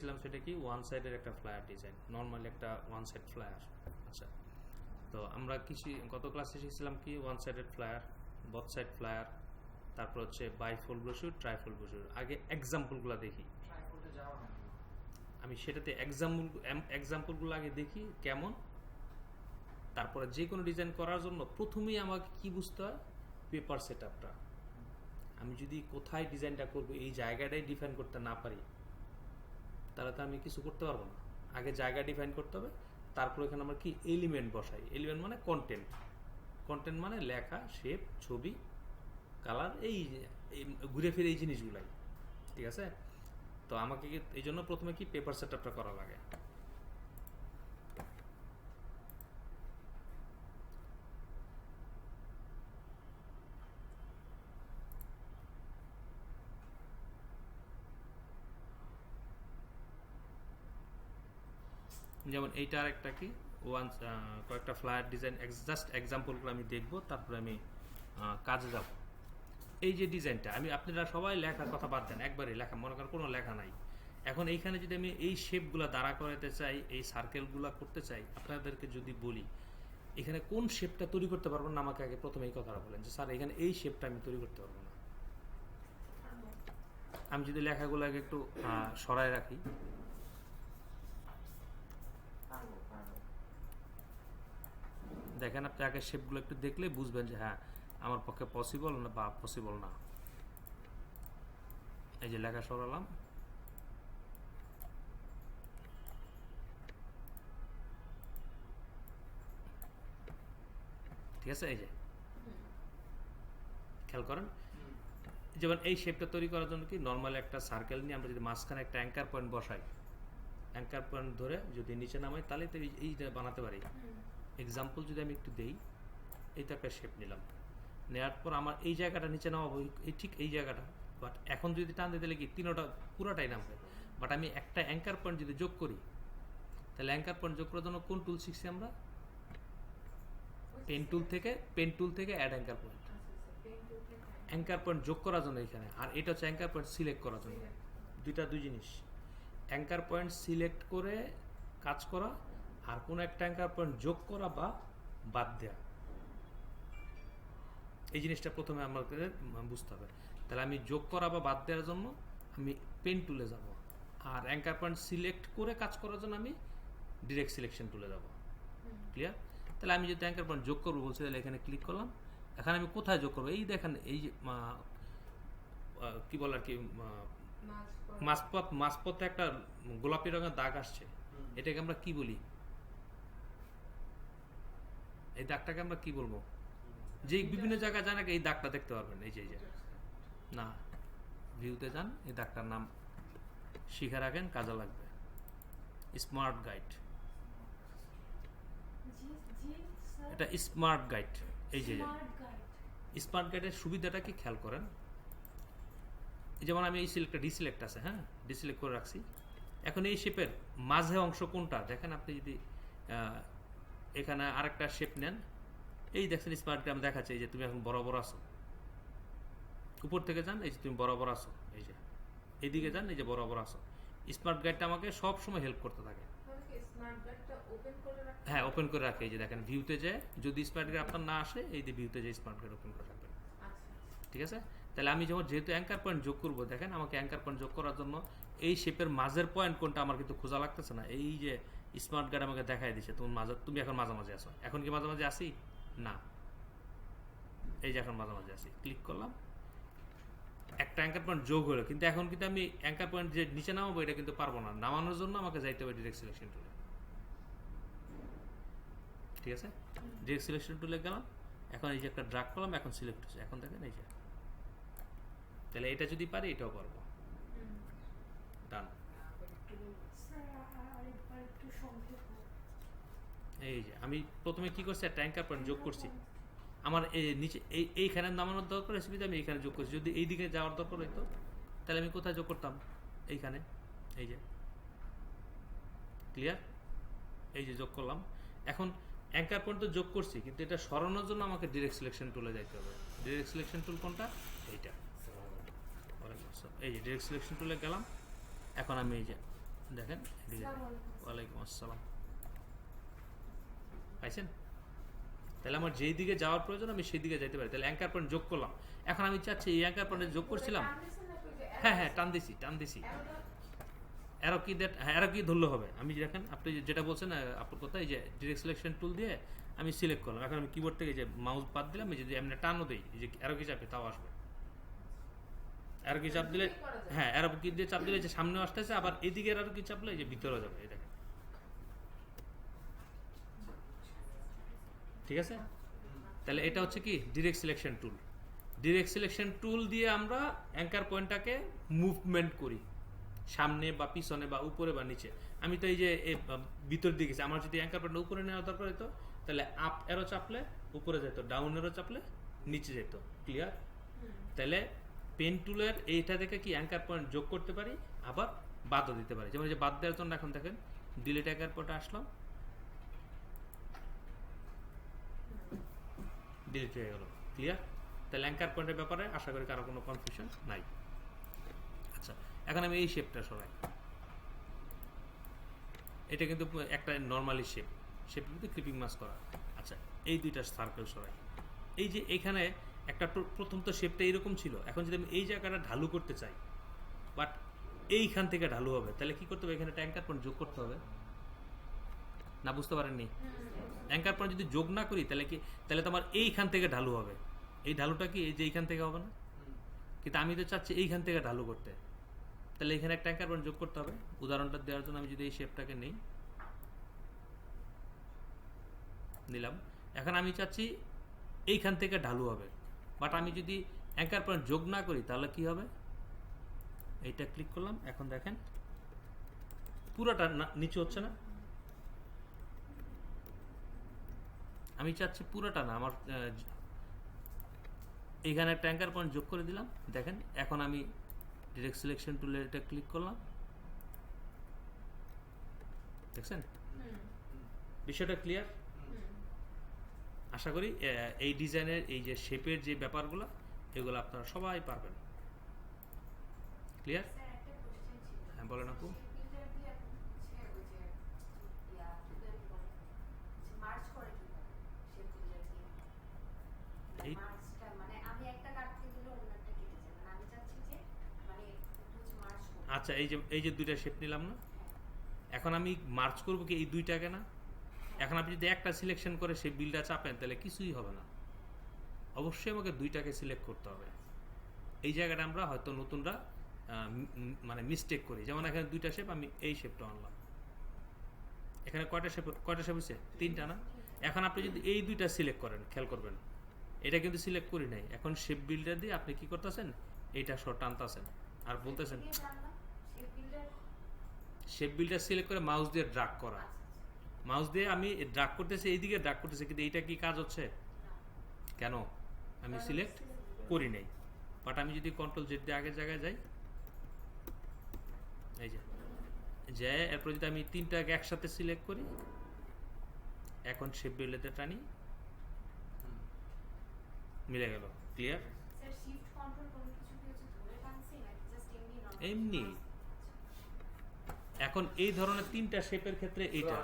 সেটা কি ওয়ান সাইডের একটা ফ্লায়ার ডিজাইন, নর্মালি একটা ওয়ান সাইড ফ্লায়ার। আচ্ছা, তো আমরা গত ক্লাসে শিখছিলাম কি one sided flyer, both side flyer, তারপর হচ্ছে বাইফোল্ড ব্রোশিউর, ট্রাইফোল্ড ব্রোশিউর। আগে এক্সাম্পলগুলো দেখি, আমি সেটাতে এক্সাম্পলগুলো আগে দেখি কেমন। তারপরে যে কোনো ডিজাইন করার জন্য প্রথমেই আমাকে কি বুঝতে হয়, পেপার সেট আপটা। আমি যদি কোথায় ডিজাইনটা করবো এই জায়গাটাই ডিফাইন করতে না পারি, তাহলে তো আমি কিছু করতে পারবো না। আগে জায়গা ডিফাইন করতে হবে, তারপর এখানে আমরা কি এলিমেন্ট বসাই। এলিমেন্ট মানে কন্টেন্ট, কন্টেন্ট মানে লেখা, শেপ, ছবি, কালার, এই ঘুরে ফিরে এই জিনিসগুলাই। ঠিক আছে, তো আমাকে এই জন্য প্রথমে কি পেপার সেট আপটা করা লাগে। যেমন এইটা আর একটা কি কয়েকটা ফ্লায়ার ডিজাইন, জাস্ট এক্সাম্পলগুলো আমি দেখবো, তারপরে আমি কাজে যাব। এই যে ডিজাইনটা আপনারা সবাই লেখার কথা বাদ দেন, একবারে লেখা, মনে করেন কোনো লেখা নাই। এখন এইখানে যদি আমি এই শেপগুলো দাঁড়া করাতে চাই, এই সার্কেলগুলো করতে চাই, আপনাদেরকে যদি বলি এখানে কোন শেপটা তৈরি করতে পারবেন না, আমাকে আগে প্রথমে এই কথাটা বলেন যে স্যার এখানে এই শেপটা আমি তৈরি করতে পারবো না। আমি যদি লেখাগুলো আগে একটু সরায় রাখি, দেখেন আপনি আগে শেপগুলো একটু দেখলে বুঝবেন যে হ্যাঁ আমার পক্ষে পসিবল না বা পসিবল না। এই যে লেখা সরালাম, ঠিক আছে। এই যে খেয়াল করেন, যেমন এই শেপটা তৈরি করার জন্য কি নর্মালি একটা সার্কেল নিয়ে আমরা যদি মাঝখানে একটা অ্যাঙ্কার পয়েন্ট বসাই, অ্যাঙ্কার পয়েন্ট ধরে যদি নিচে নামাই, তাহলে তো এইটা বানাতে পারি। এক্সাম্পল যদি আমি একটু দেই, এই তো একটা শেপ নিলাম, নেওয়ার পর আমার এই জায়গাটা নিচে নামাবো, এই ঠিক এই জায়গাটা। বাট এখন যদি টান দিতে কি তিনোটা পুরোটাই নামবে। বাট আমি একটা অ্যাঙ্কার পয়েন্ট যদি যোগ করি, তাহলে অ্যাঙ্কার পয়েন্ট যোগ করার জন্য কোন টুল শিখছি আমরা? পেন টুল থেকে add anchor point. Anchor point যোগ করার জন্য এখানে, আর এটা হচ্ছে অ্যাঙ্কার পয়েন্ট সিলেক্ট করার জন্য। দুই জিনিস, অ্যাঙ্কার পয়েন্ট সিলেক্ট করে কাজ করা, আর কোনো একটা অ্যাঙ্কার পয়েন্ট যোগ করা বা বাদ দেওয়া। এই জিনিসটা প্রথমে আমাদের বুঝতে হবে। তাহলে আমি যোগ করা বা বাদ দেওয়ার জন্য আমি পেন টুলে যাব, আর অ্যাঙ্কার পয়েন্ট সিলেক্ট করে কাজ করার জন্য আমি ডিরেক্ট সিলেকশন টুলে যাব। ক্লিয়ার? তাহলে আমি যদি অ্যাঙ্কার পয়েন্ট যোগ করবো বলছি, তাহলে এখানে ক্লিক করলাম। এখানে আমি কোথায় যোগ করবো? এই দেখেন, এই যে কি বলে আর কি, মাঝপথে একটা গোলাপি রঙের দাগ আসছে, এটাকে আমরা কি বলি? এই দাগটাকে আমরা কি বলবো? যে বিভিন্ন জায়গায় যান, এই দাগটা দেখতে পারবেন। এই যে না, ভিউতে যান, এই দাগটার নাম শিখে রাখেন, কাজে লাগবে। স্মার্ট গাইড, এটা স্মার্ট গাইড। এই যে স্মার্ট গাইডের সুবিধাটা কি খেয়াল করেন। যেমন আমি এই ডিসিলেক্ট আছে, হ্যাঁ, ডিসিলেক্ট করে রাখছি। এখন এই শেপের মাঝে অংশ কোনটা দেখেন, আপনি যদি এখানে আরেকটা শেপ নেন, এই দেখছেন স্মার্ট গাইড দেখাচ্ছে এই যে তুমি এখন বরাবর আসো। উপর থেকে যান, এই যে তুমি বরাবর আসো, এই যে এইদিকে যান, এই যে বরাবর আসো। স্মার্ট গাইডটা আমাকে সব সময় হেল্প করতে থাকে। হ্যাঁ, ওপেন করে রাখে। এই যে দেখেন ভিউতে যায়, যদি স্মার্ট গাইড আপনার না আসে, এই যে ভিউতে যায় স্মার্ট গাইড ওপেন করে রাখবেন। ঠিক আছে, তাহলে আমি যেহেতু অ্যাঙ্কার পয়েন্ট যোগ করবো, দেখেন আমাকে অ্যাঙ্কার পয়েন্ট যোগ করার জন্য এই শেপের মাঝের পয়েন্ট কোনটা আমার কিন্তু খোঁজা লাগতেছে না। এই যে স্মার্ট গাইড আমাকে দেখাই দিচ্ছে তুমি এখন মাঝামাঝি আসো। এখন কি মাঝামাঝি আসি? না, এই যে এখন মাঝামাঝি আসি। ক্লিক করলাম, একটা অ্যাঙ্কার পয়েন্ট যোগ হলো, কিন্তু এখন কিন্তু আমি অ্যাঙ্কার পয়েন্ট যে নিচে নামাবো এটা কিন্তু পারবো না। নামানোর জন্য আমাকে যাইতে হবে ডিরেক্ট সিলেকশন টুলে। ঠিক আছে, ডিরেক্ট সিলেকশন টুলে গেলাম, এখন এই যে একটা ড্রাগ করলাম, এখন সিলেক্ট হচ্ছে। এখন দেখেন এই যে, তাহলে এটা যদি পারি এটাও পারবো। ডান। এই যে আমি প্রথমে কি করছি, একটা অ্যাঙ্কার পয়েন্ট যোগ করছি। আমার এই নিচে এইখানে নামানোর দরকার হয়েছে, আমি এইখানে যোগ করছি। যদি এই দিকে যাওয়ার দরকার হইতো, তাহলে আমি কোথায় যোগ করতাম? এইখানে। এই যে ক্লিয়ার, এই যে যোগ করলাম। এখন অ্যাঙ্কার পয়েন্ট তো যোগ করছি, কিন্তু এটা সরানোর জন্য আমাকে ডিরেক্ট সিলেকশন টুলে যাইতে হবে। ডিরেক্ট সিলেকশন টুল কোনটা? এইটা। এই যে ডিরেক্ট সিলেকশন টুলে গেলাম, এখন আমি এই যে দেখেন এদিকে। ওয়ালাইকুম আসসালাম। পাইছেন? তাহলে আমার যেই দিকে যাওয়ার প্রয়োজন আমি সেই দিকে যাইতে পারি। তাহলে অ্যাঙ্কার পয়েন্ট যোগ করলাম। এখন আমি চাচ্ছি এই অ্যাঙ্কার পয়েন্টে যোগ করছিলাম। হ্যাঁ হ্যাঁ, টান দিছি। অ্যারো কি দ্যাট, হ্যাঁ অ্যারো কি ধরলে হবে। আমি দেখেন আপনি যেটা বলছেন আপনার কথা, এই যে ডিরেক্ট সিলেকশন টুল দিয়ে আমি সিলেক্ট করলাম। এখন আমি কিবোর্ড থেকে যে মাউস বাদ দিলাম, এই যে এমনি টানও দিই, এই যে অ্যারো কি চাপে তাও আসবে। অ্যারো কি চাপ দিলে, হ্যাঁ অ্যারো কি দিয়ে চাপ দিলে যে সামনে আসতেছে, আবার এদিকে অ্যারো কি চাপলে এই যে ভিতরে যাবে। এই দেখেন, ঠিক আছে? তাহলে এটা হচ্ছে কি ডিরেক্ট সিলেকশন টুল। ডিরেক্ট সিলেকশন টুল দিয়ে আমরা অ্যাঙ্কার পয়েন্টটাকে মুভমেন্ট করি, সামনে বা পিছনে বা উপরে বা নিচে। আমি তো এই যে ভিতর দিকে গেছি, আমার যদি অ্যাঙ্কার পয়েন্ট উপরে নেওয়া দরকার হতো, তাহলে আপ এরো চাপলে উপরে যেত, ডাউন এরো চাপলে নিচে যেত। ক্লিয়ার? তাহলে পেন টুলের এইটা থেকে কি অ্যাঙ্কার পয়েন্ট যোগ করতে পারি, আবার বাদও দিতে পারি। যেমন এই যে বাদ দেওয়ার জন্য এখন দেখেন ডিলিট অ্যাঙ্কার পয়েন্টে আসলাম, ডিলিট হয়ে গেল। ক্লিয়ার? তাহলে অ্যাঙ্কার পয়েন্টের ব্যাপারে আশা করি কারো কোনো কনফিউশন নাই। আচ্ছা, এখন আমি এই শেপটা সরাই। এটা কিন্তু একটা নর্মালি শেপ কিন্তু ক্লিপিং মাস্ক করা। আচ্ছা, এই দুইটা সার্কেল সরাই। এই যে এখানে একটা প্রথম তো শেপটা এইরকম ছিল, এখন যদি আমি এই জায়গাটা ঢালু করতে চাই, বাট এইখান থেকে ঢালু হবে, তাহলে কি করতে হবে, এখানে একটা অ্যাঙ্কার পয়েন্ট যোগ করতে হবে না? বুঝতে পারেননি? অ্যাঙ্কার পয়েন্ট যদি যোগ না করি তাহলে কি, তাহলে তো আমার এইখান থেকে ঢালু হবে। এই ঢালুটা কি এই যে এইখান থেকে হবে না? কিন্তু আমি তো চাচ্ছি এইখান থেকে ঢালু করতে, তাহলে এখানে একটা অ্যাঙ্কার পয়েন্ট যোগ করতে হবে। উদাহরণটা দেওয়ার জন্য আমি যদি এই শেপটাকে নেই, নিলাম। এখন আমি চাচ্ছি এইখান থেকে ঢালু হবে, বাট আমি যদি অ্যাঙ্কার পয়েন্ট যোগ না করি তাহলে কি হবে, এইটা ক্লিক করলাম। এখন দেখেন পুরোটা নিচে হচ্ছে না। আমি চাচ্ছি পুরোটা না, আমার এইখানে একটা অ্যাঙ্কার পয়েন্ট যোগ করে দিলাম। দেখেন এখন আমি ডিরেক্ট সিলেকশন টুলে এটা ক্লিক করলাম, দেখছেন বিষয়টা ক্লিয়ার? আশা করি এই ডিজাইনের এই যে শেপের যে ব্যাপারগুলো, এগুলো আপনারা সবাই পারবেন। ক্লিয়ার? হ্যাঁ বলেন আপু। এই আচ্ছা, এই যে দুইটা শেপ নিলাম না, এখন আমি মার্চ করবো কি এই দুইটাকে না? এখন আপনি যদি একটা সিলেকশন করে সেই বিলটা চাপেন তাহলে কিছুই হবে না, অবশ্যই আমাকে দুইটাকে সিলেক্ট করতে হবে। এই জায়গাটা আমরা হয়তো নতুনরা মানে মিস্টেক করি। যেমন এখানে দুইটা শেপ, আমি এই শেপটা আনলাম, এখানে কয়টা শেপ হচ্ছে? তিনটা না? এখন আপনি যদি এই দুইটা সিলেক্ট করেন, খেয়াল করবেন এটা কিন্তু সিলেক্ট করি নাই। এখন শেপ বিল্ডার দিয়ে আপনি কি করতেছেন, এইটা শর্ট টানতেছেন আর বলতেছেন শেপ বিল্ডার সিলেক্ট করে মাউস দিয়ে ড্রাগ করা। মাউস দিয়ে আমি ড্রাগ করতেছি, এইদিকে ড্রাগ করতেছি, কিন্তু এইটা কি কাজ হচ্ছে? কেন? আমি সিলেক্ট করি নাই। বাট আমি যদি কন্ট্রোল জেড দিয়ে আগের জায়গায় যাই, এই যে এরপর যদি আমি তিনটাকে একসাথে সিলেক্ট করি, এখন শেপ বিল্ডারতে টানি, মিলে গেল। ক্লিয়ার? এমনি এখন এই ধরনের তিনটা শেপের ক্ষেত্রে এইটা,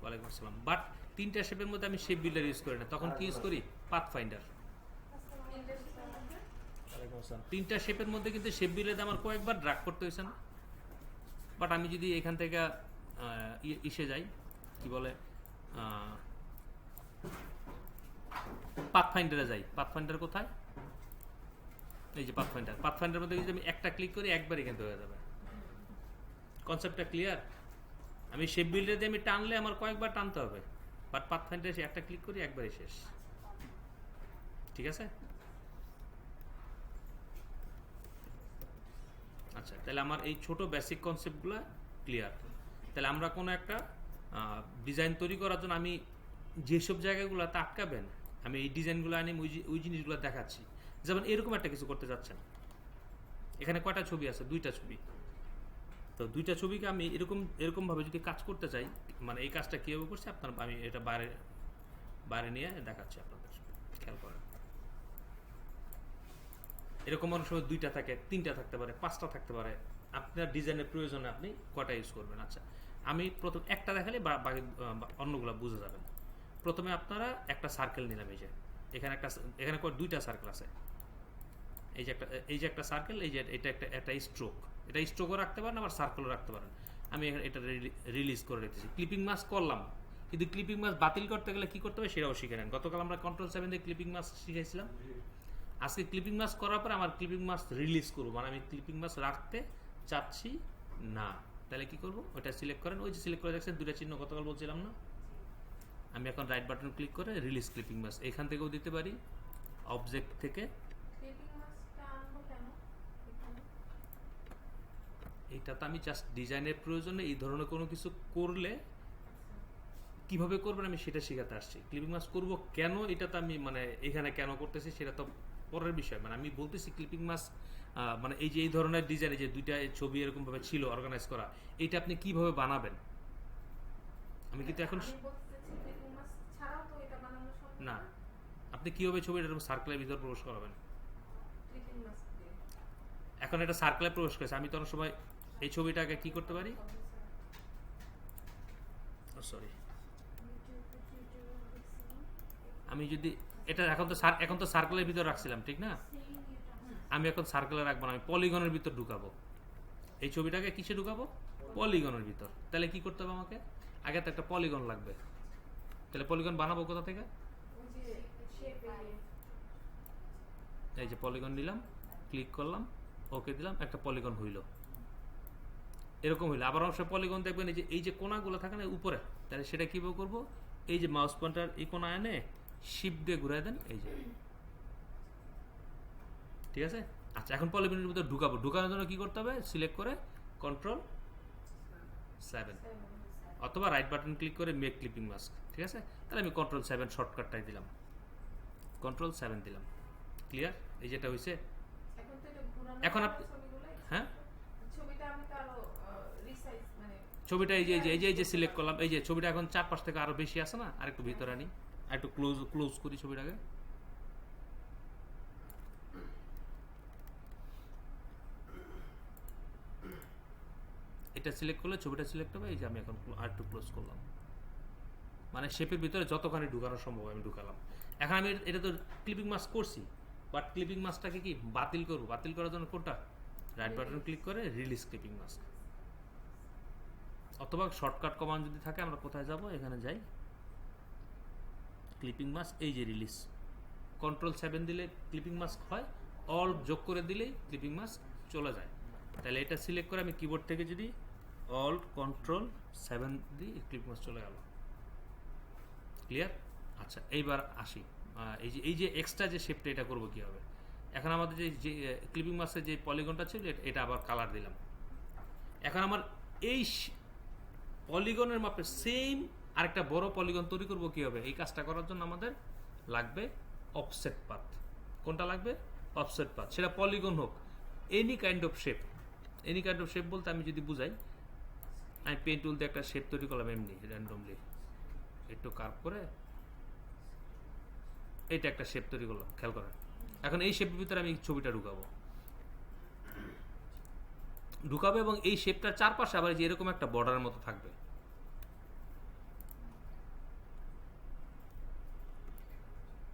ওয়ালাইকুম আসসালাম, বাট তিনটা শেপের মধ্যে আমি শেপ বিল্ডার ইউজ করি না, তখন কি ইউজ করি? পাথফাইন্ডার। তিনটা শেপের মধ্যে কিন্তু শেপ বিল্ডার আমার কয়েকবার ড্রাগ করতে হয়েছে না? বাট আমি যদি এখান থেকে ইসে যাই, কি বলে, পাথফাইন্ডারে যাই। পাথফাইন্ডার কোথায়? এই যে পাথফাইন্ডার মধ্যে যদি আমি একটা ক্লিক করি একবারই কিন্তু হয়ে যাবে। কনসেপ্টটা ক্লিয়ার? আমি শেপ বিল্ডার দিয়ে আমি টানলে আমার কয়েকবার টানতে হবে, বাট পাথফাইন্ডারে এসে একটা ক্লিক করি একবারই শেষ। ঠিক আছে? আচ্ছা, তাহলে আমার এই ছোট বেসিক কনসেপ্টগুলো ক্লিয়ার। তাহলে আমরা কোনো একটা ডিজাইন তৈরি করার জন্য আমি যেসব জায়গাগুলোতে আটকাবেন, আমি এই ডিজাইনগুলো আনি, ওই জিনিসগুলো দেখাচ্ছি। যেমন এরকম একটা কিছু করতে যাচ্ছেন, এখানে কয়টা ছবি আছে? দুইটা ছবি। তো দুইটা ছবিকে আমি এরকমভাবে যদি কাজ করতে চাই, মানে এই কাজটা কীভাবে করছে আপনার, আমি এটা বাইরে নিয়ে দেখাচ্ছি আপনাদের, খেয়াল করেন। এরকম অনেক সময় দুইটা থাকে, তিনটা থাকতে পারে, পাঁচটা থাকতে পারে, আপনার ডিজাইনের প্রয়োজনে আপনি কটা ইউজ করবেন। আচ্ছা, আমি প্রথম একটা দেখালে বাকি অন্যগুলো বুঝে যাবেন। প্রথমে আপনারা একটা সার্কেল নিলাম, এই যে এখানে একটা, এখানে দুইটা সার্কেল আছে, এই যে একটা সার্কেল, এই যে এটা একটা স্ট্রোক, এটা স্ট্রোকও রাখতে পারেন আবার সার্কেলও রাখতে পারেন। আমি এটা রিলিজ করে রেখেছি, ক্লিপিং মাস্ক করলাম, কিন্তু ক্লিপিং মাস্ক বাতিল করতে গেলে কি করতে হবে সেটাও শিখে নেন। গতকাল আমরা Ctrl+7 দিয়ে ক্লিপিং মাস্ক শিখেছিলাম। আজকে ক্লিপিং মাস্ক করার পর আমার ক্লিপিং মাস্ক রিলিজ করবো, মানে আমি ক্লিপিং মাস্ক রাখতে চাচ্ছি না, তাহলে কি করবো, ওটা সিলেক্ট করেন, ওই যে সিলেক্ট করে দেখছেন দুটা চিহ্ন গতকাল বলছিলাম না। আমি এখন রাইট বাটন ক্লিক করে রিলিজ ক্লিপিং মাস্ক এখান থেকেও দিতে পারি, অবজেক্ট থেকে। এইটা তো আমি জাস্ট ডিজাইনের প্রয়োজনে এই ধরনের কোনো কিছু করলে কিভাবে করবেন আমি সেটা শেখাতে আসছি। ক্লিপিং মাস্ক করবো কেন, এটা তো আমি মানে এখানে কেন করতেছি সেটা তো পরের বিষয়। মানে আমি বলতেছি ক্লিপিং মাস্ক মানে এই যে এই ধরনের ডিজাইনে যে দুইটা ছবি এরকমভাবে ছিল অর্গানাইজ করা, এইটা আপনি কিভাবে বানাবেন। আমি কিন্তু এখন না, আপনি কিভাবে ছবি এরকম সার্কেলের ভিতর প্রবেশ করাবেন। এখন এটা সার্কেলে প্রবেশ করেছে, আমি তো অনেক সময় এই ছবিটাকে কি করতে পারি, সরি, আমি যদি এটা এখন তো সার্কেলের ভিতর রাখছিলাম ঠিক না, আমি এখন সার্কেলে রাখবো না, আমি পলিগনের ভিতর ঢুকাবো। এই ছবিটাকে কিসে ঢুকাবো, পলিগনের ভিতর। তাহলে কি করতে হবে আমাকে, আগে তো একটা পলিগন লাগবে, তাহলে পলিগন বানাবো কোথা থেকে, এই যে পলিগন নিলাম, ক্লিক করলাম, ওকে দিলাম, একটা পলিগন হইল, এরকম হইলো। আবার অবশ্যই পলিগন দেখবেন এই যে কোনাগুলো থাকে না উপরে, তাহলে সেটা কিভাবে করবো, এই যে মাউস পয়েন্টার এই কোনা এনে শিফট দিয়ে ঘুরাই দেন, এই যে, ঠিক আছে। আচ্ছা, এখন পলিগনের ভিতরে ঢুকাবো, ঢুকানোর জন্য কি করতে হবে, সিলেক্ট করে Ctrl+7 অথবা রাইট বাটন ক্লিক করে মেক ক্লিপিং মাস্ক, ঠিক আছে। তাহলে আমি Ctrl+7 শর্টকাটটাই দিলাম, Ctrl+7 দিলাম, ক্লিয়ার, এই যেটা হয়েছে। এখন আপনি, হ্যাঁ ছবিটা এই যে সিলেক্ট করলাম, এই যে ছবিটা এখন চারপাশ থেকে আরো বেশি আছে না, আর একটু ভিতরে আনি, আর একটু ক্লোজ করি ছবিটাকে। এটা সিলেক্ট করলে ছবিটা সিলেক্ট হবে, এই যে আমি এখন আর একটু ক্লোজ করলাম, মানে শেপের ভিতরে যতখানি ঢুকানো সম্ভব আমি ঢুকালাম। এখন আমি এটা তো ক্লিপিং মাস্ক করছি, বাট ক্লিপিং মাস্কটাকে কি বাতিল করবো, বাতিল করার জন্য কোনটা, রাইট বাটন ক্লিক করে রিলিজ ক্লিপিং মাস্ক, অথবা শর্টকাট কমান্ড যদি থাকে আমরা কোথায় যাব, এখানে যাই, ক্লিপিং মাস্ক, এই যে রিলিজ, Ctrl+7 দিলে ক্লিপিং মাস্ক হয়, অল যোগ করে দিলেই ক্লিপিং মাস্ক চলে যায়। তাহলে এটা সিলেক্ট করে আমি কিবোর্ড থেকে যদি অল্ট Ctrl+7 দিই, ক্লিপিং মাস্ক চলে গেল, ক্লিয়ার। আচ্ছা, এইবার আসি, এই যে এক্সট্রা যে শেপটা এটা করবো কীভাবে। এখন আমাদের যে ক্লিপিং মাস্কের যে পলিগনটা ছিল এটা আবার কালার দিলাম। এখন আমার এই পলিগনের মাপে সেম আরেকটা বড় পলিগন তৈরি করবো কীভাবে, এই কাজটা করার জন্য আমাদের লাগবে অফসেট পাথ। কোনটা লাগবে, অফসেট পাথ, সেটা পলিগন হোক, any kind of shape. Any kind of shape বলতে আমি যদি বুঝাই, আমি পেন টুল দিয়ে একটা শেপ তৈরি করলাম এমনি র্যান্ডমলি, একটু কার্ভ করে এটা একটা শেপ তৈরি করলাম, খেয়াল করেন। এখন এই শেপের ভিতরে আমি ছবিটা ঢুকাবো এবং এই শেপটার চারপাশে আবার যে এরকম একটা বর্ডারের মতো থাকবে।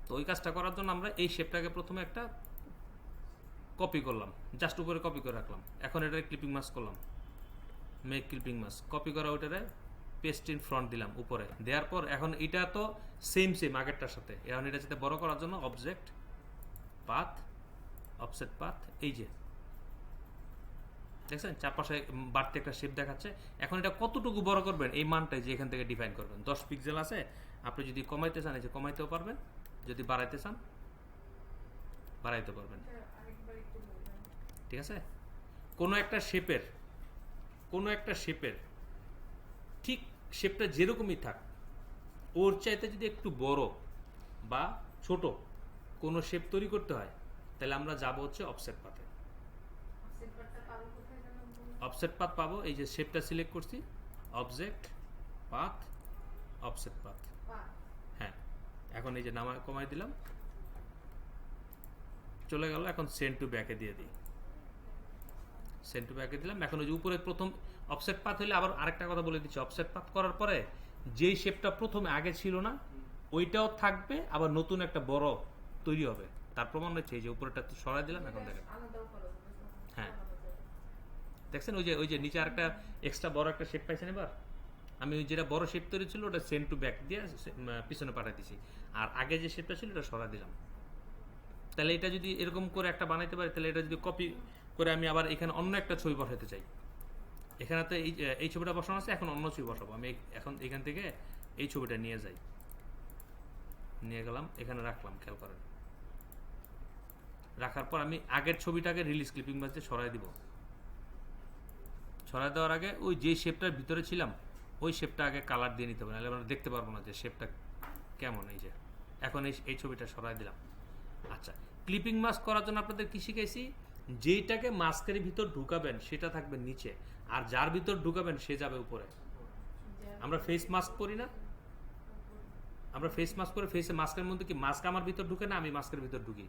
তো ওই কাজটা করার জন্য আমরা এই শেপটাকে প্রথমে একটা কপি করলাম, জাস্ট উপরে কপি করে রাখলাম। এখন এটা ক্লিপিং মাস্ক করলাম, মেক ক্লিপিং মাস্ক, কপি করা ওইটারে পেস্ট ইন ফ্রন্ট দিলাম উপরে, দেওয়ার পর এখন এটা তো সেম আগেরটার সাথে, এখন এটা যাতে বড় করার জন্য অবজেক্ট পাথ, অফসেট পাথ, এই যে দেখছেন চারপাশে বাড়তি একটা শেপ দেখাচ্ছে। এখন এটা কতটুকু বড় করবেন এই মানটাই যে এখান থেকে ডিফাইন করবেন। 10 পিক্সেল আছে, আপনি যদি কমাইতে চান এই যে কমাইতেও পারবেন, যদি বাড়াইতে চান বাড়াইতে পারবেন, ঠিক আছে। কোনো একটা শেপের ঠিক শেপটা যেরকমই থাক, ওর চাইতে যদি একটু বড় বা ছোট কোনো শেপ তৈরি করতে হয়, তাহলে আমরা যাব হচ্ছে অফসেট পাথে। অফসেট পাথ পাবো, এই যে শেপটা সিলেক্ট করছি, অবজেক্ট পাথ, অফসেট পাথ, হ্যাঁ। এখন এই যে নামা কমাই দিলাম, চলে গেল। এখন সেন্ড টু ব্যাকে দিয়ে দিই, সেন্ড টু ব্যাকে দিলাম। এখন ওই যে উপরে প্রথম অফসেট পাথ হলে আবার আরেকটা কথা বলে দিচ্ছি, অফসেট পাথ করার পরে যেই শেপটা প্রথমে আগে ছিল না ওইটাও থাকবে, আবার নতুন একটা বড় তৈরি হবে। তার প্রমাণ হচ্ছে এই যে উপরেটা সরাই দিলাম, এখন দেখেন হ্যাঁ দেখছেন ওই যে নিচে আরেকটা এক্সট্রা বড় একটা শেপ পাইছেন। এবার আমি ওই যেটা বড় শেপ তৈরি ছিল ওটা সেন্ড টু ব্যাক দিয়ে পিছনে পাঠিয়ে দিছি, আর আগে যে শেপটা ছিল ওটা সরা দিলাম। তাহলে এটা যদি এরকম করে একটা বানাইতে পারি, তাহলে এটা যদি কপি করে আমি আবার এখানে অন্য একটা ছবি বসাতে চাই, এখানে তো এই ছবিটা বসানো আছে, এখন অন্য ছবি বসাবো আমি। এখন এখান থেকে এই ছবিটা নিয়ে যাই, নিয়ে গেলাম এখানে রাখলাম, খেয়াল করেন। রাখার পর আমি আগের ছবিটাকে রিলিজ ক্লিপিং মাছ দিয়ে সরাই দিব। সরাই দেওয়ার আগে ওই যে শেপটার ভিতরে ছিলাম ওই শেপটা আগে কালার দিয়ে নিতে হবে, নাহলে আমরা দেখতে পারবো না যে শেপটা কেমন। এই যে এখন এই ছবিটা সরাই দিলাম। আচ্ছা, ক্লিপিং মাস্ক করার জন্য আপনাদের কি শিখাইছি, যেইটাকে মাস্কের ভিতর ঢুকাবেন সেটা থাকবে নিচে, আর যার ভিতর ঢুকাবেন সে যাবে উপরে। আমরা ফেস মাস্ক করি না, আমরা ফেস মাস্ক করে ফেসে মাস্কের মধ্যে কি মাস্ক আমার ভিতর ঢুকে না, আমি মাস্কের ভিতর ঢুকি,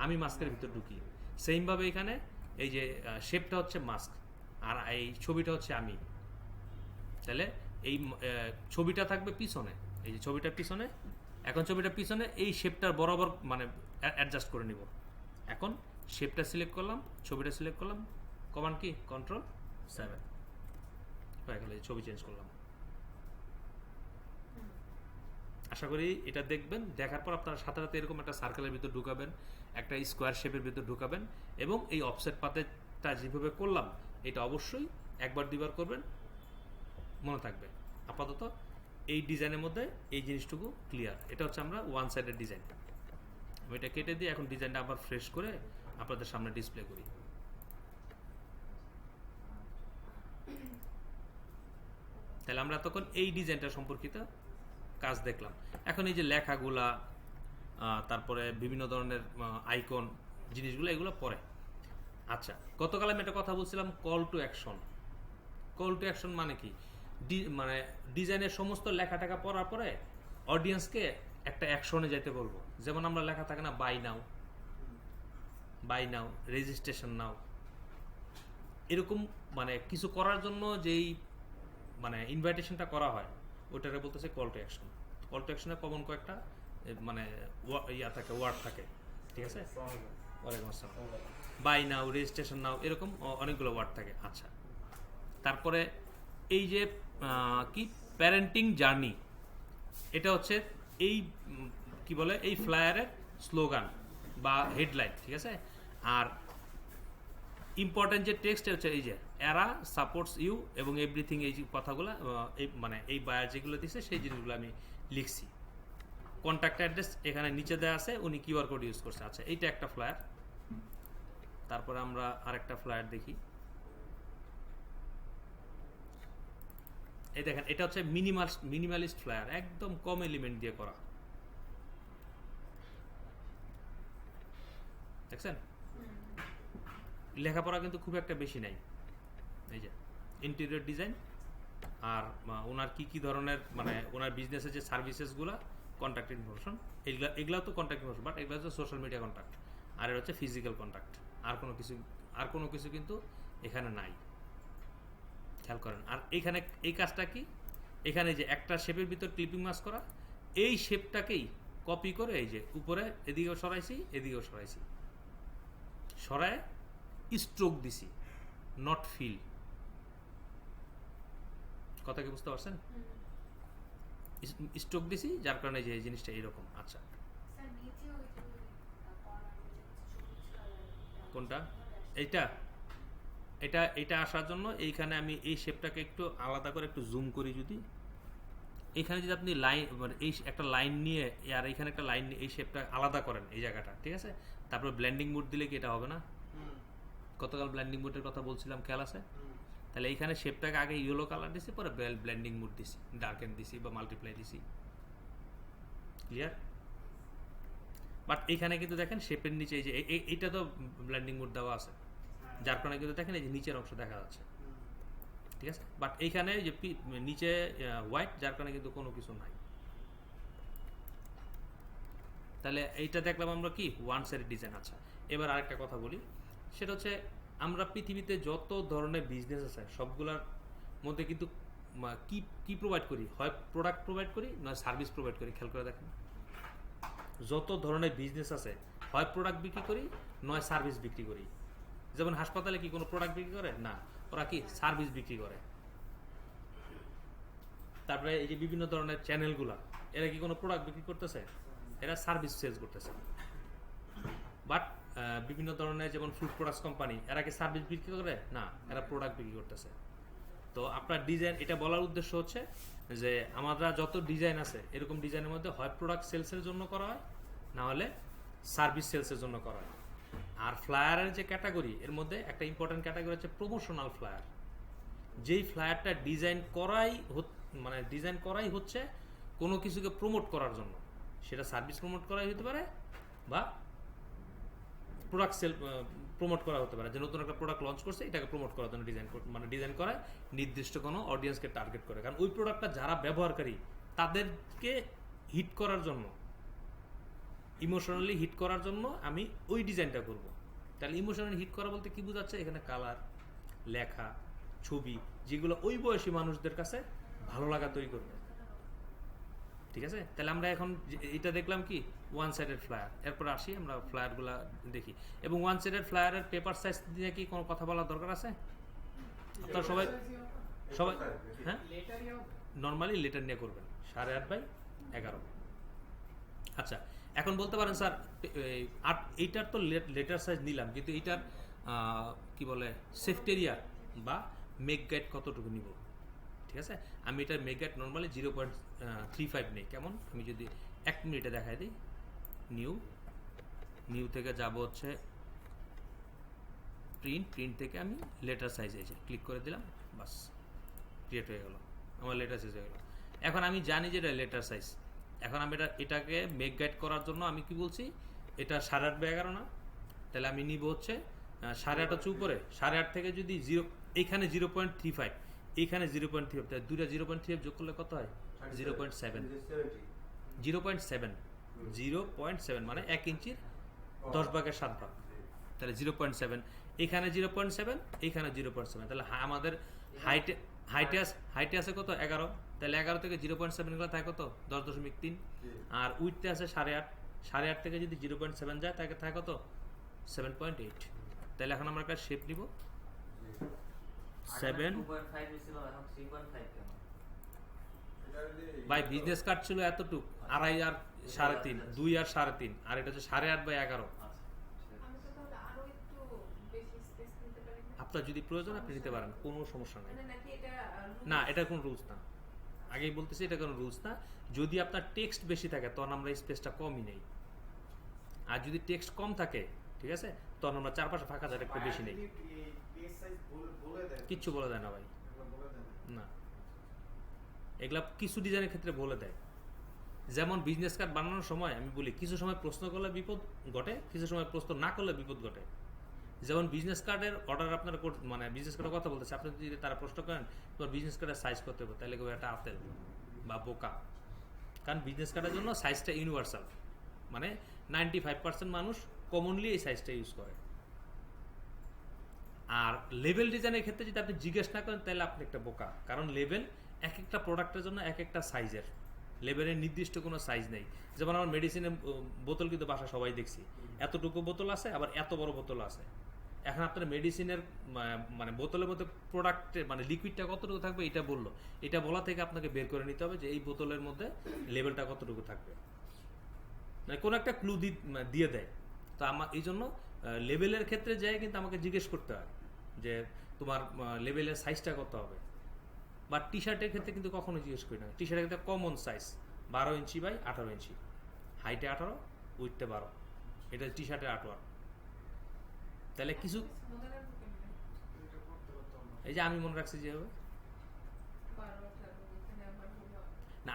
আমি মাস্কের ভিতর ঢুকি। সেইমভাবে এখানে এই যে শেপটা হচ্ছে মাস্ক আর এই ছবিটা হচ্ছে আমি। তাহলে এই ছবিটা থাকবে পিছনে, এই যে ছবিটার পিছনে, এখন ছবিটার পিছনে এই শেপটার বরাবর মানে অ্যাডজাস্ট করে নিব। এখন শেপটা সিলেক্ট করলাম, ছবিটা সিলেক্ট করলাম, কমান্ড কি Ctrl+7 হয়ে গেল, ছবি চেঞ্জ করলাম। আশা করি এটা দেখবেন, দেখার পর আপনারা সাথে সাথে এরকম একটা সার্কেলের ভিতর ঢুকাবেন, একটা স্কোয়ার শেপের ভিতর ঢুকাবেন, এবং এই অফসেট পাতেটা যেভাবে করলাম এটা অবশ্যই একবার দুইবার করবেন, মনে থাকবে। আপাতত এই ডিজাইনের মধ্যে এই জিনিসটুকু ক্লিয়ার। এটা হচ্ছে আমরা ওয়ান সাইডের ডিজাইন। আমি এটা কেটে দিয়ে এখন ডিজাইনটা আবার ফ্রেশ করে আপনাদের সামনে ডিসপ্লে করি। তাহলে আমরা তখন এই ডিজাইনটা সম্পর্কিত কাজ দেখলাম। এখন এই যে লেখাগুলা, তারপরে বিভিন্ন ধরনের আইকন জিনিসগুলো, এগুলো পরে। আচ্ছা, গতকাল আমি একটা কথা বলছিলাম, call to action. Call to action মানে কি, মানে ডিজাইনের সমস্ত লেখা টাকা পড়ার পরে অডিয়েন্সকে একটা অ্যাকশনে যেতে বলবো। যেমন আমরা লেখা থাকে না buy now, buy now, registration now, এরকম মানে কিছু করার জন্য যেই মানে ইনভাইটেশনটা করা হয় ওটাকে বলতেছে call to action. Call to অ্যাকশনে কমন কয়েকটা মানে ইয়া থাকে, ওয়ার্ড থাকে, ঠিক আছে? ওয়ালাইকুম আসসালাম। বাই নাও, রেজিস্ট্রেশন নাও, এরকম অনেকগুলো ওয়ার্ড থাকে। আচ্ছা, তারপরে এই যে কি প্যারেন্টিং জার্নি, এটা হচ্ছে এই কি বলে এই ফ্লায়ারের স্লোগান বা হেডলাইন, ঠিক আছে? আর ইম্পর্টেন্ট যে টেক্সট হচ্ছে এই যে এরা সাপোর্টস ইউ এবং এভরিথিং, এই যে কথাগুলো এই মানে এই বায়ার যেগুলো দিচ্ছে সেই জিনিসগুলো আমি লিখছি। কন্ট্যাক্ট অ্যাড্রেস এখানে নিচে দেওয়া আছে, উনি কিউআর কোড ইউজ করছে। আচ্ছা, এইটা একটা ফ্লায়ার। তারপরে আমরা আরেকটা ফ্লায়ার দেখি। এই দেখেন, এটা হচ্ছে মিনিমালিস্ট ফ্লায়ার, একদম কম এলিমেন্ট দিয়ে করা, দেখছেন? লেখাপড়া কিন্তু খুব একটা বেশি নাই। এই যে ইন্টেরিয়র ডিজাইন, আর ওনার কি ধরনের মানে ওনার বিজনেসের যে সার্ভিসেসগুলো, কন্ট্যাক্ট ইনফরমেশন, এগুলাও তো কন্ট্যাক্ট ইনফরমেশন, বাট এগুলো হচ্ছে সোশ্যাল মিডিয়া কন্ট্যাক্ট, আর এটা হচ্ছে ফিজিক্যাল কন্ট্যাক্ট। আর কোনো কিছু কিন্তু এখানে নাই, খেয়াল করেন। আর এখানে এই কাজটা কি, এখানে যে একটা শেপের ভিতর ক্লিপিং মাস্ক করা, এই শেপটাকেই কপি করে এই যে উপরে এদিকেও সরাইছি, এদিকেও সরাইছি, সরায় স্ট্রোক দিছি, নট ফিল। কথা কি বুঝতে পারছেন? স্ট্রোক দিছি যার কারণে যে এই জিনিসটা এইরকম। আচ্ছা, কোনটা? এইটা এটা এটা আসার জন্য এইখানে আমি এই শেপটাকে একটু আলাদা করে একটু জুম করি। যদি এখানে যদি আপনি লাইন মানে এই একটা লাইন নিয়ে আর এখানে একটা লাইন নিয়ে এই শেপটা আলাদা করেন এই জায়গাটা, ঠিক আছে? তারপরে ব্লেন্ডিং মোড দিলে কি এটা হবে না? গতকাল ব্লেন্ডিং মোডের কথা বলছিলাম, খেয়াল আছে? তাহলে এইখানে শেপটাকে আগে ইয়েলো কালার দিছি, পরে ব্লেন্ডিং মোড দিছি, ডার্কেন দিছি বা মাল্টিপ্লাই দিছি। ক্লিয়ার? বাট এখানে কিন্তু দেখেন শেপের নিচে এই যে এইটা তো ব্লেন্ডিং মোড দেওয়া আছে, যার কারণে কিন্তু দেখেন এই যে নিচের অংশ দেখা যাচ্ছে, ঠিক আছে? বাট এইখানে যে নিচে হোয়াইট, যার কারণে কিন্তু কোনো কিছু নাই। তাহলে এইটা দেখলাম আমরা কি ওয়ান সাইড ডিজাইন। আচ্ছা, এবার আরেকটা কথা বলি, সেটা হচ্ছে আমরা পৃথিবীতে যত ধরনের বিজনেস আছে সবগুলোর মধ্যে কিন্তু কি কি প্রোভাইড করি, হয় প্রোডাক্ট প্রোভাইড করি নয় সার্ভিস প্রোভাইড করি। খেয়াল করে দেখেন, যত ধরনের বিজনেস আছে হয় প্রোডাক্ট বিক্রি করি নয় সার্ভিস বিক্রি করি। যেমন হাসপাতালে কি কোনো প্রোডাক্ট বিক্রি করে? না, ওরা কি সার্ভিস বিক্রি করে। তারপরে এই যে বিভিন্ন ধরনের চ্যানেলগুলা, এরা কি কোনো প্রোডাক্ট বিক্রি করতেছে? এরা সার্ভিস সেলস করতেছে। বাট বিভিন্ন ধরনের যেমন ফুড প্রোডাক্টস কোম্পানি, এরা কি সার্ভিস বিক্রি করে? না, এরা প্রোডাক্ট বিক্রি করতেছে। তো আপনার ডিজাইন, এটা বলার উদ্দেশ্য হচ্ছে যে আমরা যত ডিজাইন আছে এরকম ডিজাইনের মধ্যে হয় প্রোডাক্ট সেলসের জন্য করা হয়, না হলে সার্ভিস সেলসের জন্য করা হয়। আর ফ্লায়ারের যে ক্যাটাগরি, এর মধ্যে একটা ইম্পর্টেন্ট ক্যাটাগরি হচ্ছে প্রমোশনাল ফ্লায়ার। যেই ফ্লায়ারটা ডিজাইন করাই হচ্ছে কোনো কিছুকে প্রমোট করার জন্য, সেটা সার্ভিস প্রমোট করাই হতে পারে বা প্রোডাক্ট সেল প্রমোট করা হতে পারে। যে নতুন একটা প্রোডাক্ট লঞ্চ করছে, এটাকে প্রমোট করার জন্য ডিজাইন করায় নির্দিষ্ট কোনো অডিয়েন্সকে টার্গেট করে। কারণ ওই প্রোডাক্টটা যারা ব্যবহারকারী তাদেরকে হিট করার জন্য, ইমোশনালি হিট করার জন্য আমি ওই ডিজাইনটা করব। তাহলে ইমোশনালি হিট করা বলতে কি বোঝাচ্ছে? এখানে কালার, লেখা, ছবি, যেগুলো ওই বয়সী মানুষদের কাছে ভালো লাগা তৈরি করবে। ঠিক আছে, তাহলে আমরা এখন এটা দেখলাম কি ওয়ান সাইডেড ফ্লায়ার। এরপর আসি আমরা ফ্লায়ারগুলো দেখি। এবং ওয়ান সাইডেড ফ্লায়ারের পেপার সাইজ নিয়ে কি কোনো কথা বলার দরকার আছে? আপনারা সবাই হ্যাঁ নর্মালি লেটার নিয়ে করবেন 8.5/11। আচ্ছা, এখন বলতে পারেন স্যার এইটার তো লেটার সাইজ নিলাম, কিন্তু এইটার কি বলে সেফটেরিয়া বা মেক গাইড কতটুকু নিব? ঠিক আছে, আমি এটার মেক গাইড নর্মালি 0.35 নেই। কেমন? আমি যদি 1 মিনিটে দেখাই দিই, নিউ থেকে যাব হচ্ছে প্রিন্ট থেকে আমি লেটার সাইজ এসে ক্লিক করে দিলাম, বাস ক্রিয়েট হয়ে গেল, আমার লেটার সাইজ হয়ে গেল। এখন আমি জানি যে এটা লেটার সাইজ। এখন আমি এটাকে মেক গাইড করার জন্য আমি কি বলছি, এটা 8.5/11 না, তাহলে আমি নিব হচ্ছে 8.5 হচ্ছে উপরে, 8.5 থেকে যদি এইখানে 0.35, এইখানে 0.35, তাহলে দুইটা 0.35 যোগ করলে কত হয়? 0.7। 0.7 মানে 1 ইঞ্চির 10/7 তাহলে 0.7। এখানে 0.7, এইখানে 0.7, তাহলে আমাদের হাইটে আছে কত? 11। তাহলে 11 থেকে 0.7 গুলো থাকে কত? 10.3। আর উইথতে আছে 8.5, 8.5 থেকে যদি 0.7 যায় তাকে থাকে কত? 7.8। তাহলে এখন আমরা একটা শেপ নিব 7 বাই বিজনেস কার্ড ছিল এতটুক, 2.5 আর 3.5, 2 আর 3.5, আর এটা হচ্ছে 8.5/11। আপনার যদি প্রয়োজন আপনি নিতে পারেন, কোনো সমস্যা নেই। না, এটা কোনো রুলস না, আগেই বলতেছি এটা কোনো রুলস না। যদি আপনার টেক্সট বেশি থাকে তখন আমরা স্পেসটা কমই নেই, আর যদি টেক্সট কম থাকে, ঠিক আছে, তখন আমরা চারপাশে ফাঁকা জায়গা একটু বেশি নেই। কিচ্ছু বলে দেয় না ভাই, না, এগুলা কিছু ডিজাইনের ক্ষেত্রে বলে দেয়। যেমন বিজনেস কার্ড বানানোর সময় আমি বলি কিছু সময় প্রশ্ন করলে বিপদ ঘটে, কিছু সময় প্রশ্ন না করলে বিপদ ঘটে। যেমন বিজনেস কার্ডের অর্ডার আপনারা বিজনেস কার্ডের কথা বলতেছে, আপনি যদি তারা প্রশ্ন করেন তোমার বিজনেস কার্ডের সাইজ করতে হবে, তাহলে কেউ একটা আতেল বা বোকা। কারণ বিজনেস কার্ডের জন্য সাইজটা ইউনিভার্সাল, মানে 95% মানুষ কমনলি এই সাইজটা ইউজ করে। আর লেভেল ডিজাইনের ক্ষেত্রে যদি আপনি জিজ্ঞেস না করেন তাহলে আপনি একটা বোকা। কারণ লেভেল এক একটা প্রোডাক্টের জন্য এক একটা সাইজের, লেভেলের নির্দিষ্ট কোনো সাইজ নেই। যেমন আমার মেডিসিনের বোতল কিন্তু বাসা সবাই দেখছি, এতটুকু বোতল আছে, আবার এত বড় বোতল আছে। এখন আপনার মেডিসিনের বোতলের মধ্যে প্রোডাক্টের লিকুইডটা কতটুকু থাকবে এটা বললো, এটা বলা থেকে আপনাকে বের করে নিতে হবে যে এই বোতলের মধ্যে লেভেলটা কতটুকু থাকবে, কোনো একটা ক্লু দিয়ে দেয়। তো আমার এই জন্য লেভেলের ক্ষেত্রে যায় কিন্তু আমাকে জিজ্ঞেস করতে হয় যে তোমার লেভেলের সাইজটা কত হবে। বা টি শার্টের ক্ষেত্রে কিন্তু কখনো জিজ্ঞেস করি না। টি শার্টের ক্ষেত্রে কমন সাইজ 12 ইঞ্চি বাই 18 ইঞ্চি, হাইটে 18, উইথে 12, এটা টি শার্টের আর্টওয়ার্ক। তাহলে কিছু এই যে আমি মনে রাখছি যেভাবে না,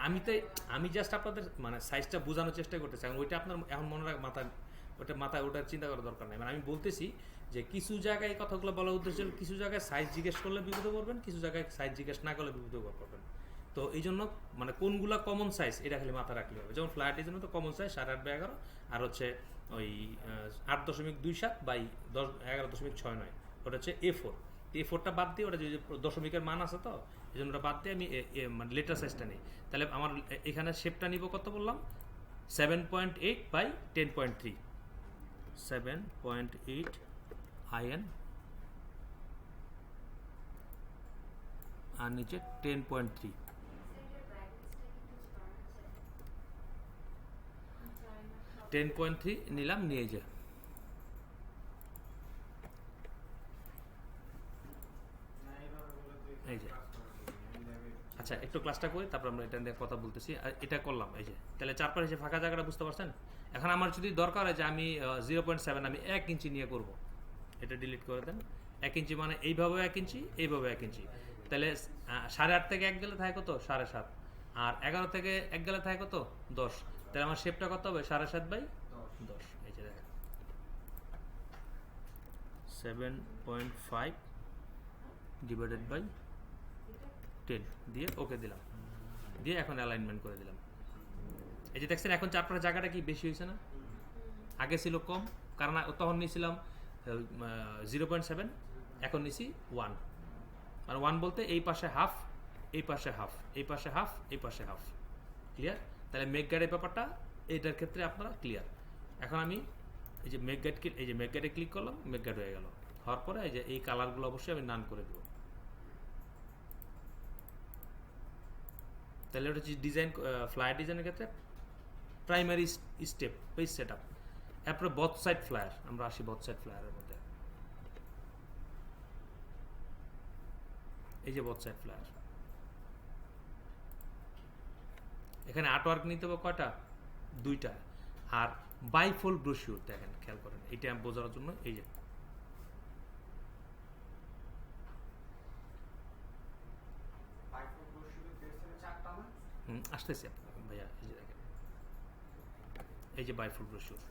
আমি জাস্ট আপনাদের সাইজটা বোঝানোর চেষ্টা করতেছি। এখন ওইটা আপনার এখন মনে রাখ মাথায় ওটা চিন্তা করার দরকার নেই। আমি বলতেছি যে কিছু জায়গায় কথাগুলো বলার উদ্দেশ্য, কিছু জায়গায় সাইজ জিজ্ঞেস করলে বিপদে পড়বেন, কিছু জায়গায় সাইজ জিজ্ঞেস না করলে বিপদে পড়বেন। তো এই জন্য কোনগুলা কমন সাইজ এটা খালি মাথা রাখলে হবে। যেমন ফ্লাইট জন্য তো কমন সাইজ 8.5/11, আর হচ্ছে ওই 8.27 বাই 11.69, ওটা হচ্ছে A4। A4টা বাদ দিয়ে ওটা যে দশমিকের মান আছে তো এই জন্য ওটা বাদ দিয়ে আমি মানে লেটার সাইজটা নিই। তাহলে আমার এখানে শেপটা নিব কত বললাম, 7.8 বাই 10.3, 7.8 IN আর নিচে 10.3। 10.3 নিলাম, নিয়ে যা এই যে। আচ্ছা একটু ক্লাসটা করি তারপর আমরা এটা নিয়ে কথা বলতেছি। আর এটা করলাম এই যে, তাহলে চারপাশে যে ফাঁকা জায়গাটা বুঝতে পারছেন। এখন আমার যদি দরকার হয় যে আমি 0.7 আমি 1 ইঞ্চি নিয়ে করব, এটা ডিলিট করে দেন। 1 ইঞ্চি মানে এইভাবে 1 ইঞ্চি, এইভাবে 1 ইঞ্চি, তাহলে 8.5 থেকে 1 গেলে থাকে কত 7.5, আর 11 থেকে 1 গেলে থাকে কত 10। তাহলে আমার শেপটা কত হবে 7.5 বাই 10। এই যে দেখেন 7.5 ডিভাইডেড বাই 10 দিয়ে ওকে দিলাম, দিয়ে এখন অ্যালাইনমেন্ট করে দিলাম। এই যে দেখছেন এখন চারপাশের জায়গাটা কি বেশি হয়েছে না, আগে ছিল কম, কারণ তখন নিয়েছিলাম 0.7, এখন নিছি 1। মানে 1 বলতে এই পাশে হাফ, এই পাশে হাফ, এই পাশে হাফ, এই পাশে হাফ। ক্লিয়ার? তাহলে মেক গাইডের ব্যাপারটা এইটার ক্ষেত্রে আপনারা ক্লিয়ার। এখন আমি এই যে মেক গাইড, এই যে মেক গাইডে ক্লিক করলাম, মেক গাইড হয়ে গেল। হওয়ার পরে এই যে এই কালারগুলো অবশ্যই আমি নান করে দেবো। তাহলে ওটা হচ্ছে ডিজাইন, ফ্লায়ার ডিজাইনের ক্ষেত্রে primary step page set up. এরপরে বথ সাইড ফ্লায়ার, আমরা আসি বথ সাইড ফ্লায়ারের মধ্যে। এই যে বথ সাইড ফ্লায়ার, এখানে আর্টওয়ার্ক নিতে হবে কয়টা, 2টা। আর বাইফোল্ড ব্রোশিওর দেখেন, খেয়াল করেন এটা আমি বোঝার জন্য। এই যে আসতেছে ভাইয়া, এই যে দেখেন এই যে বাইফোল্ড ব্রোশিওর।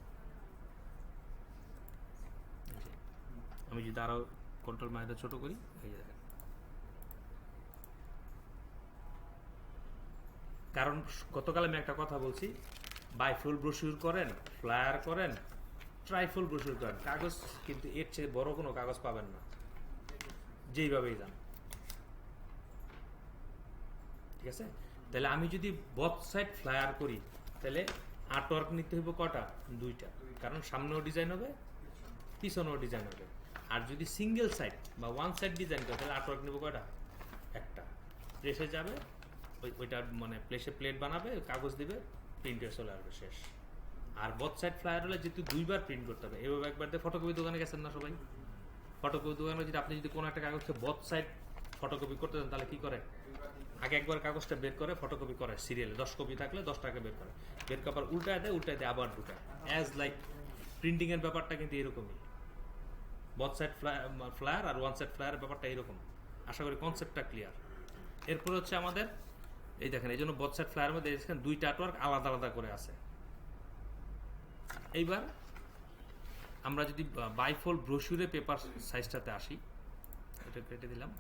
আমি যদি আরো কন্ট্রোল মাইনাস ছোট করি, এই যে দেখেন। কারণ গতকাল আমি একটা কথা বলছি, বাইফোল্ড ব্রোশিওর করেন, ফ্লায়ার করেন, ট্রাইফোল্ড ব্রোশিওর করেন, কাগজ কিন্তু এর চেয়ে বড় কোনো কাগজ পাবেন না, যেইভাবেই যান। ঠিক আছে? তাহলে আমি যদি বথ সাইড ফ্লায়ার করি, তাহলে আর্টওয়ার্ক নিতে হইব কটা, 2টা। কারণ সামনেও ডিজাইন হবে, পিছনেও ডিজাইন হবে। আর যদি সিঙ্গেল সাইড বা ওয়ান সাইড ডিজাইন করে, তাহলে আর্টওয়ার্ক নেব কয়টা, একটা। প্লেসে যাবে, ওইটা মানে প্লেসে প্লেট বানাবে, কাগজ দিবে, প্রিন্টে চলে আসবে, শেষ। আর বথ সাইড ফ্লায়ার হলে যেহেতু 2বার প্রিন্ট করতে হবে, এভাবে একবার দিয়ে ফটোকপি দোকানে গেছেন না সবাই, ফটোকপি দোকানে যদি আপনি যদি কোনো একটা কাগজকে বথ সাইড ফটোকপি করতে চান, তাহলে কি করে, আগে একবার কাগজটা বের করে ফটোকপি করে সিরিয়ালে 10 কপি থাকলে 10 টাকা বের করে, বের করার উল্টায় দেয়, আবার ঢুকায়, অ্যাজ লাইক প্রিন্টিং এর ব্যাপারটা কিন্তু এরকমই। বথ সাইড ফ্লায়ার আর ওয়ান সাইড ফ্লায়ারের ব্যাপারটা এরকম। আশা করি কনসেপ্টটা ক্লিয়ার। এরপর হচ্ছে আমাদের এই দেখেন, এই জন্য বথ সাইড ফ্লায়ারের মধ্যে দেখেন 2টা আর্টওয়ার্ক আলাদা আলাদা করে আছে। এইবার আমরা যদি বাইফোল্ড ব্রোশিউরে পেপার সাইজটাতে আসি, এটা কেটে দিলাম,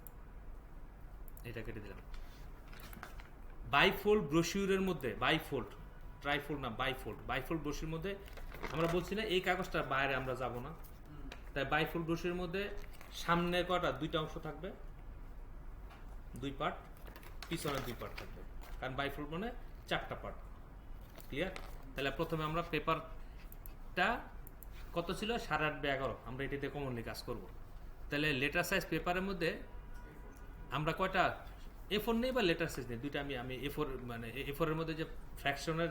এটা কেটে দিলাম। বাইফোল্ড ব্রোশিউরের মধ্যে, বাইফোল্ড, ট্রাইফোল্ড না, বাইফোল্ড ব্রোশিউর মধ্যে আমরা বলছি না এই কাগজটা বাইরে আমরা যাব না, তাই বাইফোল্ড ব্রোশিউরের মধ্যে সামনে কয়টা, 2টা অংশ থাকবে, 2 পার্ট, পিছনে 2 পার্ট থাকবে, কারণ বাইফোল্ড মানে 4টা পার্ট। ক্লিয়ার? তাহলে প্রথমে আমরা পেপারটা কত ছিল, 8.5 বাই 11, আমরা এটাতে কমনলি কাজ করব। তাহলে লেটার সাইজ পেপারের মধ্যে আমরা কয়টা A4 নেই বা লেটার সাইজ নেই, 2টা। আমি A4 মানে A4 এর মধ্যে যে ফ্র্যাকশনের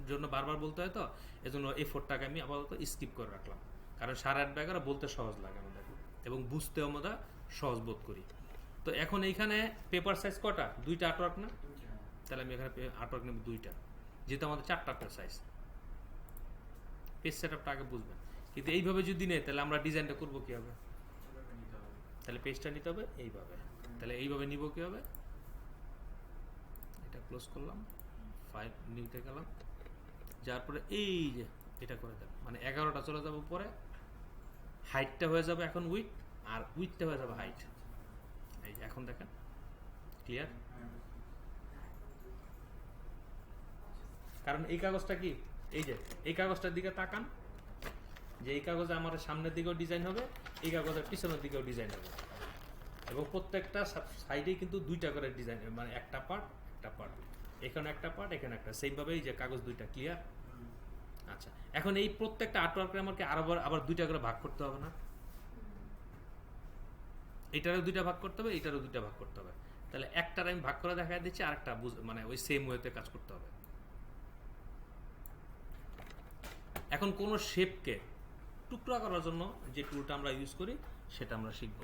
জন্য বারবার বলতে হয়, তো এজন্য A4টাকে আমি আপাতত স্কিপ করে রাখলাম, কারণ 8.5 বাই 11 বলতে সহজ লাগে আমাদের এবং বুঝতেও আমরা সহজ বোধ করি। তো এখন এইখানে পেপার সাইজ কটা, 2টা আর্টওয়ার্ক না, তাহলে আমি এখানে আর্টওয়ার্ক নেব 2টা, যেহেতু আমাদের 4টা সাইজ। পেজ সেটআপটা আগে বুঝবেন। কিন্তু এইভাবে যদি নেই, তাহলে আমরা ডিজাইনটা করবো কীভাবে, তাহলে পেজটা নিতে হবে এইভাবে। তাহলে এইভাবে নিব কীভাবে, এটা ক্লোজ করলাম, 5 নিতে গেলাম, যার পরে এই যে এটা করে দেব, মানে 11টা চলে যাবে উপরে, হাইটটা হয়ে যাবে এখন উইথ, আর উইথটা হয়ে যাবে হাইট। এই যে এখন দেখেন ক্লিয়ার। কারণ এই কাগজটা কি, এই যে এই কাগজটার দিকে তাকান, যে এই কাগজে আমার সামনের দিকেও ডিজাইন হবে, এই কাগজের পিছনের দিকেও ডিজাইন হবে, এবং প্রত্যেকটা সাইডেই কিন্তু দুইটা করে ডিজাইন, মানে একটা পার্ট এখানে একটা পার্ট, এখানে একটা, সেইভাবে এই যে কাগজ দুইটা ক্লিয়ার। আচ্ছা, এখন এই প্রত্যেকটা আর্টওয়ার্কে আমাকে আবার দুইটা করে ভাগ করতে হবে না? এটারও দুইটা ভাগ করতে হবে, এটারও দুইটা ভাগ করতে হবে। তাহলে একটার আমি ভাগ করে দেখা দিচ্ছি, আরেকটা মানে ওই সেম ওয়েতে কাজ করতে হবে। এখন কোনো শেপকে টুকরা করার জন্য যে টুলটা আমরা ইউজ করি সেটা আমরা শিখব।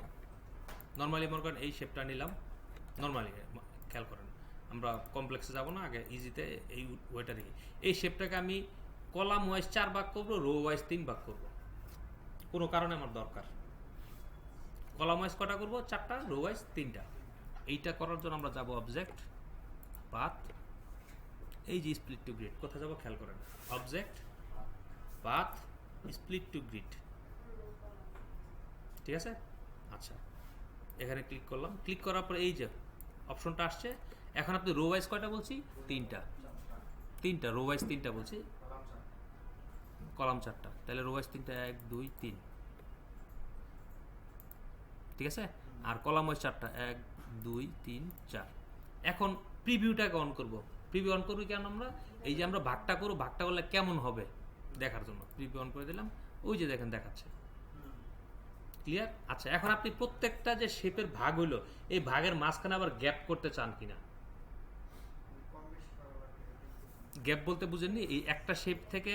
নর্মালি মনে করেন এই শেপটা নিলাম, নর্মালি খেয়াল করেন, আমরা কমপ্লেক্সে যাব না, আগে ইজিতে এই ওয়েটা দেখি। এই শেপটাকে আমি কলাম ওয়াইজ 4 ভাগ করবো, রো ওয়াইজ 3 ভাগ করব, কোনো কারণে আমার দরকার। কলাম ওয়াইজ কটা করবো? 4টা, রো ওয়াইজ 3টা। এইটা করার জন্য আমরা যাব অবজেক্ট, পাথ, এই যে স্প্লিট টু গ্রিড, কোথায় যাবো খেয়াল করেন, object, path, split to grid, ঠিক আছে? আচ্ছা, এখানে ক্লিক করলাম, ক্লিক করার পর এই যে অপশনটা আসছে। এখন আপনি রো ওয়াইজ কয়টা বলছি? 3টা, রো ওয়াইজ 3টা বলছি, কলাম 4টা, তাহলে রো ওয়াইজ 3টা, 1 2 3, ঠিক আছে? আর কলাম ওয়াইজ 4টা, 1 2 3 4। এখন প্রিভিউটাকে অন করব। প্রিভিউ অন করবো কেন আমরা? এই যে আমরা ভাগটা করবো, ভাগটা করলে কেমন হবে দেখার জন্য প্রিভিউ অন করে দিলাম। ওই যে দেখেন দেখাচ্ছে, ক্লিয়ার? আচ্ছা, এখন আপনি প্রত্যেকটা যে শেপের ভাগ হইলো, এই ভাগের মাঝখানে আবার গ্যাপ করতে চান কিনা? গ্যাপ বলতে বুঝেননি? এই একটা শেপ থেকে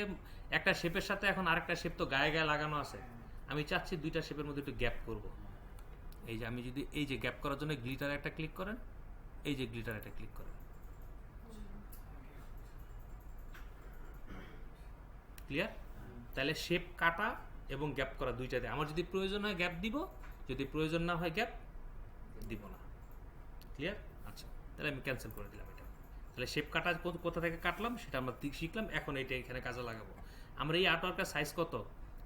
একটা শেপের সাথে এখন আরেকটা শেপ তো গায়ে গায়ে লাগানো আছে, আমি চাচ্ছি দুইটা শেপের মধ্যে একটু গ্যাপ করব। এই যে আমি যদি এই যে গ্যাপ করার জন্য গ্লিটার একটা ক্লিক করেন, এই যে গ্লিটার একটা ক্লিক করেন, ক্লিয়ার? তাহলে শেপ কাটা এবং গ্যাপ করা দুইটাতে আমার যদি প্রয়োজন হয় গ্যাপ দিব, যদি প্রয়োজন না হয় গ্যাপ দিব না, ক্লিয়ার? আচ্ছা, তাহলে আমি ক্যান্সেল করে দিলাম এটা। তাহলে শেপ কাটা কোথা থেকে কাটলাম সেটা আমরা শিখলাম, এখন এটা এখানে কাজে লাগাবো। আমরা এই আর্টওয়ার্কের সাইজ কত?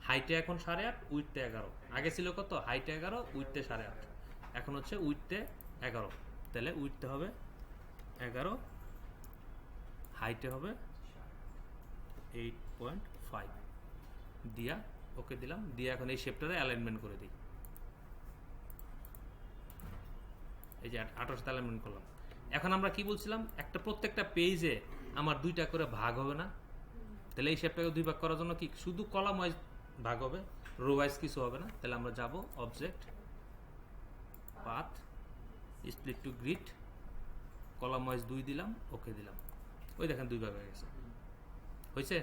হাইটে এখন 8.5, উইডথে 11। আগে ছিল কত? হাইটে 11, উইডথে 8.5, এখন হচ্ছে উইডথে 11। তাহলে উইডথে হবে 11, হাইটে হবে 8.5 দিয়া ওকে দিলাম, দিয়ে এখন এই শেপটারে অ্যালাইনমেন্ট করে দিই। এই যে 28 অ্যালাইনমেন্ট করলাম। এখন আমরা কি বলছিলাম, একটা প্রত্যেকটা পেজে আমার 2টা করে ভাগ হবে না? তাহলে এই শেপটাকে 2 ভাগ করার জন্য কি শুধু কলাম ওয়াইজ ভাগ হবে, রো ওয়াইজ কিছু হবে না? তাহলে আমরা যাব object, path, split to grid, column wise 2 দিলাম, ওকে দিলাম। ওই দেখেন 2 ভাগ হয়ে গেছে, হয়েছে?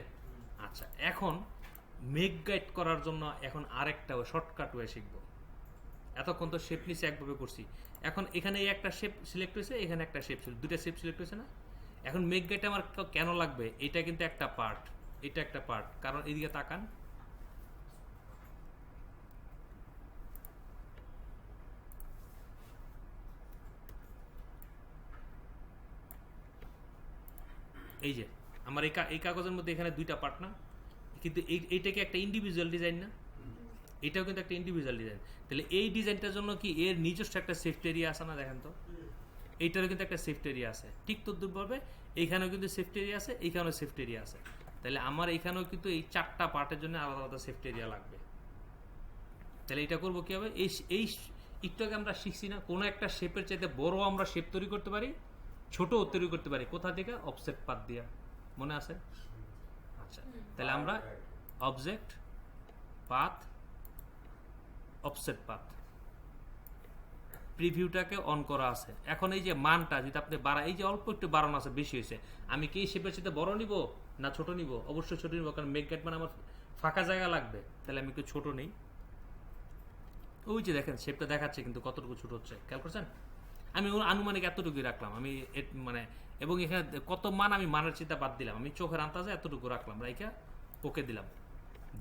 আচ্ছা, এখন মেক গাইড করার জন্য এখন আরেকটা শর্টকাট ওয়ে শিখবো। এতক্ষণ তো শেপ নিচে একভাবে করছি, এখন এখানে এই একটা শেপ সিলেক্ট হয়েছে, এখানে একটা শেপ, দুটা শেপ সিলেক্ট হয়েছে না? এখন মেক গাইড আমার কেন লাগবে? এটা কিন্তু একটা পার্ট, এটা একটা পার্ট, কারণ এদিকে তাকান, এই যে আমার এই কাগজের মধ্যে এখানে 2টা পার্ট না, কিন্তু এইটাকে একটা ইন্ডিভিজুয়াল ডিজাইন না? এটাও কিন্তু একটা ইন্ডিভিজুয়াল ডিজাইন। তাহলে এই ডিজাইনটার জন্য কি এর নিজস্ব একটা সেফটি এরিয়া আছে না? দেখেন তো, এইটারও কিন্তু একটা সেফটি এরিয়া আছে, ঠিক তদ্রুপভাবে এইখানেও কিন্তু সেফটি এরিয়া আছে, এইখানেও সেফটি এরিয়া আছে। তাহলে আমার এইখানেও কিন্তু এই 4টা পার্টের জন্য আলাদা আলাদা সেফটি এরিয়া লাগবে। তাহলে এটা করবো কি হবে? এই একটু আগে আমরা শিখছি না, কোনো একটা শেপের চাইতে বড় আমরা শেপ তৈরি করতে পারি, ছোটও তৈরি করতে পারি। কোথা থেকে? অফসেট পাথ দিয়া, মনে আছে? আচ্ছা, তাহলে আমরা অবজেক্ট, পাথ, অফসেট পাথ, প্রিভিউটাকে অন করা আছে। এখন এই যে মানটা যদি আপনি এই যে অল্প একটু বাড়ানো আছে, বেশি হয়েছে, আমি কি এই শেপের সাথে বড় নিব না ছোট নিব? অবশ্যই ছোট নিব, কারণ মেক গাইড মানে আমার ফাঁকা জায়গা লাগবে। তাহলে আমি একটু ছোট নেই। ওই যে দেখেন শেপটা দেখাচ্ছে কিন্তু কতটুকু ছোট হচ্ছে, খেয়াল করছেন? আমি আনুমানিক এতটুকুই রাখলাম, আমি মানে, এবং এখানে কত মান আমি মানের চিন্তা বাদ দিলাম, আমি চোখের আন্দাজে এতটুকু রাখলাম, রাইখা ওকে দিলাম,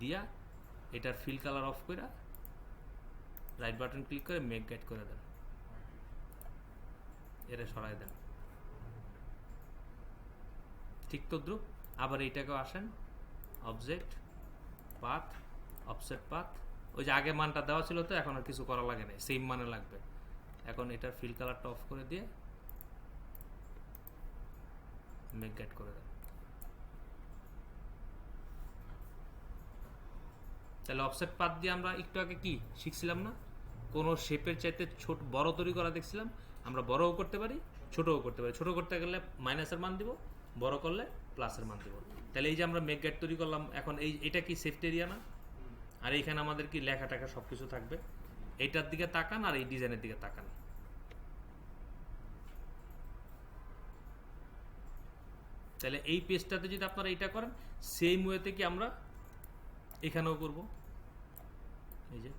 দিয়া এটার ফিল কালার অফ করে রাইট বাটন ক্লিক করে মেক গাইড করে দেন, এরা সরাই দেন, ঠিক তদ্রুপ। আবার এইটাকেও আসেন, অবজেক্ট, পাথ, অফসেট পাথ, ওই যে আগে মানটা দেওয়া ছিল তো, এখন আর কিছু করা লাগে না, সেম মানে লাগবে। এখন এটার ফিল কালারটা অফ করে দিয়ে মেক গাইড করে দেন। তাহলে অফসেট পাথ দিয়ে আমরা একটু আগে কি শিখছিলাম না, কোনো শেপের চাইতে ছোট বড় তৈরি করা দেখছিলাম, আমরা বড়ও করতে পারি ছোটও করতে পারি। ছোট করতে গেলে মাইনাসের মান দিব, বড় করলে প্লাসের মান দিব। তাহলে এই যে আমরা মেক গাইড তৈরি করলাম, এখন এটা কি সেফটি এরিয়া না? আর এইখানে আমাদের কি লেখা টাকা সব কিছু থাকবে। এইটার দিকে তাকান আর এই ডিজাইনের দিকে তাকান। তাহলে এই পেজটাতে যদি আপনারা এটা করেন, সেম ওয়েতে কি আমরা এখানেও করব। এই যে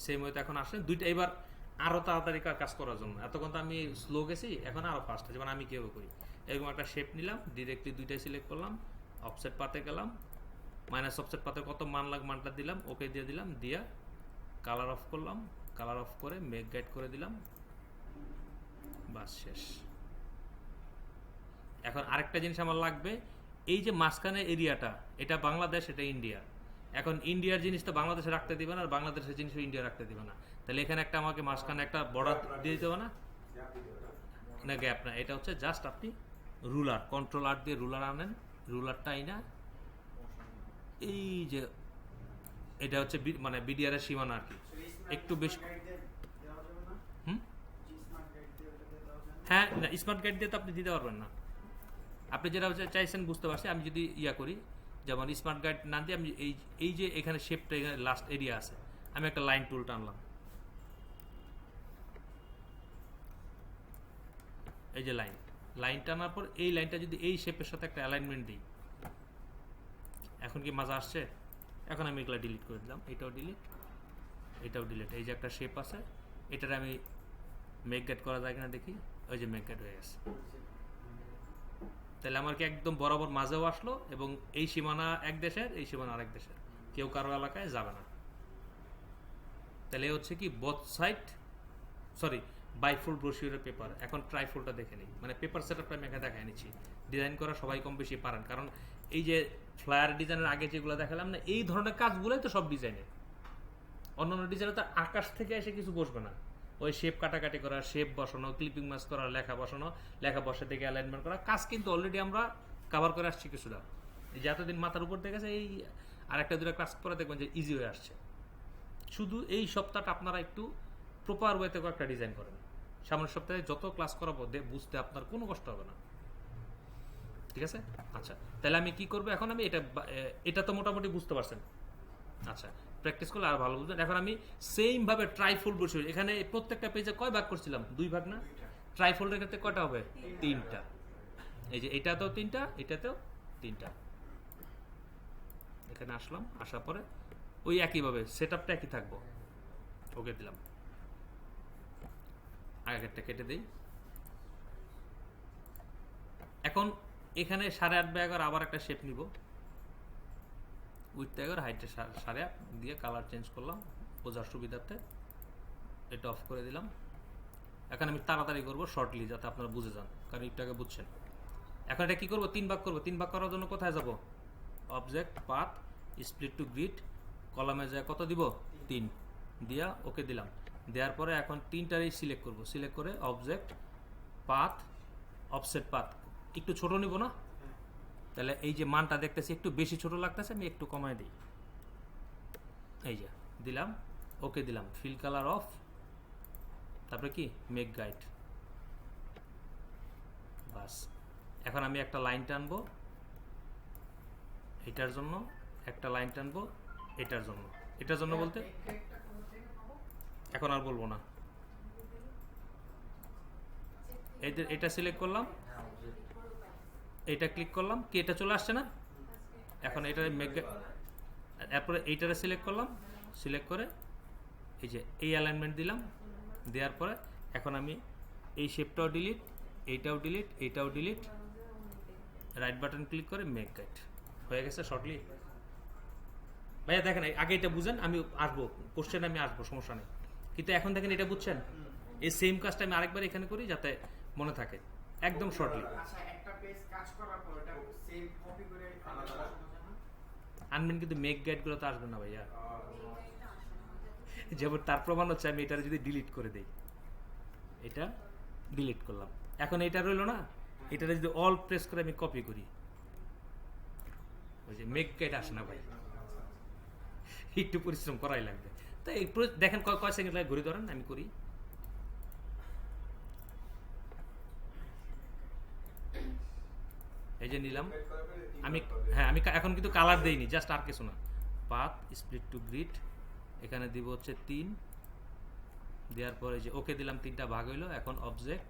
সেম ওয়েতে এখন আসেন দুইটা, এবার আরো তাড়াতাড়ি কাজ করার জন্য। এতক্ষণ তো আমি স্লো গেছি, এখন আরো ফাস্ট, যেমন আমি কেউ করি এরকম একটা শেপ নিলাম, ডিরেক্টলি দুইটাই সিলেক্ট করলাম, অফসেট পাতে গেলাম, মাইনাস অফসেট পাতে কত মান মানটা দিলাম, ওকে দিয়ে দিলাম, দিয়া কালার অফ করলাম, কালার অফ করে মেক গাইড করে দিলাম, বাস শেষ। এখন আরেকটা জিনিস আমার লাগবে, এই যে মাঝখানে এরিয়াটা, এটা বাংলাদেশ, এটা ইন্ডিয়া। এখন ইন্ডিয়ার জিনিস তো বাংলাদেশে রাখতে দিবে না, আর বাংলাদেশের জিনিস ইন্ডিয়া রাখতে দিবে না। তাহলে এখানে একটা আমাকে মাঝখানে একটা বর্ডার দিয়ে দিতে হবে না, না গ্যাপ না, এটা হচ্ছে জাস্ট আপনি রুলার কন্ট্রোল আর দিয়ে রুলার আনেন, রুলারটা আইনা এই যে এটা হচ্ছে মানে বিডিআর এর সীমানা আর কি, একটু বেশি। হ্যাঁ, না স্মার্ট গাইড দিয়ে তো আপনি দিতে পারবেন না। আপনি যেটা চাইছেন বুঝতে পারছি। আমি যদি ইয়া করি, যেমন স্মার্ট গাইড না দিয়ে আমি এই যে এখানে শেপটা, এখানে লাস্ট এরিয়া আছে, আমি একটা লাইন টুল টানলাম, এই যে লাইন টানার পর এই লাইনটা যদি এই শেপের সাথে একটা অ্যালাইনমেন্ট দিই, এখন কি মাজা আসছে? এখন আমি এগুলা ডিলিট করে দিলাম, এটাও ডিলিট, এটাও ডিলিট। এই যে একটা শেপ আছে, এটার আমি মেক গাইড করা যায় কিনা দেখি, ওই যে মেক গাইড হয়ে গেছে। তাহলে আমার কি একদম বরাবর মাঝেও আসলো, এবং এই সীমানা এক দেশের, এই সীমানা আরেক দেশের, কেউ কারো এলাকায় যাবে না। তাহলে হচ্ছে কি বোথ সাইড, সরি বাইফোল্ড ব্রোশিওরের পেপার। এখন ট্রাইফোল্ডটা দেখে নিই, মানে পেপার সেটআপটা আমি এখানে দেখাই নিচ্ছি। ডিজাইন করা সবাই কম বেশি পারেন, কারণ এই যে ফ্লায়ার ডিজাইনের আগে যেগুলো দেখালাম না, এই ধরনের কাজগুলোই তো সব ডিজাইনের। অন্যান্য ডিজাইনে তো আকাশ থেকে এসে কিছু বসবে না, ওই শেপ কাটাকাটি করা, শেপ বসানো, ক্লিপিং ম্যাচ করা, লেখা বসানো, লেখা বসে থেকে অ্যালাইনমেন্ট করা, কাজ কিন্তু অলরেডি আমরা কভার করে আসছি কিছুটা। এই যে এতদিন মাথার উপর দেখেছে, এই আরেকটা দুটো ক্লাস করে দেখবেন যে ইজি হয়ে আসছে। শুধু এই সপ্তাহটা আপনারা একটু প্রপার ওয়েতে একটা ডিজাইন করেন, সামনের সপ্তাহে যত ক্লাস করাবো বুঝতে আপনার কোনো কষ্ট হবে না, ঠিক আছে? আচ্ছা, তাহলে আমি কি করবো এখন, আমি এটা তো মোটামুটি বুঝতে পারছেন। আচ্ছা, প্র্যাকটিস করলে আর ভালো বুঝবেন। এখন আমি সেম ভাবে ট্রাইফোল্ড বসে, এখানে প্রত্যেকটা পেজে কয় ভাগ করছিলাম? 2 ভাগ না? ট্রাইফোল্ডের ক্ষেত্রে কয়টা হবে? 3টা। এই যে এটাতেও 3টা, এটাতেও 3টা। এখানে আসলাম, আসার পরে ওই একইভাবে সেটআপটা একই থাকবো, ওকে দিলাম, আগেরটা কেটে দিই। এখন এখানে 8.5/11 আবার একটা শেপ নিব, উইথ টাইগার হাইটে 8.5 দিয়ে কালার চেঞ্জ করলাম বোঝার সুবিধার্থে, এটা অফ করে দিলাম। এখন আমি তাড়াতাড়ি করবো শর্টলি, যাতে আপনারা বুঝে যান, কারণ একটাকে বুঝছেন। এখন এটা কি করবো? 3 ভাগ করবো। 3 ভাগ করার জন্য কোথায় যাব? Object, path, split to grid, কলামে যায় কত দিব? 3 দিয়া ওকে দিলাম। দেওয়ার পরে এখন 3টারই সিলেক্ট করব, সিলেক্ট করে অবজেক্ট, পাথ, অফসেট পাথ, একটু ছোট নিব না? তাহলে এই যে মানটা দেখতেছি একটু বেশি ছোট লাগতেছে, আমি একটু কমায় দিই, এই যে দিলাম, ওকে দিলাম, ফিল কালার অফ, তারপরে কি মেক গাইড, বাস। এখন আমি একটা লাইন টানবো এটার জন্য, একটা লাইন টানবো এটার জন্য। এটার জন্য বলতে এখন আর বলবো না, এটা সিলেক্ট করলাম, এটা ক্লিক করলাম, কি এটা চলে আসছে না? এখন এটা মেক, এরপরে এইটারে সিলেক্ট করলাম, সিলেক্ট করে এই যে এই অ্যালাইনমেন্ট দিলাম, দেওয়ার পরে এখন আমি এই শেপটাও ডিলিট, এইটাও ডিলিট, এইটাও ডিলিট, রাইট বাটন ক্লিক করে মেক গাইড হয়ে গেছে শর্টলি। ভাইয়া দেখেন, আগে এটা বুঝেন, আমি আসবো কোশ্চেন, আমি আসবো, সমস্যা নেই। কিন্তু এখন দেখেন এটা বুঝছেন, এই সেম কাজটা আমি আরেকবার এখানে করি যাতে মনে থাকে, একদম শর্টলি। আনবেন, কিন্তু মেক গাইড গুলো তো আসবে না ভাইয়া। যেমন তার প্রমাণ হচ্ছে আমি এটা যদি ডিলিট করে দেই, এটা ডিলিট করলাম, এখন এটা রইল না, এটা যদি অল প্রেস করে আমি কপি করি, ওই যে মেক গাইড আসে না ভাই, একটু পরিশ্রম করাই লাগবে। তো এই দেখেন কয় সেকেন্ড লাগে, ঘুরে ধরেন আমি করি। এই যে নিলাম আমি, হ্যাঁ আমি এখন কিন্তু কালার দেইনি, জাস্ট আর কিছু না, পাথ স্প্লিট টু গ্রিড, এখানে দিব হচ্ছে 3, দেওয়ার পরে যে ওকে দিলাম, 3টা ভাগ হইলো। এখন অবজেক্ট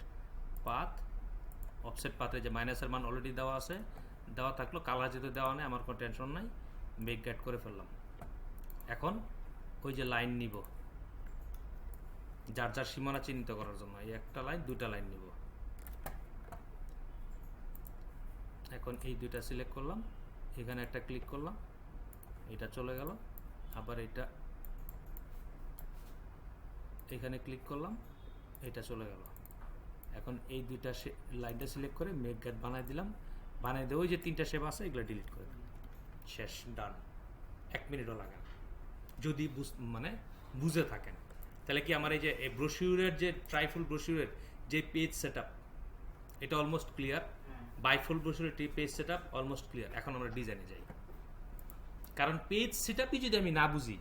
পাথ, অফসেট পাথে যে মাইনাসের মান অলরেডি দেওয়া আছে, দেওয়া থাকলো, কালার যেহেতু দেওয়া নেই আমার কোনো টেনশন নাই, মেক গাইড করে ফেললাম। এখন ওই যে লাইন নিব যার যার সীমানা চিহ্নিত করার জন্য, এই একটা লাইন, 2টা লাইন নিব। এখন এই 2টা সিলেক্ট করলাম, এখানে একটা ক্লিক করলাম, এটা চলে গেল, আবার এটা এখানে ক্লিক করলাম, এটা চলে গেল। এখন এই 2টা লাইনটা সিলেক্ট করে মেক গাইড বানাই দিলাম, বানাই দিয়ে ওই যে 3টা শেপ আছে এগুলো ডিলিট করে দিলাম, শেষ, ডান। 1 মিনিটও লাগে না যদি মানে বুঝে থাকেন। তাহলে কি আমার এই যে ব্রোশিউরের যে ট্রাইফুল ব্রোশিউরের যে পেজ সেট আপ, এটা অলমোস্ট ক্লিয়ার। বাইফুল ব্রোশিউরের page set up almost clear. এখন আমরা ডিজাইনে যাই, কারণ পেজ সেট আপই যদি আমি না বুঝি,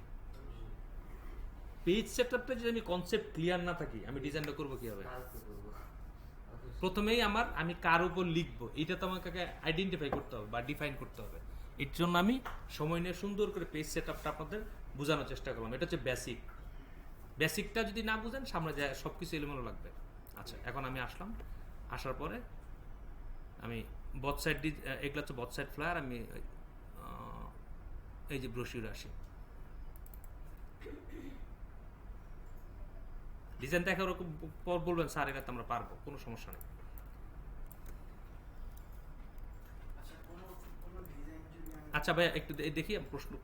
পেজ সেট আপটা যদি আমি কনসেপ্ট ক্লিয়ার না থাকি, আমি ডিজাইনটা করবো কীভাবে? প্রথমেই আমি কার উপর লিখবো এটা তো আমাকে আইডেন্টিফাই করতে হবে বা ডিফাইন করতে হবে। এর জন্য আমি সময় নিয়ে সুন্দর করে পেজ সেট আপটা আপনাদের বোঝানোর চেষ্টা করলাম। এটা হচ্ছে বেসিক। বেসিকটা যদি না বুঝেন সামনে যায় সব কিছু এলোমেলো লাগবে। আচ্ছা, এখন আমি আসলাম, আসার পরে আমি বথ সাইড, এগুলো হচ্ছে বথ সাইড ফ্লায়ার, আমি এই যে ব্রোশিউরে আসি, ডিজাইন দেখার পর বলবেন স্যার এটা তো আমরা পারবো, কোনো সমস্যা নেই। আচ্ছা ভাই একটু দেখি,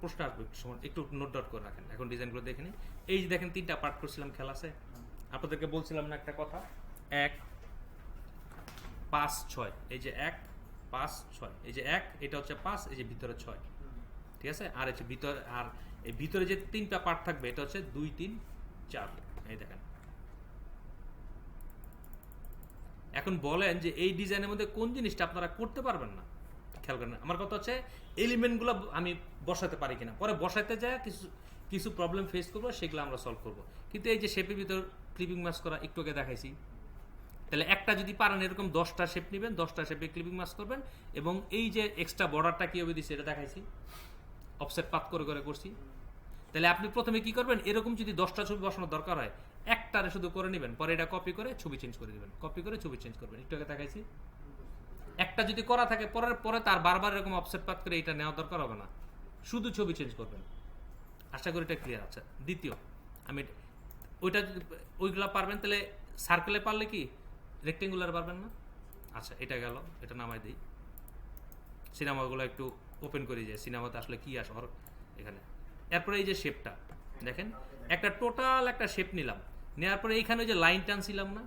প্রশ্ন আসবে একটু সময়, একটু নোট ডাউন করে রাখেন। এখন ডিজাইনগুলো দেখে নিই। এই যে দেখেন 3টা পার্ট করছিলাম খেলা আছে, আপনাদেরকে বলছিলাম না একটা কথা, 1 5 6, এই যে 1 5 6, এই যে 1 এটা হচ্ছে 5, এই যে ভিতরে 6, ঠিক আছে। আর হচ্ছে ভিতরে, আর এই ভিতরে যে 3টা পার্ট থাকবে এটা হচ্ছে 2 3 4, এই দেখেন। এখন বলেন যে এই ডিজাইনের মধ্যে কোন জিনিসটা আপনারা করতে পারবেন না, খেয়াল করেন। আমার কথা হচ্ছে এলিমেন্টগুলো আমি বসাতে পারি কিনা, পরে বসাতে যায় কিছু কিছু প্রবলেম ফেস করবো, সেগুলো আমরা সলভ করবো। কিন্তু এই যে শেপের ভিতর ক্লিপিং মাস্ক করা একটু আগে দেখাইছি, তাহলে একটা যদি পারেন এরকম 10টা শেপ নেবেন, 10টা শেপে ক্লিপিং মাস্ক করবেন, এবং এই যে এক্সট্রা বর্ডারটা কীভাবে দিচ্ছি এটা দেখাইছি, অফসেট পাত করে করে করছি। তাহলে আপনি প্রথমে কি করবেন, এরকম যদি 10টা ছবি বসানোর দরকার হয়, একটারে শুধু করে নেবেন, পরে এটা কপি করে ছবি চেঞ্জ করে দেবেন, কপি করে ছবি চেঞ্জ করবেন, একটু আগে দেখাইছি। একটা যদি করা থাকে পরে তার বারবার এরকম অফসেট পাত করে এটা নেওয়া দরকার হবে না, শুধু ছবি চেঞ্জ করবেন। আশা করি এটা ক্লিয়ার। আচ্ছা, দ্বিতীয়, আমি ওইগুলা পারবেন, তাহলে সার্কেলে পারলে কি রেক্টেঙ্গুলার পারবেন না? আচ্ছা, এটা গেল, এটা নামাই দিই। সিনেমাগুলো একটু ওপেন করে যায়, সিনেমাতে আসলে কি আসে এখানে। এরপরে এই যে শেপটা দেখেন, একটা টোটাল একটা শেপ নিলাম, নেওয়ার পরে এইখানে ওই যে লাইন টানছিলাম না,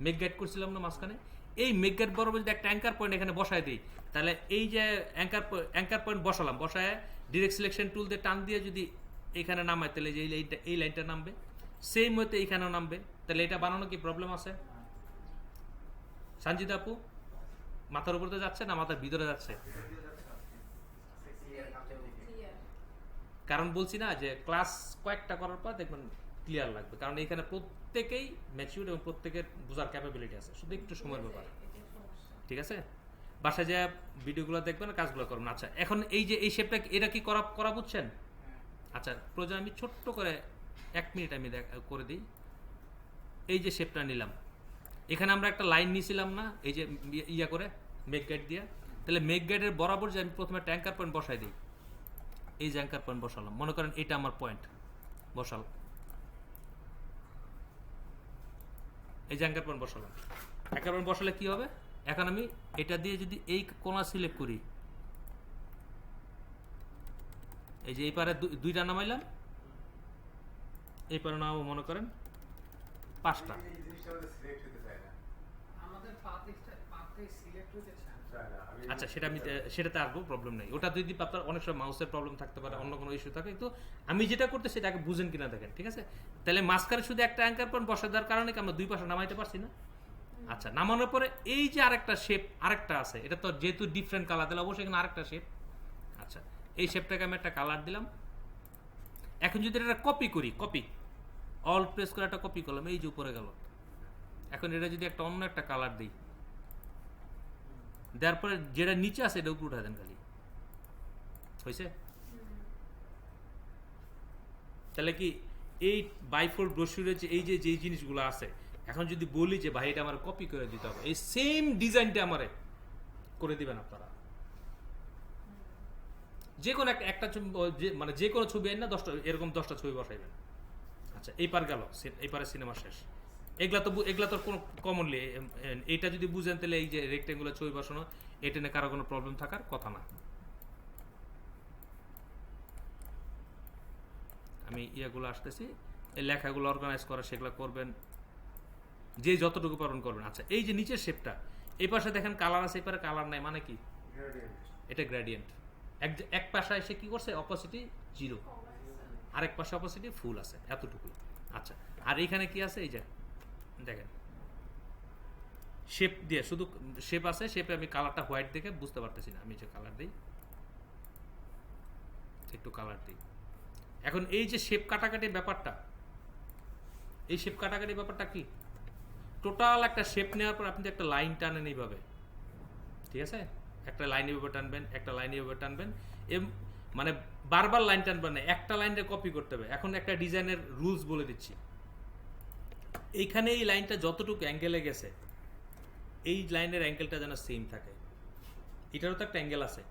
মেক গাইড করছিলাম না মাঝখানে, এই মেক গাইড বরাবর যদি একটা অ্যাঙ্কার পয়েন্ট এখানে বসায় দিই, তাহলে এই যে অ্যাঙ্কার পয়েন্ট বসালাম, বসায় ডিরেক্ট সিলেকশন টুল দিয়ে টান দিয়ে যদি এখানে নামায়, তাহলে যে এই লাইনটা নামবে, সেম হতে এইখানেও নামবে। তাহলে এটা বানানো কি প্রবলেম আছে? সঞ্জিত আপু, মাথার উপর তো যাচ্ছে না মাথার ভিতরে যাচ্ছে? কারণ বলছি না যে ক্লাস কয়েকটা করার পর দেখবেন ক্লিয়ার লাগবে, কারণ এখানে প্রত্যেকেই ম্যাচিউর এবং প্রত্যেকের বোঝার ক্যাপাবিলিটি আছে, শুধু একটু সময়ের ব্যাপার। ঠিক আছে, বাসায় যা ভিডিওগুলো দেখবেন, কাজগুলো করবেন। আচ্ছা, এখন এই যে এই শেপটা এটা কি করা বুঝছেন? আচ্ছা, প্রয়োজন আমি ছোট্ট করে 1 মিনিট আমি করে দিই। এই যে শেপটা নিলাম, এখানে আমরা একটা লাইন নিয়েছিলাম না, এই যে ইয়া করে মেক গাইড দিয়া, তাহলে মেক গাইডের বরাবর যে আমি প্রথমে একটা অ্যাঙ্কার পয়েন্ট বসাই দিই, এই যে অ্যাঙ্কার পয়েন্ট বসালাম, মনে করেন এটা আমার পয়েন্ট বসালাম, এই যে অ্যাঙ্কার পয়েন্ট বসালাম। অ্যাঙ্কার পয়েন্ট বসালে কি হবে, এখন আমি এটা দিয়ে যদি এই কোণা সিলেক্ট করি, এই যে এই পারে 2টা নামাইলাম, এই পারে নামাবো মনে করেন 5টা। আচ্ছা সেটা আমি সেটাতে আসবো, প্রবলেম নেই। ওটা যদি আপনার অনেক সময় মাউসের প্রবলেম থাকতে পারে, অন্য কোনো ইস্যু থাকে, তো আমি যেটা করতে সেটাকে বুঝেন কিনা দেখেন, ঠিক আছে? তাহলে মাঝখানে শুধু একটা অ্যাঙ্কার পয়েন্ট বসে দেওয়ার কারণে কি আমরা দুই পাশে নামাইতে পারছি না? আচ্ছা, নামানোর পরে এই যে আরেকটা শেপ আরেকটা আছে, এটা তো যেহেতু ডিফারেন্ট কালার দিলে অবশ্যই এখানে আরেকটা শেপ। আচ্ছা, এই শেপটাকে আমি একটা কালার দিলাম। এখন যদি এটা কপি করি, কপি অল প্রেস করে একটা কপি করলাম, এই যে উপরে গেল। এখন এটা যদি একটা অন্য একটা কালার দিই, দেওয়ার পরে যেটা নিচে আছে এটা উপরে উঠা দেন খালি, হয়েছে? তাহলে কি এই বাইফোল্ড ব্রোশিউরের যে এই যে যেই জিনিসগুলো আছে, এখন যদি বলি যে ভাই এটা আমার কপি করে দিতে হবে, এই সেম ডিজাইনটা আমারে করে দিবেন আপনারা। যে কোনো একটা মানে যে কোনো ছবি আইন না 10টা এরকম 10টা ছবি বসাইবেন। আচ্ছা, এই পার গেল, এই পারে সিনেমা শেষ। এগুলা তো কোনো কমনলি এইটা যদি বুঝেন তাহলে এই যে রেক্টেঙ্গুলার ছবি বসানো, এটা নিয়ে কারো কোনো প্রবলেম থাকার কথা না। আমি ইয়েগুলো আসতেছি, এই লেখাগুলো অর্গানাইজ করা সেগুলো করবেন, যে যতটুকু পারবেন করবেন। আচ্ছা, এই যে নিচের শেপটা, এই পাশে দেখেন কালার আছে, এই পারে কালার নাই, মানে কি? এটা গ্রেডিয়েন্ট। এক পাশে এসে কি করছে, অপোসিটি 0, আরেক পাশে অপোসিটি ফুল আছে, এতটুকু। আচ্ছা, আর এইখানে কি আছে, এই যে দেখেন শেপ দিয়ে, শুধু শেপ আছে, শেপে আমি কালারটা হোয়াইট দেখে বুঝতে পারতেছি না, আমি যে কালার দিই, একটু কালার দিই। এখন এই যে শেপ কাটাকাটি ব্যাপারটা, এই শেপ কাটাকাটি ব্যাপারটা কি, টোটাল একটা শেপ নেওয়ার পর আপনি একটা লাইন টানেন এইভাবে, ঠিক আছে? একটা লাইন এইভাবে টানবেন, একটা লাইন এইভাবে টানবেন, মানে বারবার লাইন টানবেন না, একটা লাইনটা কপি করতে হবে। এখন একটা ডিজাইনের রুলস বলে দিচ্ছি। এইখানে এই লাইনটা যতটুকু অ্যাঙ্গেলে গেছে, এই লাইনের অ্যাঙ্গেলটা যেন সেম থাকে। এটারও তো একটা অ্যাঙ্গেল আছে,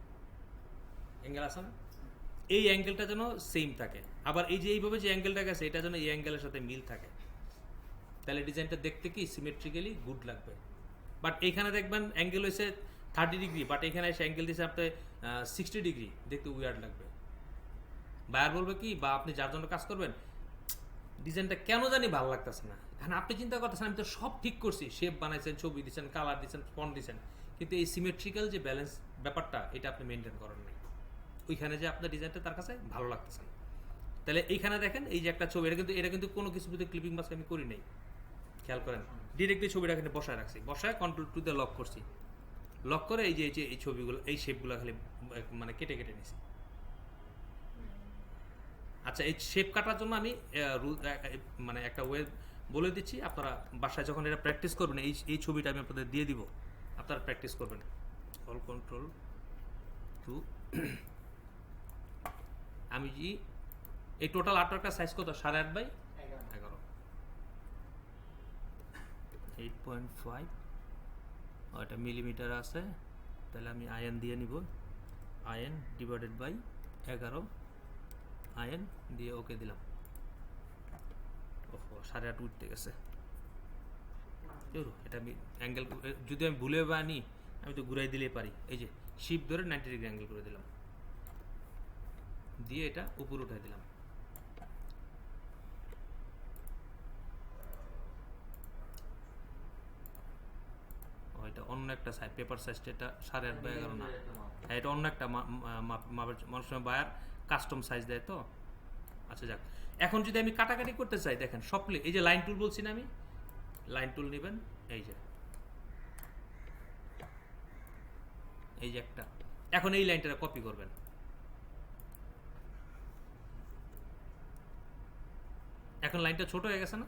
অ্যাঙ্গেল আছে না? এই অ্যাঙ্গেলটা যেন সেম থাকে। আবার এই যে এইভাবে যে অ্যাঙ্গেলটা গেছে, এটা যেন এই অ্যাঙ্গেলের সাথে মিল থাকে, তাহলে ডিজাইনটা দেখতে কি সিমেট্রিক্যালি গুড লাগবে। বাট এইখানে দেখবেন অ্যাঙ্গেল হয়েছে 30 ডিগ্রি, বাট এখানে এসে অ্যাঙ্গেল দিয়েছে আপনার 60 ডিগ্রি, দেখতে উইয়ার্ড লাগবে। বায়ার বলবে কি, বা আপনি যার জন্য কাজ করবেন, ডিজাইনটা কেন জানি ভালো লাগতেছে না। এখন আপনি চিন্তা করতেছেন আমি তো সব ঠিক করছি, শেপ বানাইছেন, ছবি দিচ্ছেন, কালার দিচ্ছেন, ফন্ট দিচ্ছেন, কিন্তু এই সিমেট্রিক্যাল যে ব্যালেন্স ব্যাপারটা, এটা আপনি মেনটেন করেন নাই। ওইখানে যে আপনার ডিজাইনটা তার কাছে ভালো লাগতেছে না। তাহলে এইখানে দেখেন এই যে একটা ছবি, এটা কিন্তু কোনো কিছু ক্লিপিং মাস্ক আমি করি নাই, খেয়াল করেন। ডিরেক্টলি ছবিটা এখানে বসায় রাখছি, বসায় কন্ট্রোল 2 দিয়ে লক করছি, লক করে এই যে এই ছবিগুলো, এই শেপগুলো খালি মানে কেটে কেটে নিছি। আচ্ছা, এই শেপ কাটার জন্য আমি মানে একটা ওয়ে বলে দিচ্ছি, আপনারা বাসায় যখন এটা প্র্যাকটিস করবেন, এই ছবিটা আমি আপনাদের দিয়ে দিব, আপনারা প্র্যাকটিস করবেন। অল কন্ট্রোল 2, আমি যে এই টোটাল আর্টওয়ার্কটা সাইজ কত, 8.5 বাই 11, 8.5, এটা মিলিমিটার আছে, তাহলে আমি আয়ন দিয়ে নিব, আয়ন ডিভাইডেড বাই 11, আয়ন দিয়ে ওকে দিলাম। ওহো, 8.5 উঠতে গেছে। এটা আমি অ্যাঙ্গেল যদি আমি ভুলে আনি, আমি তো ঘুরাই দিলেই পারি। এই যে শিপ ধরে 90 ডিগ্রি অ্যাঙ্গেল করে দিলাম, দিয়ে এটা উপরে উঠাই দিলাম। এটা অন্য একটা সাইজ, পেপার সাইজটা এটা 8.5 বাই 11 না, হ্যাঁ এটা অন্য একটা মাপের। মানুষ বায়ার কাস্টম সাইজ দেয় তো। আচ্ছা যাক, এখন যদি আমি কাটাকাটি করতে চাই, দেখেন সবগুলি এই যে লাইন টুল বলছি না আমি, লাইন টুল নেবেন, এই যে একটা, এখন এই লাইনটা কপি করবেন। এখন লাইনটা ছোট হয়ে গেছে না,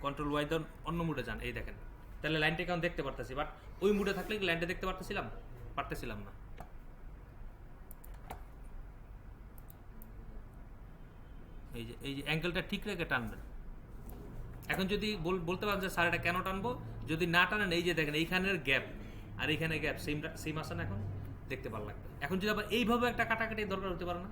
কন্ট্রোল ওয়াই দেন, অন্য মুডে যান, এই দেখেন, তাহলে লাইনটা কেমন দেখতে পারতেছি। বাট ওই মুডে থাকলে কি লাইনটা দেখতে পারতেছিলাম না। এই যে অ্যাঙ্গেলটা ঠিক রেখে টানবেন। এখন যদি বলতে পারেন যে স্যার এটা কেন টানবো, যদি না টানেন, এই যে দেখেন এইখানের গ্যাপ আর এইখানে গ্যাপ সেম আছে না, এখন দেখতে ভালো লাগবে। এখন যদি আবার এইভাবে একটা কাটাকাটি দরকার হতে পারে না,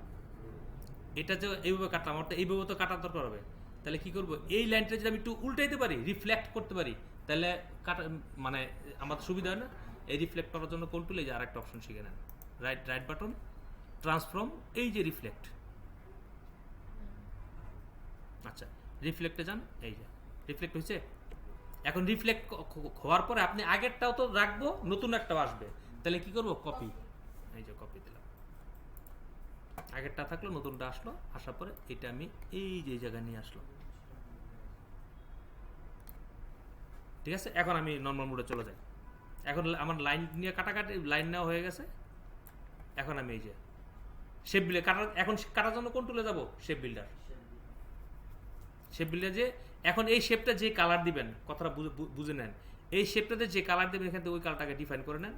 এটা যে এইভাবে কাটলাম, আমার তো এইভাবে তো কাটার দরকার হবে, তাহলে কি করবো, এই লাইনটা যদি আমি একটু উল্টাইতে পারি, রিফ্লেক্ট করতে পারি, তাহলে কাটা মানে আমাদের সুবিধা হয় না। এই রিফ্লেক্ট করার জন্য কোন টুলে যে আর একটা অপশন শিখে নেন, রাইট বাটন, ট্রান্সফর্ম, এই যে রিফ্লেক্ট। আচ্ছা, রিফ্লেক্টে যান, এই যে রিফ্লেক্ট হয়েছে, এখন রিফ্লেক্ট হওয়ার পরে আপনি আগেরটাও তো রাখবো, নতুন একটাও আসবে, তাহলে কি করব? কপি। এই যে কপি দিলাম, আগেরটা থাকলো, নতুনটা আসলো, আসার পরে এটা আমি এই যে জায়গায় নিয়ে আসলাম। ঠিক আছে, এখন আমি নর্মাল মোডে চলে যাই। এখন আমার লাইন নিয়ে কাটাকাটি, লাইন নেওয়া হয়ে গেছে। এখন আমি এই যে শেপ বিল্ডার কাটার, এখন কাটার জন্য কোন টুলে যাব? Shape builder. শেপ বিল্ডার যে এখন এই শেপটা যে কালার দিবেন, কথাটা বুঝে নেন, এই শেপটাতে যে কালার দিবেন এখান থেকে ওই কালারটাকে ডিফাইন করে নেন,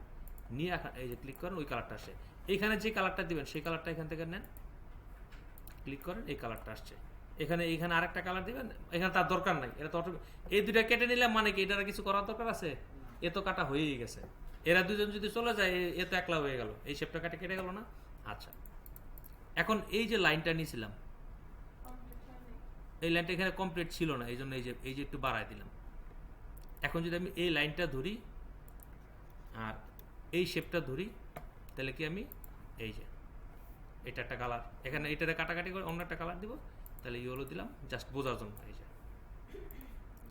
নিয়ে এই যে ক্লিক করেন, ওই কালারটা আসে। এইখানে যে কালারটা দিবেন সেই কালারটা এখান থেকে নেন, ক্লিক করেন, এই কালারটা আসছে। এইখানে আরেকটা কালার দিবেন, এখানে তার দরকার নাই, এটা তো এই দুইটা কেটে নিলাম, মানে কি এটার কিছু করার দরকার আছে? এ তো কাটা হয়েই গেছে। এরা দুজন যদি চলে যায়, এ তো একলা হয়ে গেল, এই শেপটা কেটে গেল না। আচ্ছা, এখন এই যে লাইনটা নিয়েছিলাম, এই লাইনটা এখানে কমপ্লিট ছিল না, এই জন্য এই যে একটু বাড়ায় দিলাম। এখন যদি আমি এই লাইনটা ধরি আর এই শেপটা ধরি, তাহলে কি আমি এই যে এটা একটা কালার, এখানে এটারে কাটাকাটি করে অন্য একটা কালার দিব, তাহলে ইয়েলো দিলাম জাস্ট বোঝার জন্য। এই যে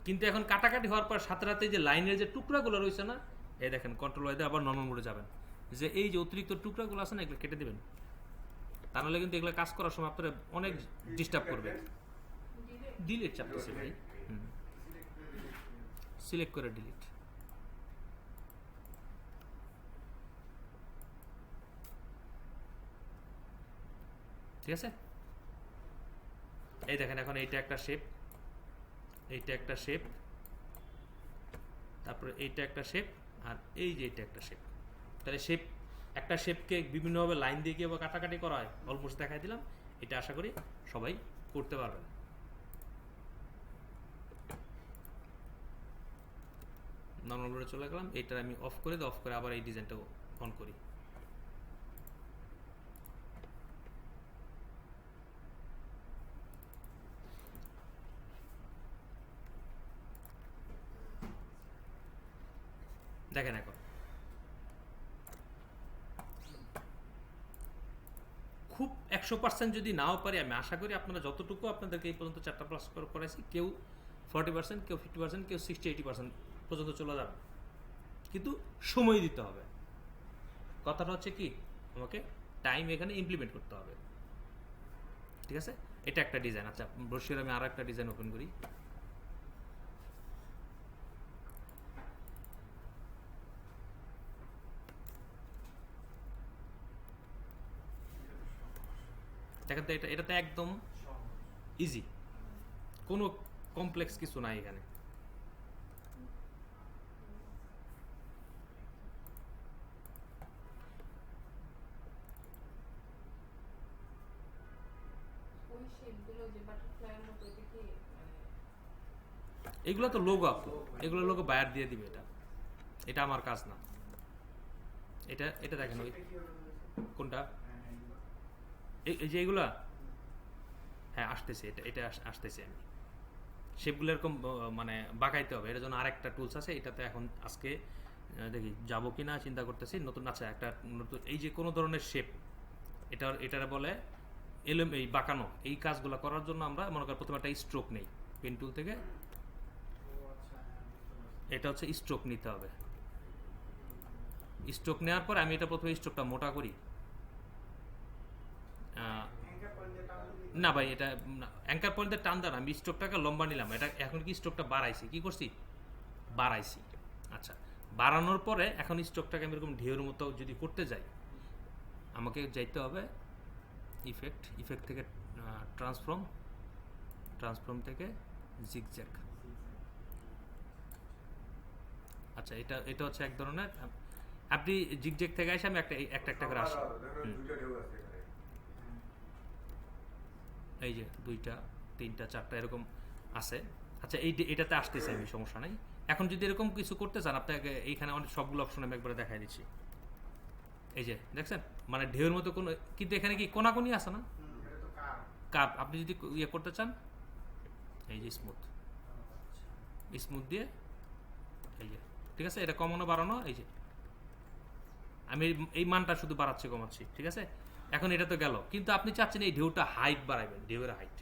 কিন্তু এখন কাটাকাটি হওয়ার পর সাথে সাথে যে লাইনের যে টুকরাগুলো রয়েছে না, এই দেখেন কন্ট্রোল ওয়াই দিয়ে আবার নর্মাল মোডে যাবেন, যে এই যে অতিরিক্ত টুকরাগুলো আছে না, এগুলো কেটে দেবেন, তা নাহলে কিন্তু এগুলো কাজ করার সময় আপনারা অনেক ডিস্টার্ব করবে। ডিলিট চাপতেছি ভাই, সিলেক্ট করে ডিলিট। ঠিক আছে, এই দেখেন এখন এইটা একটা শেপ, এইটা একটা শেপ, তারপরে এইটা একটা শেপ, আর এই যে এটা একটা শেপ। তাহলে শেপ, একটা শেপকে বিভিন্নভাবে লাইন দিয়ে গিয়ে কাটাকাটি করা হয়, অলমোস্ট দেখাই দিলাম। এটা আশা করি সবাই করতে পারবেন। নর্মাল মোডে চলে গেলাম, এইটা আমি অফ করে দিই, অফ করে আবার এই ডিজাইনটা অন করি। দেখেন এখন খুব 100% যদি নাও পারি, আমি আশা করি আপনারা যতটুকু আপনাদেরকে এই পর্যন্ত 4টা ক্লাস করাইছি, কেউ 40%, কেউ 50%, কেউ 60-80% পর্যন্ত চলে যাবে, কিন্তু সময় দিতে হবে। কথাটা হচ্ছে কি, আমাকে টাইম এখানে ইমপ্লিমেন্ট করতে হবে। ঠিক আছে, এটা একটা ডিজাইন। আচ্ছা, ব্রোশিওর আমি আরো একটা ডিজাইন ওপেন করি। দেখেন তো, এটাতে একদম ইজি, কোনো কমপ্লেক্স কিছু নাই এখানে। এগুলো তো লোগো, আপনি এগুলো লোগো বায়ার দিয়ে দিবে, এটা আমার কাজ না। এটা দেখেন, ওই কোনটা, এই যে এগুলা, হ্যাঁ আসতেছে, এটা আসতেছে। আমি শেপগুলো এরকম মানে বাঁকাইতে হবে, এর জন্য আরেকটা টুলস আছে, এটাতে এখন আজকে দেখি যাবো কি না চিন্তা করতেছি। নতুন আচ্ছা, একটা নতুন, এই যে কোনো ধরনের শেপ, এটার বলে এই বাঁকানো, এই কাজগুলো করার জন্য আমরা মনে করি প্রথমে একটা স্ট্রোক নেই পেন টুল থেকে। এটা হচ্ছে স্ট্রোক নিতে হবে। স্ট্রোক নেওয়ার পর আমি এটা প্রথমে স্ট্রোকটা মোটা করি। না ভাই, এটা অ্যাঙ্কার পয়েন্টে টান দেন, আমি স্ট্রোকটাকে লম্বা নিলাম। এটা এখন কি স্ট্রোকটা বাড়াইছি, কি করছি, বাড়াইছি। আচ্ছা, বাড়ানোর পরে এখন স্ট্রোকটাকে আমি এরকম ঢেউর মতো যদি করতে যাই, আমাকে যাইতে হবে ইফেক্ট থেকে ট্রান্সফর্ম থেকে জিগজ্যাগ। আচ্ছা, এটা হচ্ছে এক ধরনের, আপনি জিগজ্যাগ থেকে আসে আমি একটা করে আসি। এই যে 2টা 3টা 4টা এরকম আছে। আচ্ছা, এটাতে আসতেছে, আমি সমস্যা নাই। এখন যদি এরকম কিছু করতে চান, আপনাকে এইখানে অনেক সবগুলো অপশন আমি একবারে দেখাই দিচ্ছি। এই যে দেখছেন, মানে ঢেউর মতো কোনো, কিন্তু এখানে কি কোনাকুনি আছে না, কার্ভ। আপনি যদি ইয়ে করতে চান, এই যে স্মুথ দিয়ে, এই যে ঠিক আছে, এটা কমানো বাড়ানো, এই যে আমি এই মানটা শুধু বাড়াচ্ছি কমাচ্ছি। ঠিক আছে, এখন এটা তো গেল, কিন্তু আপনি চাচ্ছেন এই ঢেউটা হাইট বাড়াবেন, ঢেউয়ের হাইট।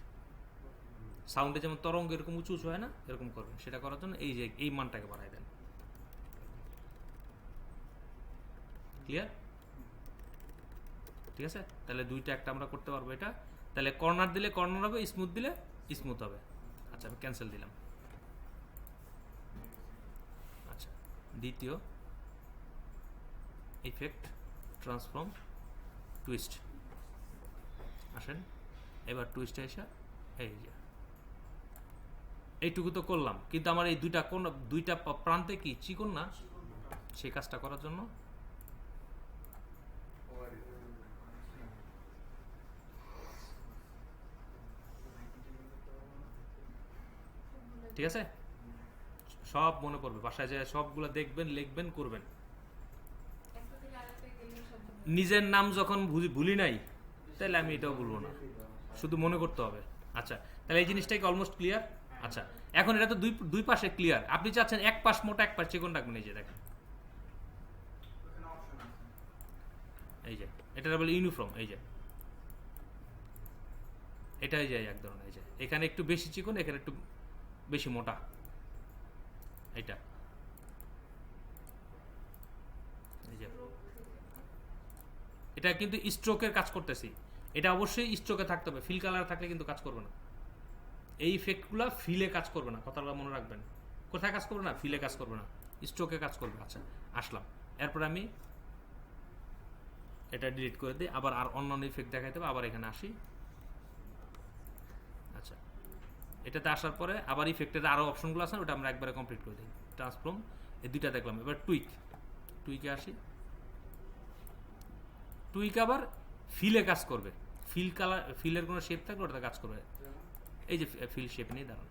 সাউন্ডে যেমন তরঙ্গ এরকম উঁচু উঁচু হয় না, এরকম করবেন। সেটা করার জন্য এই যে এই মানটাকে বাড়াই দেন। ক্লিয়ার? ঠিক আছে, তাহলে দুইটা একটা আমরা করতে পারবো এটা। তাহলে কর্নার দিলে কর্নার হবে, স্মুথ দিলে স্মুথ হবে। আচ্ছা, আমি ক্যান্সেল দিলাম। আচ্ছা, দ্বিতীয় ইফেক্ট, ট্রান্সফর্ম, টুইস্ট। আসেন এবার টুইস্টে এসে এই যে এইটুকু তো করলাম, কিন্তু আমার এই দুইটা প্রান্তে কি চিকন না, সেই কাজটা করার জন্য ঠিক আছে, সব মনে পড়বে, বাসায় যায় সবগুলো দেখবেন, লিখবেন, করবেন। নিজের নাম যখন ভুলি নাই, তাহলে আমি এটাও বলবো না, শুধু মনে করতে হবে। আচ্ছা, তাহলে এই জিনিসটা কি অলমোস্ট ক্লিয়ার? আচ্ছা, এখন এটা তো দুই পাশে ক্লিয়ার। আপনি চাচ্ছেন এক পাশ মোটা এক পাশ চিকন রাখবেন, এই যে দেখেন, এই যে এটা বলে ইউনিফর্ম। এই যে এটাই যায় এক ধরনের, এই যে এখানে একটু বেশি চিকন, এখানে একটু বেশি মোটা। এটা এই যে এটা কিন্তু স্ট্রোকের কাজ করতেছি, এটা অবশ্যই স্ট্রোকে থাকতে হবে, ফিল কালার থাকলে কিন্তু কাজ করবে না। এই ইফেক্টগুলো ফিলে কাজ করবে না, কথাটা মনে রাখবেন। কোথায় কাজ করবে না? ফিলে কাজ করবে না, স্ট্রোকে কাজ করবে। আচ্ছা, আসলাম, এরপর আমি এটা ডিলিট করে দিই, আবার আর অন্যান্য ইফেক্ট দেখাইতে হবে, আবার এখানে আসি। আচ্ছা, এটাতে আসার পরে আবার ইফেক্টের আরও অপশনগুলো আছে, ওটা আমরা একবারে কমপ্লিট করে দিই। ট্রান্সফর্ম, এই দুইটা দেখলাম। এবার টুইকে আসি। টুইক আবার ফিলে কাজ করবে, ফিলের কোনো শেপ থাকলে ওটাতে কাজ করবে। এই যে ফিল শেপ নিয়ে দাঁড়ান,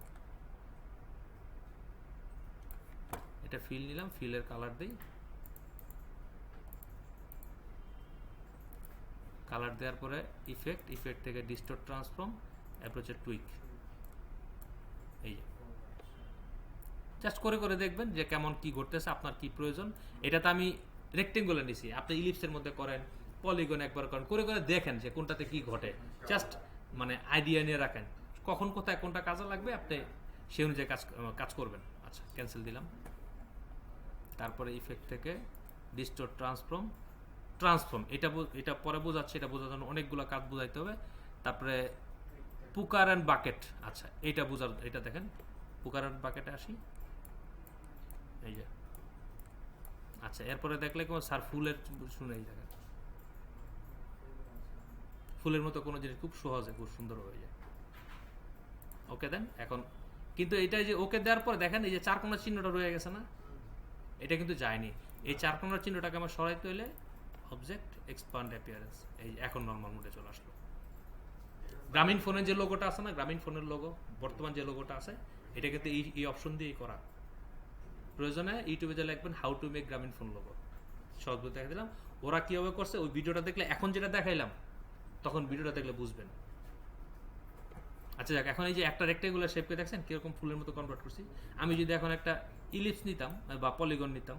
এটা ফিল নিলাম, ফিলের কালার দিই, কালার দেওয়ার পরে ইফেক্ট থেকে ডিস্টোর্ট, ট্রান্সফর্ম, এরপর হচ্ছে টুইক। এই যে জাস্ট করে করে দেখবেন যে কেমন কি ঘটতেছে, আপনার কি প্রয়োজন। এটাতে আমি রেক্টেঙ্গুলার নিছি, আপনি ইলিপসের মধ্যে করেন, পলিগন একবার করেন, করে করে দেখেন যে কোনটাতে কি ঘটে। জাস্ট মানে আইডিয়া নিয়ে রাখেন, কখন কোথায় কোনটা কাজে লাগবে, আপনি সেই অনুযায়ী কাজ করবেন। আচ্ছা, ক্যান্সেল দিলাম। তারপরে ইফেক্ট থেকে ডিস্টোর্ট, ট্রান্সফর্ম, এটা পরে বোঝাচ্ছে, এটা বোঝার জন্য অনেকগুলো কাজ বোঝাইতে হবে। তারপরে পুকার অ্যান্ড বাকেট। আচ্ছা, এটা দেখেন, পুকার অ্যান্ড বাকেটে আসি। এই যে আচ্ছা, এরপরে দেখলে কেমন স্যার ফুলের শুনে, এই দেখেন ফুলের মতো কোনো জিনিস খুব সহজে খুব সুন্দর হয়ে যায়। ওকে দেন এখন, কিন্তু এটা যে ওকে দেওয়ার পরে দেখেন এই যে চার কোণার চিহ্নটা রয়ে গেছে না, এটা কিন্তু যায়নি। এই চার কোণার চিহ্নটাকে আমার সরাইতে হলে অবজেক্ট, এক্সপান্ড অ্যাপিয়ারেন্স, এই এখন নর্মাল মোডে চলে আসলো। গ্রামীণ ফোনের যে লোগোটা আছে না, গ্রামীণ ফোনের লোগো, বর্তমান যে লোগোটা আছে, এটা কিন্তু এই অপশন দিয়েই করা। প্রয়োজনে ইউটিউবে যা লিখবেন হাউ টু মেক গ্রামীণ ফোন লোগো, সহজ দেখা দিলাম। ওরা কীভাবে করছে ওই ভিডিওটা দেখলে, এখন যেটা দেখাইলাম তখন ভিডিওটা দেখলে বুঝবেন। আচ্ছা যাক, এখন এই যে একটা রেক্টেঙ্গুলার শেপকে দেখছেন কীরকম ফুলের মতো কনভার্ট করছি। আমি যদি এখন একটা ইলিপস নিতাম বা পলিগন নিতাম,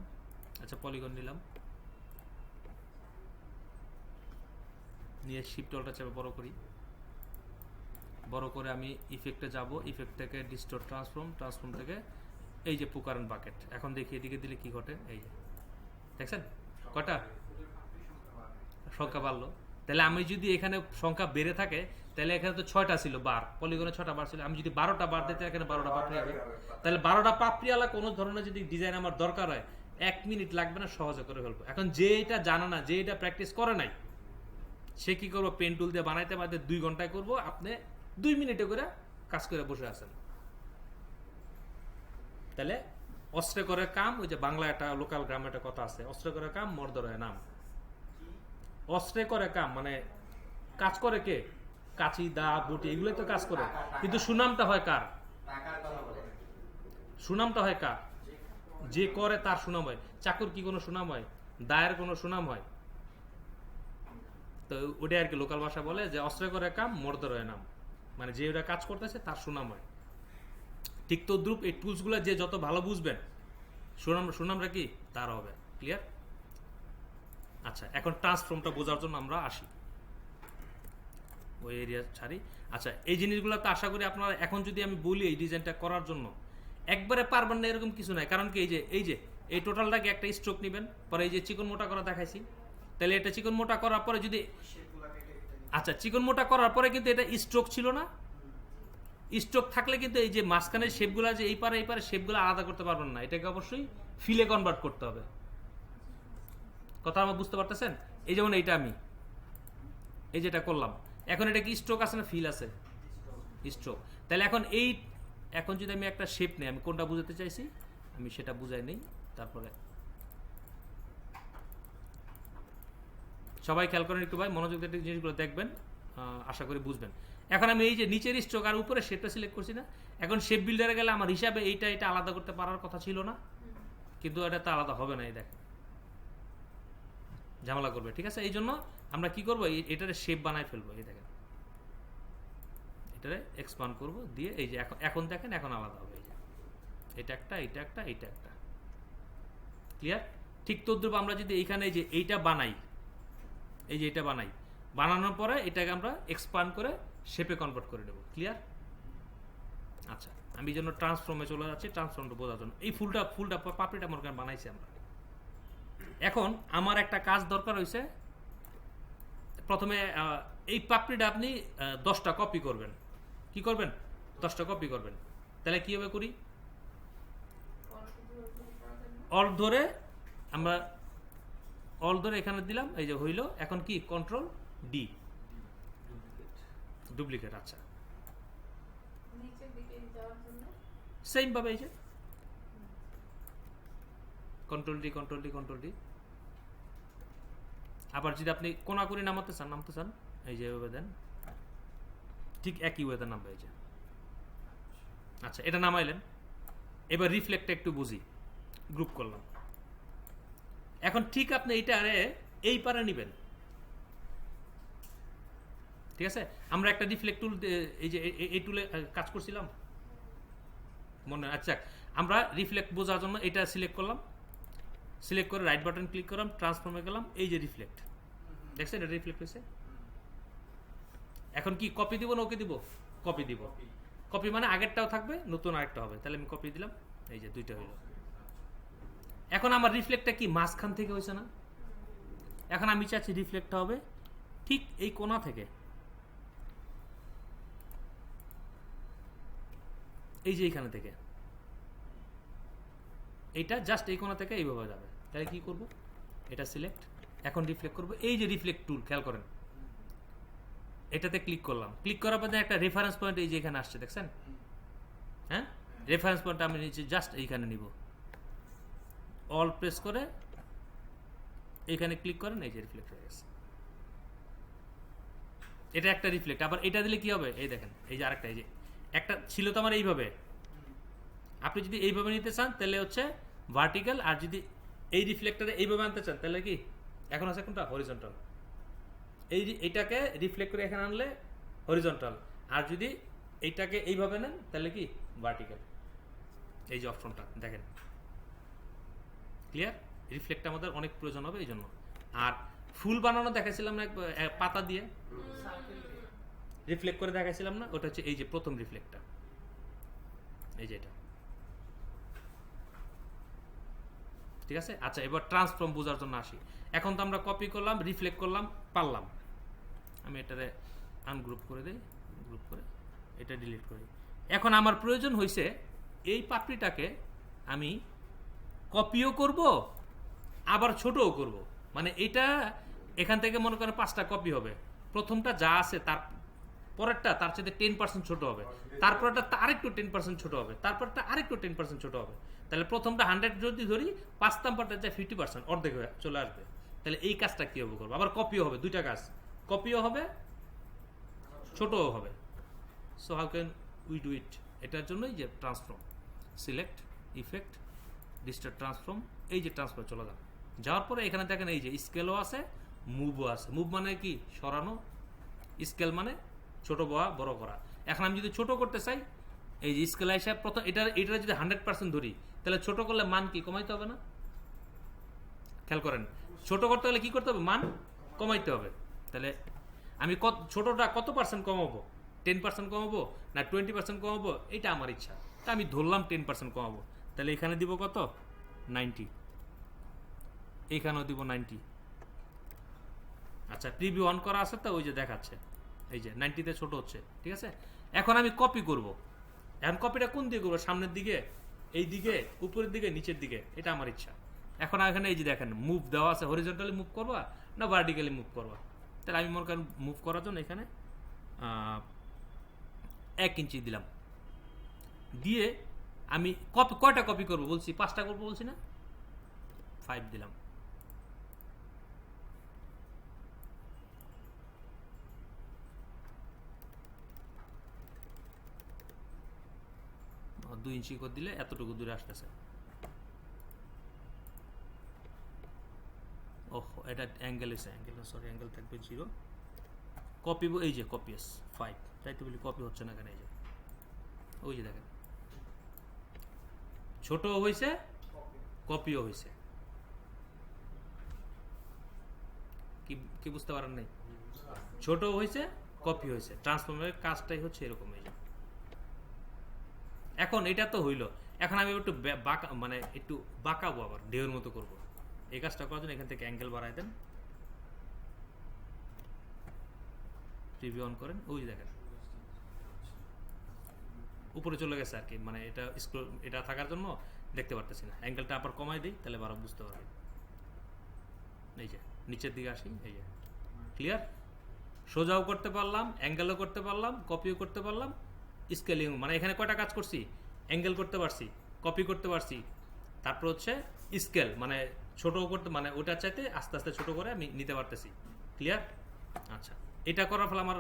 আচ্ছা পলিগন নিলাম, নিয়ে শিফট অলটা চেপে বড় করি, বড় করে আমি ইফেক্টে যাব, ইফেক্ট থেকে ডিস্টোর্ট, ট্রান্সফর্ম থেকে এই যে পুকার অ্যান্ড বাকেট। এখন দেখি এদিকে দিলে কি ঘটে, এই যে দেখছেন কটা সংখ্যা বাড়লো। তাহলে আমি যদি এখানে সংখ্যা বেড়ে থাকে, তাহলে এখানে তো 6টা ছিল বার, পলিগনে 6টা বার ছিল, আমি যদি 12টা বার দিতে এখানে 12টা পাপড়ি হবে। তাহলে 12টা পাপড়িওয়ালা কোনো ধরনের যদি ডিজাইন আমার দরকার হয়, 1 মিনিট লাগবে না, সহজে করে ফেলবো। এখন যে এটা জানা না, যে এটা প্র্যাকটিস করে নাই, সে কি করবো, পেন টুল দিয়ে বানাইতে বানাইতে 2 ঘন্টায় করবো, আপনি 2 মিনিটে করে কাজ করে বসে আছেন। তাহলে অস্ত্রে করে কাম, ওই যে বাংলা একটা লোকাল গ্রামে একটা কথা আছে, অস্ত্রে করে কাম মর্দর হয় নাম। অস্ত্রে করে কাম মানে কাজ করে কে, কাচি, দা, বটি, এগুলোই তো কাজ করে, কিন্তু সুনামটা হয় কার? সুনামটা হয় কার? যে করে তার সুনাম হয়। চাকুর কি কোনো সুনাম হয়? দায়ের কোনো সুনাম হয়? তো ওটা আর কি লোকাল ভাষা বলে যে অস্ত্রে করে কাম মর্দর হয় নাম, মানে যে ওটা কাজ করতেছে তার সুনাম হয়। ঠিক তদ্রুপ এই টুলসগুলো যে যত ভালো বুঝবেন, সুনামটা কি তার হবে। ক্লিয়ার? আচ্ছা, এখন ট্রান্সফর্মটা বোঝার জন্য আমরা আসি। ওই এরিয়া ছাড়ি। আচ্ছা, এই জিনিসগুলো তো আশা করি আপনারা এখন যদি আমি বলি এই ডিজাইনটা করার জন্য একবারে পারবেন না এরকম কিছু নাই। কারণ কি এই যে এই টোটালটাকে একটা স্ট্রোক নেবেন, পরে এই যে চিকন মোটা করা দেখাইছি, তাহলে এটা চিকন মোটা করার পরে যদি আচ্ছা চিকন মোটা করার পরে কিন্তু এটা স্ট্রোক ছিল না। স্ট্রোক থাকলে কিন্তু এই যে মাঝখানের শেপগুলো যে এই পারে শেপগুলো আলাদা করতে পারবেন না, এটাকে অবশ্যই ফিলে কনভার্ট করতে হবে। কথা আমার বুঝতে পারতেছেন? এই যেমন এইটা আমি এই যেটা করলাম, এখন এটা কি স্ট্রোক আছে না ফিল আছে? স্ট্রোক। তাহলে এখন যদি আমি একটা শেপ নেই, আমি কোনটা বুঝাতে চাইছি আমি সেটা বুঝাই নেই। তারপরে সবাই খেয়াল করেন একটু ভাই, মনোযোগ দিয়ে জিনিসগুলো দেখবেন, আশা করি বুঝবেন। এখন আমি এই যে নিচের স্ট্রোক আর উপরে শেপটা সিলেক্ট করছি না, এখন শেপ বিল্ডারে গেলে আমার হিসাবে এটা আলাদা করতে পারার কথা ছিল না, কিন্তু এটা তো আলাদা হবে না। এই দেখেন ঝামেলা করবে, ঠিক আছে? এই জন্য আমরা কি করবো, এটারে শেপ বানায় ফেলবো। এই দেখেন এটারে এক্সপান্ড করব দিয়ে এই যে এখন দেখেন এখন আলাদা হবে। এই যে এটা একটা ক্লিয়ার? ঠিক তদ্রুপ আমরা যদি এইখানে যে এইটা বানাই, এই যে এটা বানানোর পরে এটাকে আমরা এক্সপান্ড করে শেপে কনভার্ট করে নেব। ক্লিয়ার? আচ্ছা, আমি এই জন্য ট্রান্সফর্মে চলে যাচ্ছি, ট্রান্সফর্মটা বোঝার জন্য। এই ফুলটা পাপড়িটা মনে করেন বানাইছি আমরা। এখন আমার একটা কাজ দরকার হয়েছে, প্রথমে এই পাপড়িটা আপনি 10টা কপি করবেন। কি করবেন? 10টা কপি করবেন। তাহলে কীভাবে করি? অল্ট ধরে এখানে দিলাম, এই যে হইল। এখন কি কন্ট্রোল ডি, ডুপ্লিকেট। আচ্ছা, সেম ভাবে এই যে কন্ট্রোল ডি। আবার যদি আপনি কোনাকুনি নামতে চান এই যে এভাবে দেন, ঠিক একই ওয়েতে নামবে। এই যে আচ্ছা, এটা নামাইলেন। এবার রিফ্লেক্টটা একটু বুঝি, গ্রুপ করলাম। এখন ঠিক আপনি এইটারে এই পারে নিবেন, ঠিক আছে? আমরা একটা রিফ্লেক্ট টুল, এই যে এই টুলে কাজ করছিলাম মনে। আচ্ছা, আমরা রিফ্লেক্ট বোঝার জন্য এটা সিলেক্ট করলাম, সিলেক্ট করে রাইট বাটন ক্লিক করলাম, ট্রান্সফর্মে গেলাম, এই যে রিফ্লেক্ট, দেখছেন এটা রিফ্লেক্ট হয়েছে। এখন কি কপি দিব না ওকে দিব? কপি দিব। কপি মানে আগেরটাও থাকবে, নতুন আরেকটা হবে। তাহলে আমি কপি দিলাম, এই যে দুইটা হইল। এখন আমার রিফ্লেক্টটা কি মাঝখান থেকে হয়েছে না? এখন আমি চাচ্ছি রিফ্লেক্টটা হবে ঠিক এই কোণা থেকে, এই যে এইখানে থেকে, এইটা জাস্ট এই কোণা থেকে এইভাবে যাবে। তাহলে কি করব? এটা সিলেক্ট, এখন রিফ্লেক্ট করব। এই যে রিফ্লেক্ট টুল, খেয়াল করেন, এটাতে ক্লিক করলাম। ক্লিক করার পর একটা রেফারেন্স পয়েন্ট এই যে এখানে আসছে, দেখছেন? হ্যাঁ, রেফারেন্স পয়েন্ট আমি নিচে জাস্ট এইখানে নিব। অল প্রেস করে এইখানে ক্লিক করেন, এই যে রিফ্লেক্ট হয়ে গেছে। এটা একটা রিফ্লেক্ট। আবার এটা দিলে কি হবে? এই দেখেন, এই যে আরেকটা, এই যে একটা ছিল তো আমার এইভাবে। আপনি যদি এইভাবে নিতে চান তাহলে হচ্ছে ভার্টিক্যাল, আর যদি এই রিফ্লেক্টরে এইভাবে আনতে চান তাহলে কি এখন আছে কোনটা? হরিজন্টাল। এইটাকে রিফ্লেক্ট করে এখানে আনলে হরিজন্টাল, আর যদি এইটাকে এইভাবে নেন তাহলে কি ভার্টিক্যাল। এই যে অপশনটা দেখেন, ক্লিয়ার? রিফ্লেক্ট আমাদের অনেক প্রয়োজন হবে এই জন্য। আর ফুল বানানো দেখাইছিলাম না পাতা দিয়ে, রিফ্লেক্ট করে দেখাইছিলাম না? ওটা হচ্ছে এই যে প্রথম রিফ্লেক্টটা, এই যে এটা, ঠিক আছে? আচ্ছা, এবার ট্রান্সফর্ম বোঝার জন্য আসি। এখন তো আমরা কপি করলাম, রিফ্লেক্ট করলাম, পারলাম। আমি এটারে আনগ্রুপ করে দিই, গ্রুপ করে এটা ডিলিট করি। এখন আমার প্রয়োজন হয়েছে এই পাপড়িটাকে আমি কপিও করব, আবার ছোটও করব। মানে এটা এখান থেকে মনে করেন 5টা কপি হবে। প্রথমটা যা আছে তার পরেরটা তার সাথে 10% ছোট হবে, তারপরটা আরেকটু 10% ছোট হবে, তারপরটা আরেকটু 10% ছোট হবে। তাহলে প্রথমটা 100 যদি ধরি, 5 নাম্বারটা যায় 50%, অর্ধেক হয়ে চলে আসবে। তাহলে এই কাজটা কীভাবে করবো? আবার কপিও হবে, দুইটা কাজ, কপিও হবে, ছোটও হবে। So how can we do it? এটার জন্যই যে transform, select, effect, disturb transform, এই যে ট্রান্সফর্ম চলে যান। যাওয়ার পরে এখানে দেখেন এই যে স্কেলও আছে, মুভও আছে। মুভ মানে কি? সরানো। স্কেল মানে ছোট বড় করা। এখন আমি যদি ছোট করতে চাই, এই যে স্কেল হিসাব প্রথম এটা যদি 100% ধরি, তাহলে ছোট করলে মান কি কমাইতে হবে না? খেয়াল করেন, ছোট করতে হলে কি করতে হবে? মান কমাইতে হবে। তাহলে আমি ছোটটা কত পার্সেন্ট কমাবো, 10% কমাবো না 20% কমাবো, এটা আমার ইচ্ছা। তা আমি ধরলাম 10% কমাবো, তাহলে এখানে দিব কত, 90, এইখানেও দিব 90। আচ্ছা, প্রিভিউ অন করা আছে তো, ওই যে দেখাচ্ছে, এই যে 90-তে ছোট হচ্ছে, ঠিক আছে। এখন আমি কপি করব। এখন কপিটা কোন দিকে করবো, সামনের দিকে, এই দিকে, উপরের দিকে, নিচের দিকে, এটা আমার ইচ্ছা। এখন এখানে এই যে দেখেন মুভ দেওয়া আছে, হরিজন্টালি মুভ করবা না ভার্টিক্যালি মুভ করবা। তাহলে আমি মনে করেন মুভ করার জন্য এখানে 1 ইঞ্চি দিলাম, দিয়ে আমি কয়টা কপি করবো বলছি, 5টা করবো বলছি না, 5 দিলাম। আর 2 ইঞ্চি করে দিলে এতটুকু দূরে আসতেছে। ওহ, এটা অ্যাঙ্গেল এসে, সরি, অ্যাঙ্গেল থাকবে 0। কপি, এই যে কপি এস 5, তাই তো বলি কপি হচ্ছে না কেন, এই যে ওই যে দেখেন ছোট হয়েছে, কপিও হয়েছে। কি বুঝতে পারেন নাই? ছোট হয়েছে, কপি হয়েছে, ট্রান্সফর্মের কাজটাই হচ্ছে এরকম। এই যে এখন এটা তো হইলো, এখন আমি একটু বাঁকা, মানে একটু বাঁকাবো, আবার ঢেউর মতো করবো। এই কাজটা করার জন্য এখান থেকে অ্যাঙ্গেল বাড়াই দেন, প্রিভিউ অন করেন, ওই দেখেন উপরে চলে গেছে আর কি, মানে এটা স্ক্রল, এটা থাকার জন্য দেখতে পারতেছি না। অ্যাঙ্গেলটা আবার কমাই দিই, তাহলে বারো বুঝতে পারবেন। এই যে নিচের দিকে আসি, এই যে ক্লিয়ার। সোজাও করতে পারলাম, অ্যাঙ্গেলও করতে পারলাম, কপিও করতে পারলাম, স্কেলিং, মানে এখানে কয়টা কাজ করছি, অ্যাঙ্গেল করতে পারছি, কপি করতে পারছি, তারপর হচ্ছে স্কেল, মানে ছোট করতে, মানে ওটার চাইতে আস্তে আস্তে ছোট করে আমি নিতে পারতেছি। ক্লিয়ার? আচ্ছা, এটা করার ফলে আমার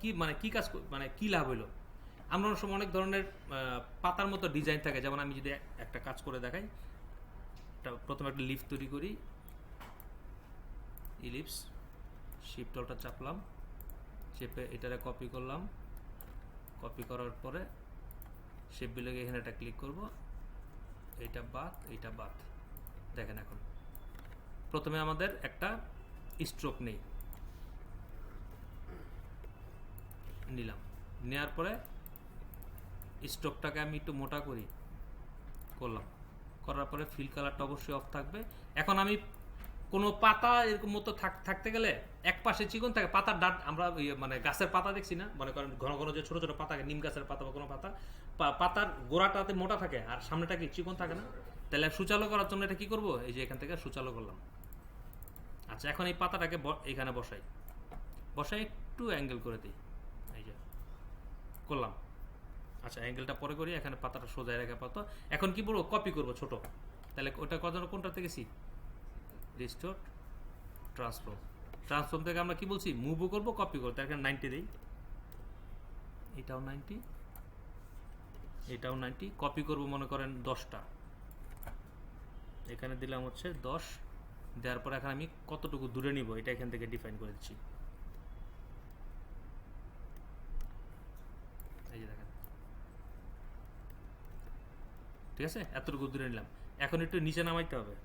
কি মানে কি কাজ, মানে কি লাভ হইলো? আমরা অনেক সময় অনেক ধরনের পাতার মতো ডিজাইন থাকে, যেমন আমি যদি একটা কাজ করে দেখাই, প্রথমে একটা লিফ তৈরি করি, ইলিপস, শিফট অল্টার চাপলাম, চেপে এটারে কপি করলাম, কপি করার পরে শেপ বিলেগে এখানে একটা ক্লিক করব, এইটা বাদ, এইটা বাদ। দেখেন এখন প্রথমে আমাদের একটা স্ট্রোক নিলাম, নেওয়ার পরে স্ট্রোকটাকে আমি একটু মোটা করলাম, করার পরে ফিল কালারটা অবশ্যই অফ থাকবে। এখন আমি কোনো পাতা এরকম মতো থাকতে গেলে এক পাশে চিকন থাকে, পাতার ডাট, আমরা মানে গাছের পাতা দেখছি না, মনে করেন ঘন ঘন যে ছোট ছোট পাতা, নিম গাছের পাতা বা কোনো পাতা, পাতার গোড়াটাতে মোটা থাকে আর সামনেটা কি চিকন থাকে না? তাহলে সুচালো করার জন্য এটা কি করব, এই যে এখান থেকে সুচালো করলাম। আচ্ছা, এখন এই পাতাটাকে এখানে বসাই একটু অ্যাঙ্গেল করে দিই, এই যে করলাম। আচ্ছা, অ্যাঙ্গেলটা পরে করি, এখানে পাতাটা সোজা রেখে পাতা। এখন কি বলবো, কপি করব ছোট, তাহলে ওটা কোনটাতে গেছি, রিস্টোর ট্রান্সফর্ম থেকে আমরা কি বলছি, মুভও করবো, কপি করবো, তার এখানে 90 দিই, এটাও 90, এটাও 90, কপি করবো মনে করেন 10টা, এখানে দিলাম হচ্ছে 10, দেওয়ার পর এখন আমি কতটুকু দূরে নিব এটা এখান থেকে ডিফাইন করে দিচ্ছি। এই যে দেখেন, ঠিক আছে, এতটুকু দূরে নিলাম। এখন একটু নিচে নামাইতে হবে,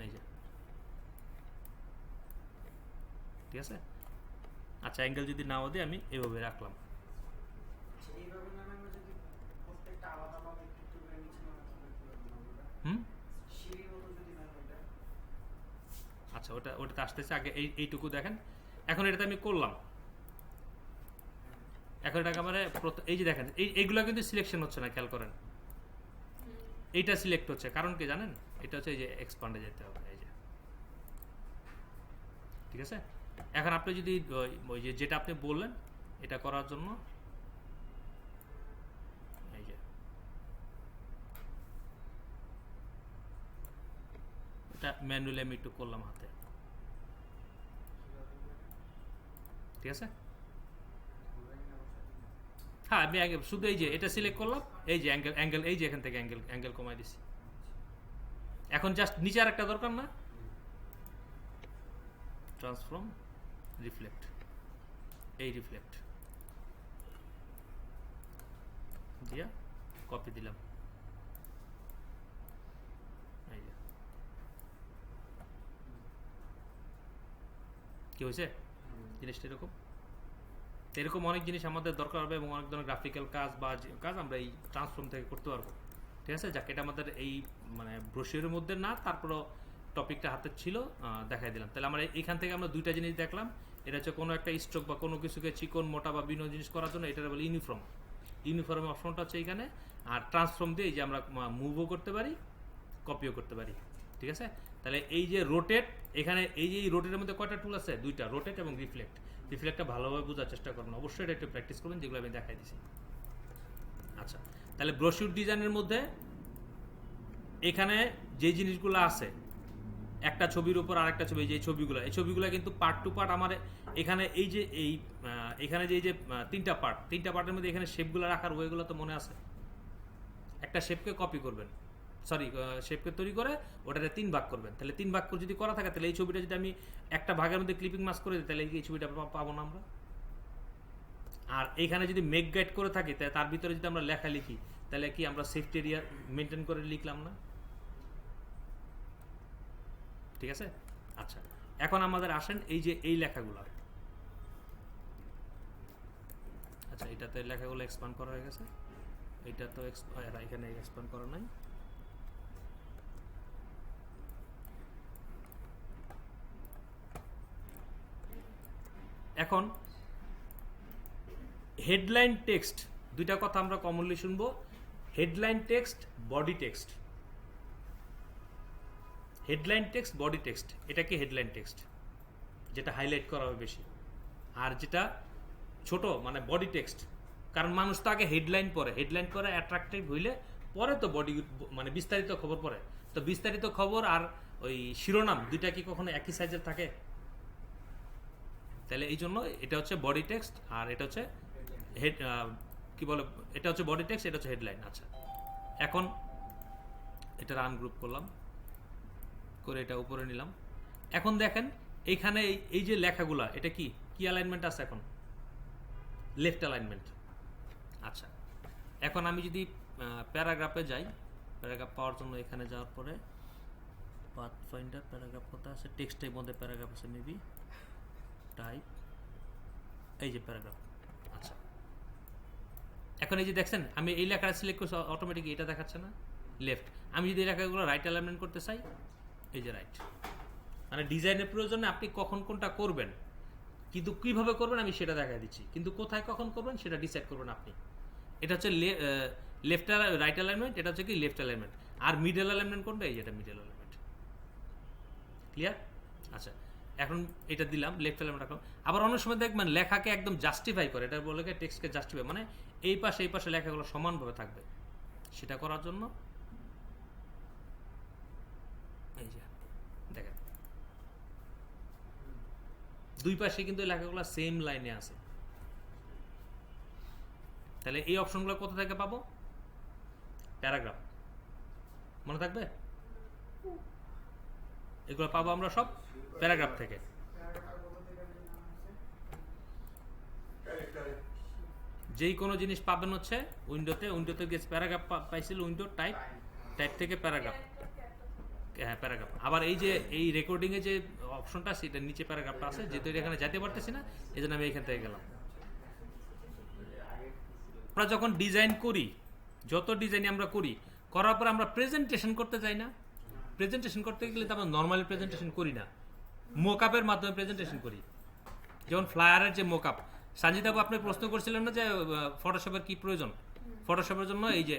এই যে, ঠিক আছে। আচ্ছা, অ্যাঙ্গেল যদি নাও দিই, আমি এভাবে রাখলাম। আচ্ছা, ওটাতে আসতেছে, আগে এইটুকু দেখেন। এখন এটাতে আমি করলাম, এখন এটাকে আমার এই যে দেখেন, এইগুলা কিন্তু সিলেকশন হচ্ছে না, খেয়াল করেন, এইটা সিলেক্ট হচ্ছে, কারণ কি জানেন, এটা হচ্ছে এই যে এক্সপান্ডে যেতে হবে, এই যে, ঠিক আছে। এখন আপনি যদি ওই যে যেটা আপনি বললেন এটা করার জন্য, এই যে এটা ম্যানুয়ালি আমি একটু করলাম হাতে, ঠিক আছে। হ্যাঁ, আমি আগে শুধু এই যে এটা সিলেক্ট করলাম, এই যে অ্যাঙ্গেল, এই যে এখান থেকে অ্যাঙ্গেল কমাই দিছি। এখন জাস্ট নিচে আর একটা দরকার না, ট্রান্সফর্ম, রিফ্লেক্ট, এই রিফ্লেক্ট দিয়া কপি দিলাম, এই যে কি হয়েছে, জিনিসটা এরকম। এরকম অনেক জিনিস আমাদের দরকার হবে এবং অনেক ধরনের গ্রাফিক্যাল কাজ বা কাজ আমরা এই ট্রান্সফর্ম থেকে করতে পারবো। ঠিক আছে, যাক এটা আমাদের এই মানে ব্রোশিওরের মধ্যে না, তারপরও টপিকটা হাতে ছিল, দেখাই দিলাম। তাহলে আমরা এখান থেকে আমরা দুইটা জিনিস দেখলাম। এটা হচ্ছে কোনো একটা স্ট্রোক বা কোনো কিছুকে চিকন মোটা বা বিভিন্ন জিনিস করার জন্য এটা বলে ইউনিফর্ম। ইউনিফর্মের অপশনটা হচ্ছে এইখানে। আর ট্রান্সফর্ম দিয়ে এই যে আমরা মুভও করতে পারি, কপিও করতে পারি। ঠিক আছে, তাহলে এই যে রোটেট, এখানে এই যে রোটেটের মধ্যে কয়টা টুল আছে? দুইটা, রোটেট এবং রিফ্লেক্ট। রিফ্লেক্টটা ভালোভাবে বোঝার চেষ্টা করুন, অবশ্যই এটা একটু প্র্যাকটিস করুন, যেগুলো আমি দেখাই দিছি। আচ্ছা, তাহলে ব্রোশিউর ডিজাইনের মধ্যে এখানে যে জিনিসগুলো আছে, একটা ছবির উপর আরেকটা ছবি, যে ছবিগুলো, এই ছবিগুলো কিন্তু পার্ট টু পার্ট আমার এখানে এই যে এখানে যে এই যে তিনটা পার্টের মধ্যে এখানে শেপগুলো রাখার ওয়েগুলো তো মনে আছে। একটা শেপকে কপি করবেন, সরি শেপকে তৈরি করে ওটাতে 3 ভাগ করবেন। তাহলে 3 ভাগ করে যদি করা থাকে, তাহলে এই ছবিটা যদি আমি একটা ভাগের মধ্যে ক্লিপিং মাস্ক করে দিই, তাহলে এই ছবিটা পাবো না আমরা। আর এইখানে যদি মেক গাইড করে থাকি, তাহলে তার ভিতরে যদি আমরা লেখা লিখি, তাহলে কি আমরা সেফটি এরিয়া মেনটেন করে লিখলাম না? ঠিক আছে, আচ্ছা এখন আমাদের আসেন এই যে এই লেখাগুলো। আচ্ছা, এটাতে লেখাগুলো এক্সপ্যান্ড করা হয়ে গেছে, এটা তো এখানে এক্সপ্যান্ড করা নাই। এখন হেডলাইন টেক্সট, দুইটা কথা আমরা কমনলি শুনবো, headline text, body text. Headline text, body text, এটা কি হেডলাইন টেক্সট, যেটা হাইলাইট করা হবে বেশি। আর যেটা ছোট মানে বডি টেক্সট, কারণ মানুষ তো আগে হেডলাইন পড়ে, হেডলাইন পরে অ্যাট্রাক্টিভ হইলে পরে তো বডি মানে বিস্তারিত খবর পড়ে। তো বিস্তারিত খবর আর ওই শিরোনাম দুইটা কি কখনো একই সাইজের থাকে? তাহলে এই জন্য এটা হচ্ছে বডি টেক্সট, আর এটা হচ্ছে হেড কি বলে, এটা হচ্ছে বডি টেক্সট, এটা হচ্ছে হেডলাইন। আচ্ছা, এখন এটা আনগ্রুপ করলাম, করে এটা উপরে নিলাম। এখন দেখেন এইখানে এই যে লেখাগুলা, এটা কি কি অ্যালাইনমেন্ট আছে? এখন লেফট অ্যালাইনমেন্ট। আচ্ছা, এখন আমি যদি প্যারাগ্রাফে যাই, প্যারাগ্রাফ পাওয়ার জন্য এখানে যাওয়ার পরে পাথ ফাইন্ডার, প্যারাগ্রাফ কোথায় আছে? টেক্সটের মধ্যে প্যারাগ্রাফ আছে মেবি, টাইপ, এই যে প্যারাগ্রাফ। আচ্ছা, এখন এই যে দেখছেন আমি এই লেখাটা সিলেক্ট করছি, অটোমেটিক এটা দেখাচ্ছে না লেফট। আমি যদি এই লেখাগুলো রাইট অ্যালাইনমেন্ট করতে চাই, এই যে রাইট। মানে ডিজাইনের প্রয়োজনে আপনি কখন কোনটা করবেন, কিন্তু কিভাবে করবেন আমি সেটা দেখাই দিচ্ছি, কিন্তু কোথায় কখন করবেন সেটা ডিসাইড করবেন আপনি। এটা হচ্ছে লেফট রাইট অ্যালাইনমেন্ট, এটা হচ্ছে কি লেফট অ্যালাইনমেন্ট। আর মিডল অ্যালাইনমেন্ট কোনটা? এই যেটা মিডল অ্যালাইনমেন্ট। ক্লিয়ার? আচ্ছা, এখন এটা দিলাম লেফট অ্যালাইনমেন্ট রাখলাম। আবার অনেক সময় দেখবেন লেখাকে একদম জাস্টিফাই করে, এটা বলে টেক্সটকে জাস্টিফাই, মানে এই পাশে লেখাগুলো সমানভাবে থাকবে। সেটা করার জন্য এই যে দেখেন দুই পাশে কিন্তু লেখাগুলো সেম লাইনে আছে। তাহলে এই অপশনগুলো কোথা থেকে পাবো? প্যারাগ্রাফ, মনে থাকবে? এগুলো পাবো আমরা সব প্যারাগ্রাফ থেকে। যেই কোনো জিনিস পাবেন হচ্ছে উইন্ডোতে গেছে প্যারাগ্রাফ পাইছিল, উইন্ডো টাইপ থেকে প্যারাগ্রাফ। হ্যাঁ, প্যারাগ্রাফ। আবার এই যে এই রেকর্ডিংয়ে যে অপশনটা, সেটা নিচে প্যারাগ্রাফটা আছে, যেহেতু এখানে যেতে পারতেছি না এই জন্য আমি এখান থেকে গেলাম। আমরা যখন ডিজাইন করি, যত ডিজাইন আমরা করার পর আমরা প্রেজেন্টেশন করতে চাই না? প্রেজেন্টেশন করতে গেলে তো আমরা নর্মালি প্রেজেন্টেশন করি না, মোকআপের মাধ্যমে প্রেজেন্টেশন করি। যেমন ফ্লায়ারের যে মোকআপ, সানজিদাবু আপনি প্রশ্ন করছিলেন না যে ফটোশপের কি প্রয়োজন? ফটোশপের জন্য এই যে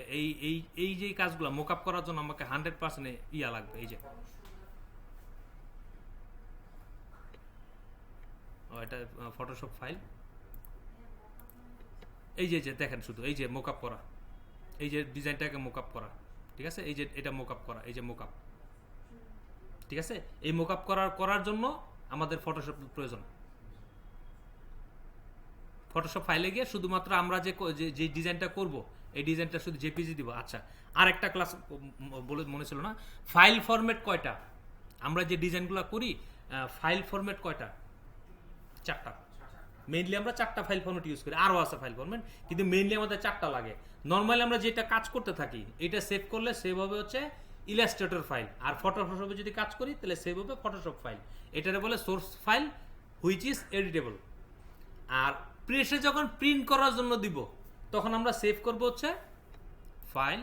এই যে কাজগুলো মোকআপ করার জন্য আমাকে 100% ইয়া লাগবে। এই যে এটা ফটোশপ ফাইল, এই যে দেখেন শুধু এই যে মোকআপ করা, এই যে ডিজাইনটাকে মোকআপ করা, ঠিক আছে? এই যে এটা মোকআপ করা, এই যে মোকআপ, ঠিক আছে? এই মোকআপ করার জন্য আমাদের ফটোশপ প্রয়োজন। ফটোশপ ফাইলে গিয়ে শুধুমাত্র আমরা যে ডিজাইনটা করব, এই ডিজাইনটা শুধু জেপিজি দিব। আচ্ছা, আর একটা ক্লাস বলে মনে ছিল না, ফাইল ফরম্যাট কয়টা? আমরা যে ডিজাইনগুলো করি ফাইল ফরম্যাট কয়টা? 4টা। মেইনলি আমরা 4টা ফাইল ফরম্যাট ইউজ করি, আরও আছে ফাইল ফরম্যাট, কিন্তু মেইনলি আমাদের 4টা লাগে। নর্মালি আমরা যেটা কাজ করতে থাকি, এটা সেভ করলে সেভ হবে হচ্ছে ইলাস্ট্রেটর ফাইল, আর ফটোশপে যদি কাজ করি তাহলে সেভ হবে ফটোশপ ফাইল। এটারে বলে source file which is editable. আর প্রেসে যখন প্রিন্ট করার জন্য দিব তখন আমরা সেভ করব হচ্ছে ফাইল,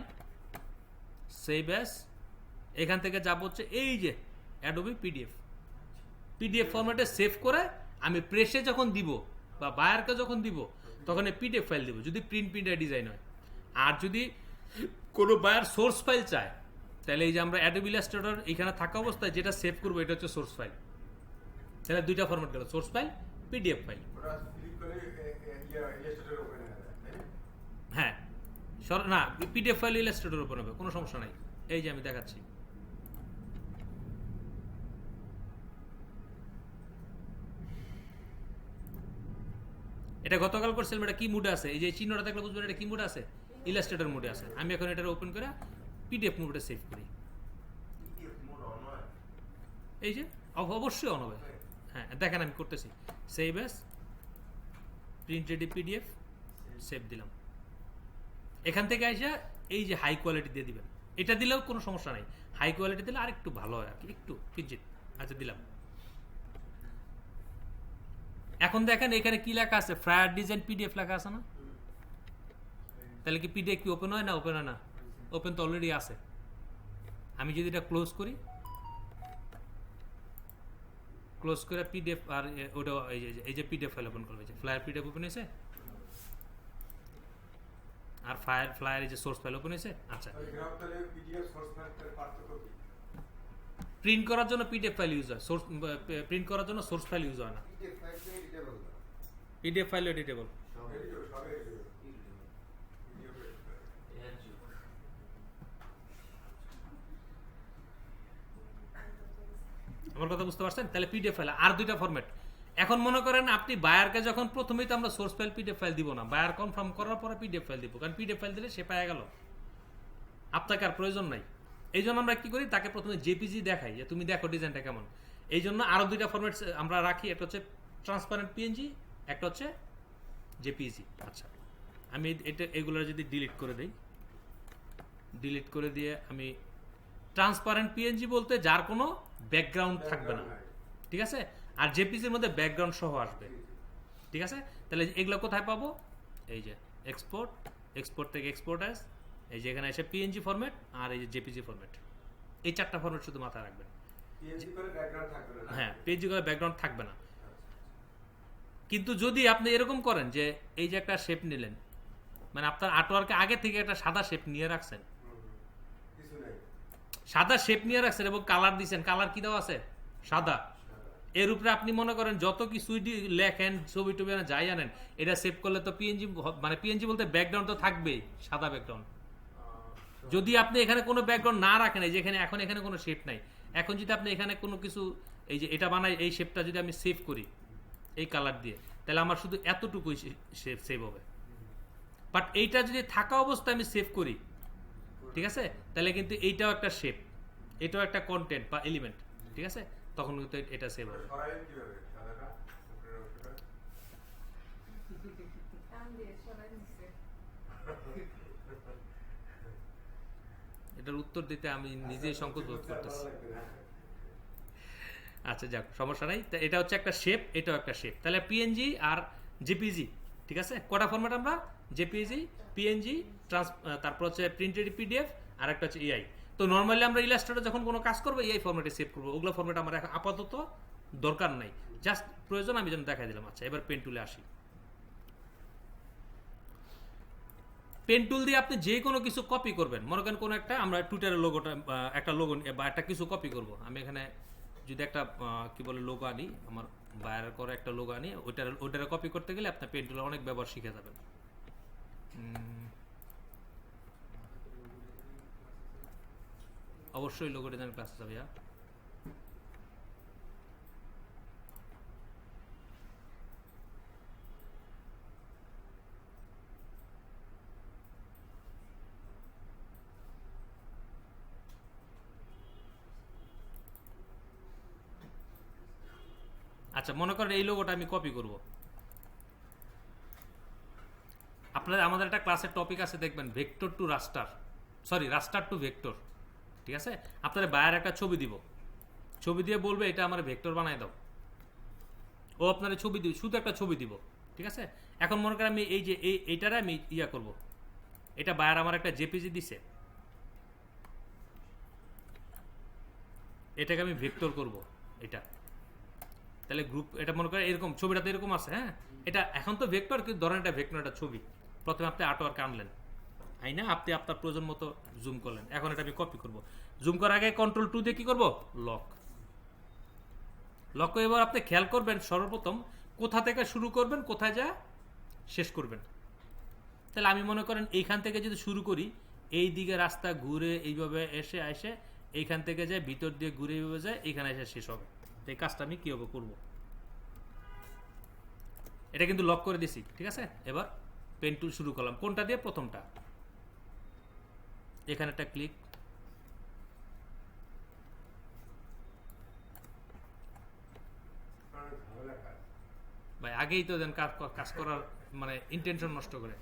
সেভ অ্যাজ, এখান থেকে যাব হচ্ছে এই যে অ্যাডোবি পিডিএফ ফরম্যাটে সেভ করে আমি প্রেসে যখন দিব বা বায়ারকে যখন দিব তখন এই পিডিএফ ফাইল দিব যদি প্রিন্ট ডিজাইন হয়। আর যদি কোনো বায়ার সোর্স ফাইল চায় তাহলে এই যে আমরা অ্যাডোবি ইলাস্ট্রেটর এখানে থাকা অবস্থায় যেটা সেভ করবো এটা হচ্ছে সোর্স ফাইল। তাহলে দুইটা ফরম্যাট গেল, সোর্স ফাইল, পিডিএফ ফাইল। হ্যাঁ না, পিডিএফ ফাইল ইলাস্ট্রেটর ওপেন হবে, কোনো সমস্যা নাই। এই যে আমি দেখাচ্ছি, এটা গতকাল করছিলাম। এটা কি মুডে আছে, এই যে চিহ্নটা দেখলে বুঝবেন এটা কি মুডে আছে, ইলাস্ট্রেটর মুডে আছে। আমি এখন এটা ওপেন করে পিডিএফ মুডে সেভ করি। এই যে অবশ্যই অন হবে। হ্যাঁ দেখেন আমি করতেছি, save as printed PDF, save দিলাম। এখান থেকে এসে এই যে হাই কোয়ালিটি দিয়ে দিবেন, এটা দিলেও কোনো সমস্যা নাই, হাই কোয়ালিটি দিলে আর একটু ভালো হয় আর কি, একটু কিঞ্চিত। আচ্ছা দিলাম। এখন দেখেন এখানে কি লেখা আছে, ফ্রায়ার ডিজাইন পিডিএফ লেখা আছে না? তাহলে কি পিডিএফ কি ওপেন হয় না? ওপেন হয় না, ওপেন তো অলরেডি আছে। আমি যদি এটা ক্লোজ করি, ক্লোজ করে পিডিএফ আর ওটা এই যে পিডিএফ ফাইল ওপেন করবে, ফ্লায়ার পিডিএফ ওপেন হয়েছে আর ফ্লায়ার এই যে সোর্স ফাইল ওপেন হয়েছে। আচ্ছা, প্রিন্ট করার জন্য পিডিএফ ফাইল ইউজ হয়, সোর্স প্রিন্ট করার জন্য সোর্স ফাইল ইউজ হয় না। PDF file editable. আমার কথা বুঝতে পারছেন? তাহলে পিডিএফ ফাইল আর দুইটা ফরম্যাট। এখন মনে করেন আপনি বায়ারকে যখন প্রথমেই তো আমরা সোর্স ফাইল পিডিএফ ফাইল দিব না, বায়ার কনফার্ম করার পরে পিডিএফ ফাইল দিব, কারণ পিডিএফ ফাইল দিলে সে পাওয়া গেল, আপনাকে আর প্রয়োজন নাই। এই জন্য আমরা কি করি, তাকে প্রথমে জেপিজি দেখাই যে তুমি দেখো ডিজাইনটা কেমন। এই জন্য আরো দুইটা ফরম্যাট আমরা রাখি, একটা হচ্ছে ট্রান্সপারেন্ট পিএনজি, একটা হচ্ছে জেপিজি। আচ্ছা, আমি এটা এগুলো যদি ডিলিট করে দিই, ডিলিট করে দিয়ে আমি ট্রান্সপারেন্ট পিএনজি বলতে যার কোনো ব্যাকগ্রাউন্ড থাকবে না, ঠিক আছে? আর জেপিজির মধ্যে ব্যাকগ্রাউন্ড সহ আসবে, ঠিক আছে? তাহলে এগুলো কোথায় পাবো? এই যে এক্সপোর্ট, এক্সপোর্ট থেকে এক্সপোর্ট অ্যাজ, এই যে এখানে এসে পিএনজি ফরম্যাট আর এই যে জেপিজি ফরম্যাট, এই চারটা ফরম্যাট শুধু মাথায় রাখবেন। হ্যাঁ, পিএনজি করে ব্যাকগ্রাউন্ড থাকবে না। কিন্তু যদি আপনি এরকম করেন যে এই যে একটা শেপ নিলেন, মানে আপনার আর্টওয়ার্কে আগে থেকে একটা সাদা শেপ নিয়ে রাখছেন, সাদা শেপ নিয়ে রাখছেন এবং কালার দিচ্ছেন, কালার কি দেওয়া আছে? সাদা। এর উপরে আপনি মনে করেন যত কিছু লেখেন, ছবি টবি যাই আনেন, এটা সেভ করলে তো পিএনজি, মানে পিএনজি বলতে ব্যাকগ্রাউন্ড তো থাকবেই, সাদা ব্যাকগ্রাউন্ড। যদি আপনি এখানে কোনো ব্যাকগ্রাউন্ড না রাখেন, এই যে এখানে এখন এখানে কোনো শেপ নাই, এখন যদি আপনি এখানে কোনো কিছু এই যে এটা বানাই, এই শেপটা যদি আমি সেভ করি এই কালার দিয়ে, তাহলে আমার শুধু এতটুকুই সেভ হবে। বাট এইটা যদি থাকা অবস্থায় আমি সেভ করি, ঠিক আছে, তাহলে কিন্তু এইটাও একটা শেপ, এটাও একটা কন্টেন্ট বা এলিমেন্ট, ঠিক আছে? তখন কিন্তু এটা সেভ হবে। এটার উত্তর দিতে আমি নিজেই সংকোচ বোধ করতেছি। আচ্ছা যাক, সমস্যা নাই। এটা হচ্ছে একটা শেপ, এটাও একটা শেপ। তাহলে পিএনজি আর জেপিজি, ঠিক আছে? কটা ফরম্যাট আমরা? জেপিজি, পিএনজি, তারপর হচ্ছে প্রিন্টেড পিডিএফ, আর একটা হচ্ছে এআই। তো নর্মালি আমরা ইলাস্ট্রেটর যখন কোনো কাজ করবো এআই ফরম্যাটে সেভ করবো, ওগুলো ফরম্যাট আমার আপাতত দরকার নাই, জাস্ট প্রয়োজন আমি যেন দেখাই দিলাম। আচ্ছা, এবার পেন টুলে আসি। পেন টুল দিয়ে আপনি যে কোনো কিছু কপি করবেন, মনে করেন কোনো একটা আমরা টুইটারের লোগোটা, একটা লোগো বা একটা কিছু কপি করব। আমি এখানে যদি একটা কি বলে লোগো আনি, আমার বাইরের করে একটা লোগো আনি, ওইটারে কপি করতে গেলে আপনার পেন টুলের অনেক ব্যবহার শিখে যাবেন। অবশ্যই লোগো ডিজাইন ক্লাস আছে ভাইয়া। আচ্ছা, মনে করেন এই লোগোটা আমি কপি করব। আপনাদের আমাদের একটা ক্লাসের টপিক আছে, দেখবেন ভেক্টর টু রাস্টার, সরি রাস্টার টু ভেক্টর, ঠিক আছে? আপনাদের বাইরে একটা ছবি দিব, ছবি দিয়ে বলবে এটা আমার ভেক্টর বানাই দাও। ও আপনার ছবি দিব, শুধু একটা ছবি দিব, ঠিক আছে? এখন মনে করেন আমি এই যে এইটারে আমি ইয়া করব, এটা বায়ার আমার একটা জেপিজি দিছে, এটাকে আমি ভেক্টর করব এটা, তাহলে গ্রুপ এটা মনে করেন এরকম, ছবিটা তো এরকম আছে, হ্যাঁ এটা এখন তো ভেক্টর, কিন্তু ধরেন এটা ভেক্টর, একটা ছবি, প্রথমে আপনি আর্টওয়ার্ক আনলেন, না আপনি আপনার প্রয়োজন মতো জুম করলেন, এখন এটা আমি কপি করব, জুম করার আগে কন্ট্রোল 2 দিয়ে কি করব, লক। লক এবার আপনি খেয়াল করবেন সর্বপ্রথম কোথা থেকে শুরু করবেন, কোথায় যা শেষ করবেন। তাহলে আমি মনে করেন এইখান থেকে যদি শুরু করি, এই দিকে রাস্তা ঘুরে এইভাবে এসে এইখান থেকে যায়, ভিতর দিয়ে ঘুরে এইভাবে যায়, এইখানে এসে শেষ হবে। এই কাজটা আমি কীভাবে করব, এটা কিন্তু লক করে দিছি, ঠিক আছে? এবার পেন টুল শুরু করলাম, কোনটা দিয়ে, প্রথমটা, এখানে একটা ক্লিক, ভাই আগেই তো দেন কাজ করার মানে ইন্টেনশন নষ্ট করে,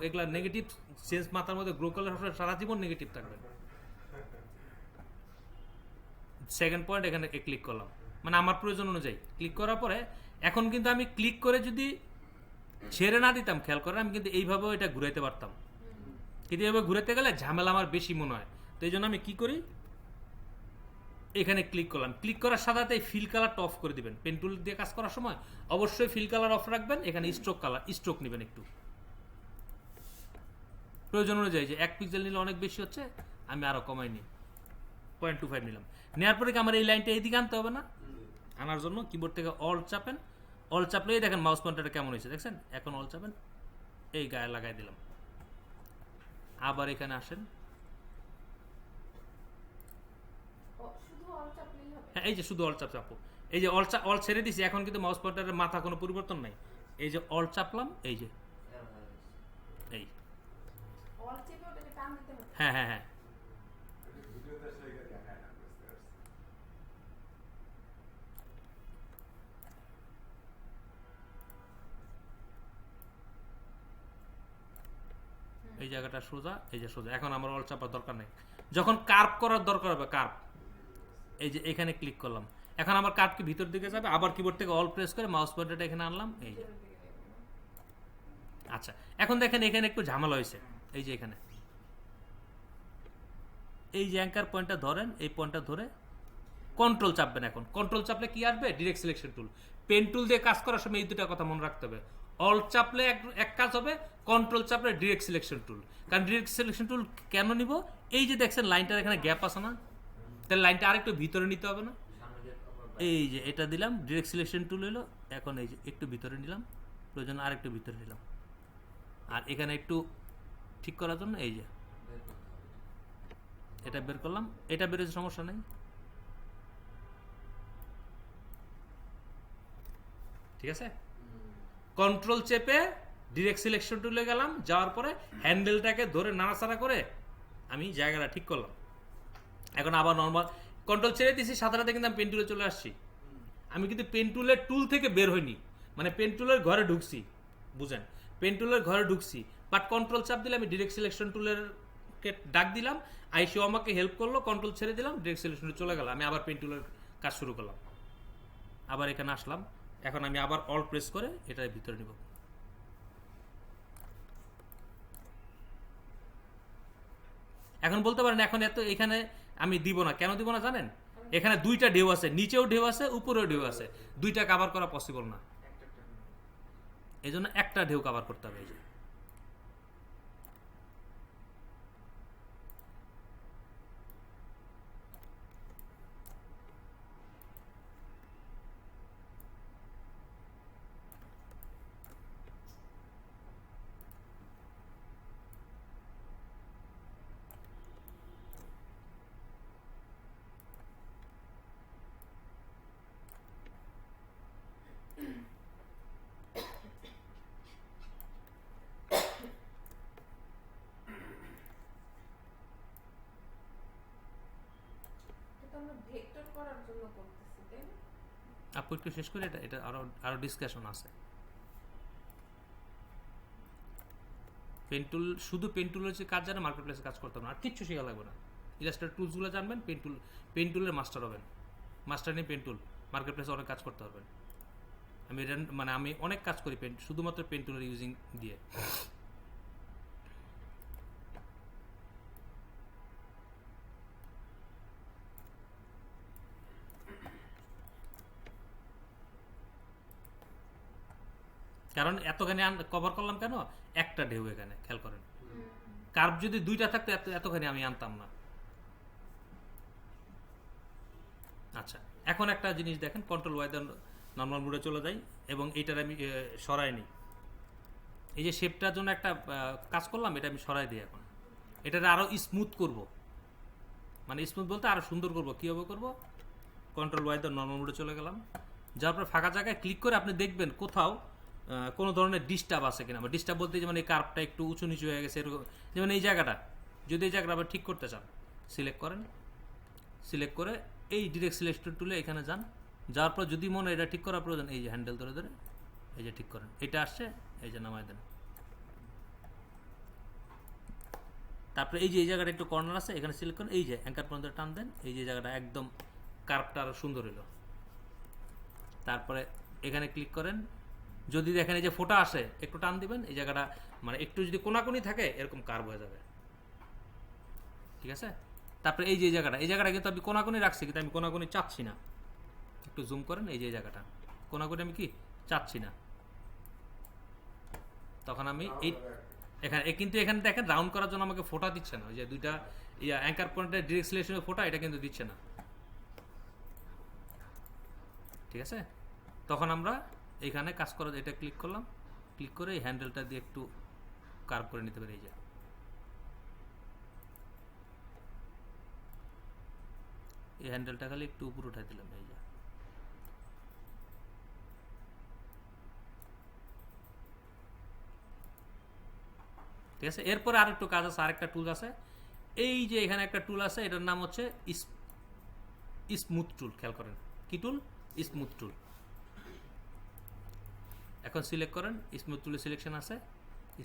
এগুলা নেগেটিভ সেন্স মাথার মধ্যে গ্রো করলে সারা জীবন নেগেটিভ থাকবে। সেকেন্ড পয়েন্ট, এখানে ক্লিক করলাম, মানে আমার প্রয়োজন অনুযায়ী ক্লিক করার পরে এখন কিন্তু আমি ক্লিক করে যদি ছেড়ে না দিতাম, খেয়াল করেন, আমি কিন্তু এইভাবেও এটা ঘুরাইতে পারতাম, কিন্তু এইভাবে ঘুরাতে গেলে ঝামেলা আমার বেশি মনে হয়। তো এই জন্য আমি কি করি, এখানে ক্লিক করলাম, ক্লিক করার সাথে সাথে ফিল কালারটা অফ করে দিবেন। পেন টুল দিয়ে কাজ করার সময় অবশ্যই ফিল কালার অফ রাখবেন, এখানে স্ট্রোক নেবেন একটু প্রয়োজন অনুযায়ী, যে 1 পিক্সেল নিলে অনেক বেশি হচ্ছে, আমি আরো কমাই নিই, 0.25 নিলাম। নেওয়ার পরে কি আমার এই লাইনটা এইদিকে আনতে হবে না? আনার জন্য কিবোর্ড থেকে অল চাপেন, অল চাপলেই দেখেন মাউস পয়েন্টারটা কেমন হয়েছে, দেখছেন? এখন অল চাপেন, এই গায়ে লাগাই দিলাম, আবার এখানে আসেন, হ্যাঁ এই যে শুধু অল চাপো, এই যে অল ছেড়ে দিছি, এখন কিন্তু মাউস পয়েন্টারের মাথা কোনো পরিবর্তন নাই, এই যে অল চাপলাম, এই যে এই, হ্যাঁ হ্যাঁ হ্যাঁ, এই জায়গাটা সোজা, এই যে সোজা, এখন আমার অল চাপার দরকার নেই। যখন কার্ভ করার দরকার হবে, কার্ভ, এই যে এখানে ক্লিক করলাম, এখন আমার কার্ভ কি ভিতর দিকে যাবে, আবার কিবোর্ড থেকে অল প্রেস করে মাউস পয়েন্টারটা এখানে আনলাম, এই যে। আচ্ছা এখন দেখেন এখানে একটু ঝামেলা হয়েছে, এই যে এখানে এই যে অ্যাঙ্কার পয়েন্টটা ধরেন, এই পয়েন্টটা ধরে কন্ট্রোল চাপবেন। এখন কন্ট্রোল চাপলে কি আসবে, direct selection tool. Pen tool দিয়ে কাজ করার সময় এই দুটো কথা মনে রাখতে হবে, অল চাপলে এক কাজ হবে, কন্ট্রোল চাপলে ডিরেক্ট সিলেকশন টুল। কারণ ডিরেক্ট সিলেকশন টুল কেন নিব, এই যে দেখছেন লাইনটার এখানে গ্যাপ আছে না, তাহলে লাইনটা আরেকটু ভিতরে নিতে হবে না, এই যে এটা দিলাম, ডিরেক্ট সিলেকশন টুল হলো, এখন এই যে একটু ভিতরে নিলাম, প্রয়োজন আরেকটু ভিতরে নিলাম, আর এখানে একটু ঠিক করার জন্য এই যে এটা বের করলাম, এটা বেরোচ্ছে, সমস্যা নেই, ঠিক আছে? কন্ট্রোল চেপে ডিরেক্ট সিলেকশন টুলে গেলাম, যাওয়ার পরে হ্যান্ডেলটাকে ধরে নাড়াচাড়া করে আমি জায়গাটা ঠিক করলাম। এখন আবার নর্মাল কন্ট্রোল ছেড়ে দিয়েছি, সাথে সাথে কিন্তু আমি পেন টুলে চলে আসছি। আমি কিন্তু পেন টুলের টুল থেকে বের হইনি, মানে পেন টুলের ঘরে ঢুকছি, বুঝেন, পেন টুলের ঘরে ঢুকছি, বাট কন্ট্রোল চাপ দিলে আমি ডিরেক্ট সিলেকশন টুলের কে ডাক দিলাম, আইসিও আমাকে হেল্প করলো, কন্ট্রোল ছেড়ে দিলাম, ডিরেক্ট সিলেকশন চলে গেল, আমি আবার পেন টুলের কাজ শুরু করলাম, আবার এখানে আসলাম, এখন আমি আবার অল প্রেস করে এটার ভিতরে নিব। এখন বলতে পারেন এখন এত এখানে আমি দিব না, কেন দিব না জানেন? এখানে দুইটা ঢেউ আছে, নিচেও ঢেউ আছে, উপরেও ঢেউ আছে, দুইটা কভার করা পসিবল না, এই জন্য একটা ঢেউ কভার করতে হবে। এই যে আপু একটু শেষ করে এটা এটা আরো ডিসকাশন আছে। পেন্টুল শুধু পেন্টুলের যে কাজ জানে মার্কেট প্লেসে কাজ করতে হবে না, আর কিচ্ছু শেখা লাগবে না। ইলাস্ট্রেটর টুলসগুলো জানবেন, পেন্টুলের মাস্টার হবেন, মাস্টার নিয়ে পেন্টুল মার্কেট প্লেসে অনেক কাজ করতে পারবেন। আমি মানে আমি অনেক কাজ করি পেন, শুধুমাত্র পেন টুলের ইউজিং দিয়ে। কারণ এতখানি কভার করলাম কেন, একটা ঢেউ এখানে খেয়াল করেন, কার্ভ যদি দুইটা থাকতো এতখানি আমি আনতাম না। আচ্ছা, এখন একটা জিনিস দেখেন, কন্ট্রোল ওয়াই দ্য নর্মাল মোডে চলে যাই এবং এটার আমি সরাই নিই। এই যে শেপটার জন্য একটা কাজ করলাম, এটা আমি সরাই দিই। এখন এটাকে আরও স্মুথ করব, মানে স্মুথ বলতে আরও সুন্দর করব। কীভাবে করব, কন্ট্রোল ওয়াই দ্য নর্মাল মোডে চলে গেলাম, যার পর ফাঁকা জায়গায় ক্লিক করে আপনি দেখবেন কোথাও কোনো ধরনের ডিস্টার্ব আছে কিনা। বা ডিস্টার্ব বলতে যেমন এই কার্ভটা একটু উঁচু নিচু হয়ে গেছে এরকম, যেমন এই জায়গাটা, যদি এই জায়গাটা আবার ঠিক করতে চান সিলেক্ট করেন, সিলেক্ট করে এই ডিরেক্ট সিলেক্টর টুলে এখানে যান, যাওয়ার পর যদি মনে এটা ঠিক করার প্রয়োজন, এই যে হ্যান্ডেল ধরে ধরে এই যে ঠিক করেন, এটা আসছে এই যে নামাই দেন। তারপরে এই যে এই জায়গাটা একটু কর্নার আছে, এখানে সিলেক্ট করেন, এই যে অ্যাঙ্কার পর্যন্ত টান দেন, এই যে জায়গাটা একদম কার্ভটা আরও সুন্দর হলো। তারপরে এখানে ক্লিক করেন, যদি দেখেন এই যে ফোটা আসে একটু টান দিবেন, এই জায়গাটা মানে একটু যদি কোনাকুনি থাকে এরকম কার্ভ হয়ে যাবে, ঠিক আছে। তারপরে এই যে এই জায়গাটা কিন্তু আমি কোনাকুনি রাখছি, কিন্তু আমি কোনাকুনি চাচ্ছি না, একটু জুম করেন, এই যে জায়গাটা কোনাকুনি আমি কি চাচ্ছি না, তখন আমি এই এখানে কিন্তু এখানে দেখেন রাউন্ড করার জন্য আমাকে ফোটা দিচ্ছে না, ওই যে দুইটা অ্যাঙ্কার পয়েন্টের ডিরেক্ট সিলেকশনের ফোটা, এটা কিন্তু দিচ্ছে না, ঠিক আছে। তখন আমরা এইখানে কাজ করা, এটা ক্লিক করলাম, ক্লিক করে এই হ্যান্ডেলটা দিয়ে একটু কার্ভ করে নিতে পারি, এই যে এই হ্যান্ডেলটা খালি একটু উপরে উঠাই দিলাম, এই যে ঠিক আছে। এরপরে আর একটু কাজ আছে, আরেকটা টুল আছে, এই যে এখানে একটা টুল আছে, এটার নাম হচ্ছে স্মুথ টুল। খেয়াল করেন, কি টুল, স্মুথ টুল। এখন সিলেক্ট করেন, স্মুথ টুলে সিলেকশন আছে,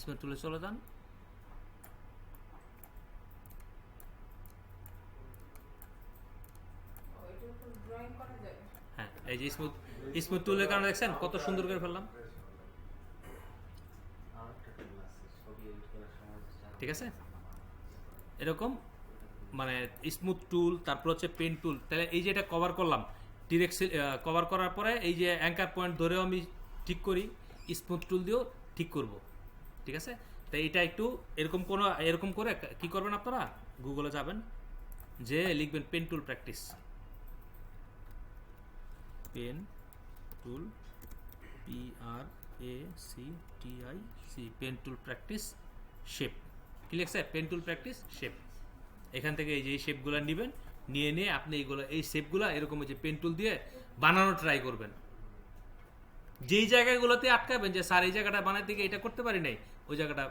স্মুথ টুলে চলে যান, হ্যাঁ এই যে স্মুথ টুলের কারণে দেখছেন কত সুন্দর করে ফেললাম, ঠিক আছে। এরকম মানে স্মুথ টুল, তারপর হচ্ছে পেন টুল। তাহলে এই যে এটা কভার করলাম, ডিরেক্ট কভার করার পরে এই যে অ্যাঙ্কার পয়েন্ট ধরেও আমি ঠিক করি, স্মুথ টুল দিয়েও ঠিক করব, ঠিক আছে। তাই এটা একটু এরকম করে কি করবেন আপনারা, গুগলে যাবেন, যে লিখবেন pen tool practice, pen tool PRACTIC, pen tool practice shape, কি লিখছে, পেন টুল প্র্যাকটিস শেপ। এখান থেকে এই যে এই শেপগুলো নেবেন, নিয়ে আপনি এই শেপগুলো এরকম যে পেন টুল দিয়ে বানানো ট্রাই করবেন। যেই জায়গাগুলোতে আটকাবেন যে স্যার এই জায়গাটা বানাতে গিয়ে এটা করতে পারি নাই, ওই জায়গাটা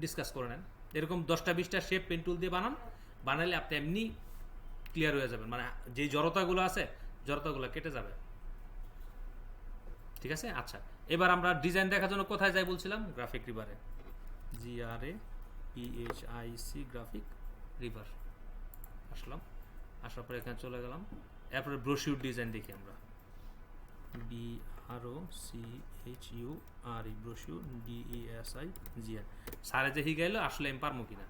ডিসকাস করে নেন। এরকম 10টা-20টা শেপ পেন টুল দিয়ে বানালে আপনি এমনি ক্লিয়ার হয়ে যাবেন, মানে যেই জড়তাগুলো আছে জড়তাগুলো কেটে যাবে, ঠিক আছে। আচ্ছা, এবার আমরা ডিজাইন দেখার জন্য কোথায় যাই বলছিলাম, গ্রাফিক রিভারে, GRAPHIC গ্রাফিক রিভার আসলাম, আসার পরে এখানে চলে গেলাম, এরপরে ব্রোশিউর ডিজাইন দেখি আমরা, BROCHURE ব্রোশিউর DESIGN। সারে যে হিগাইলো আসলে আমি পারবো কিনা।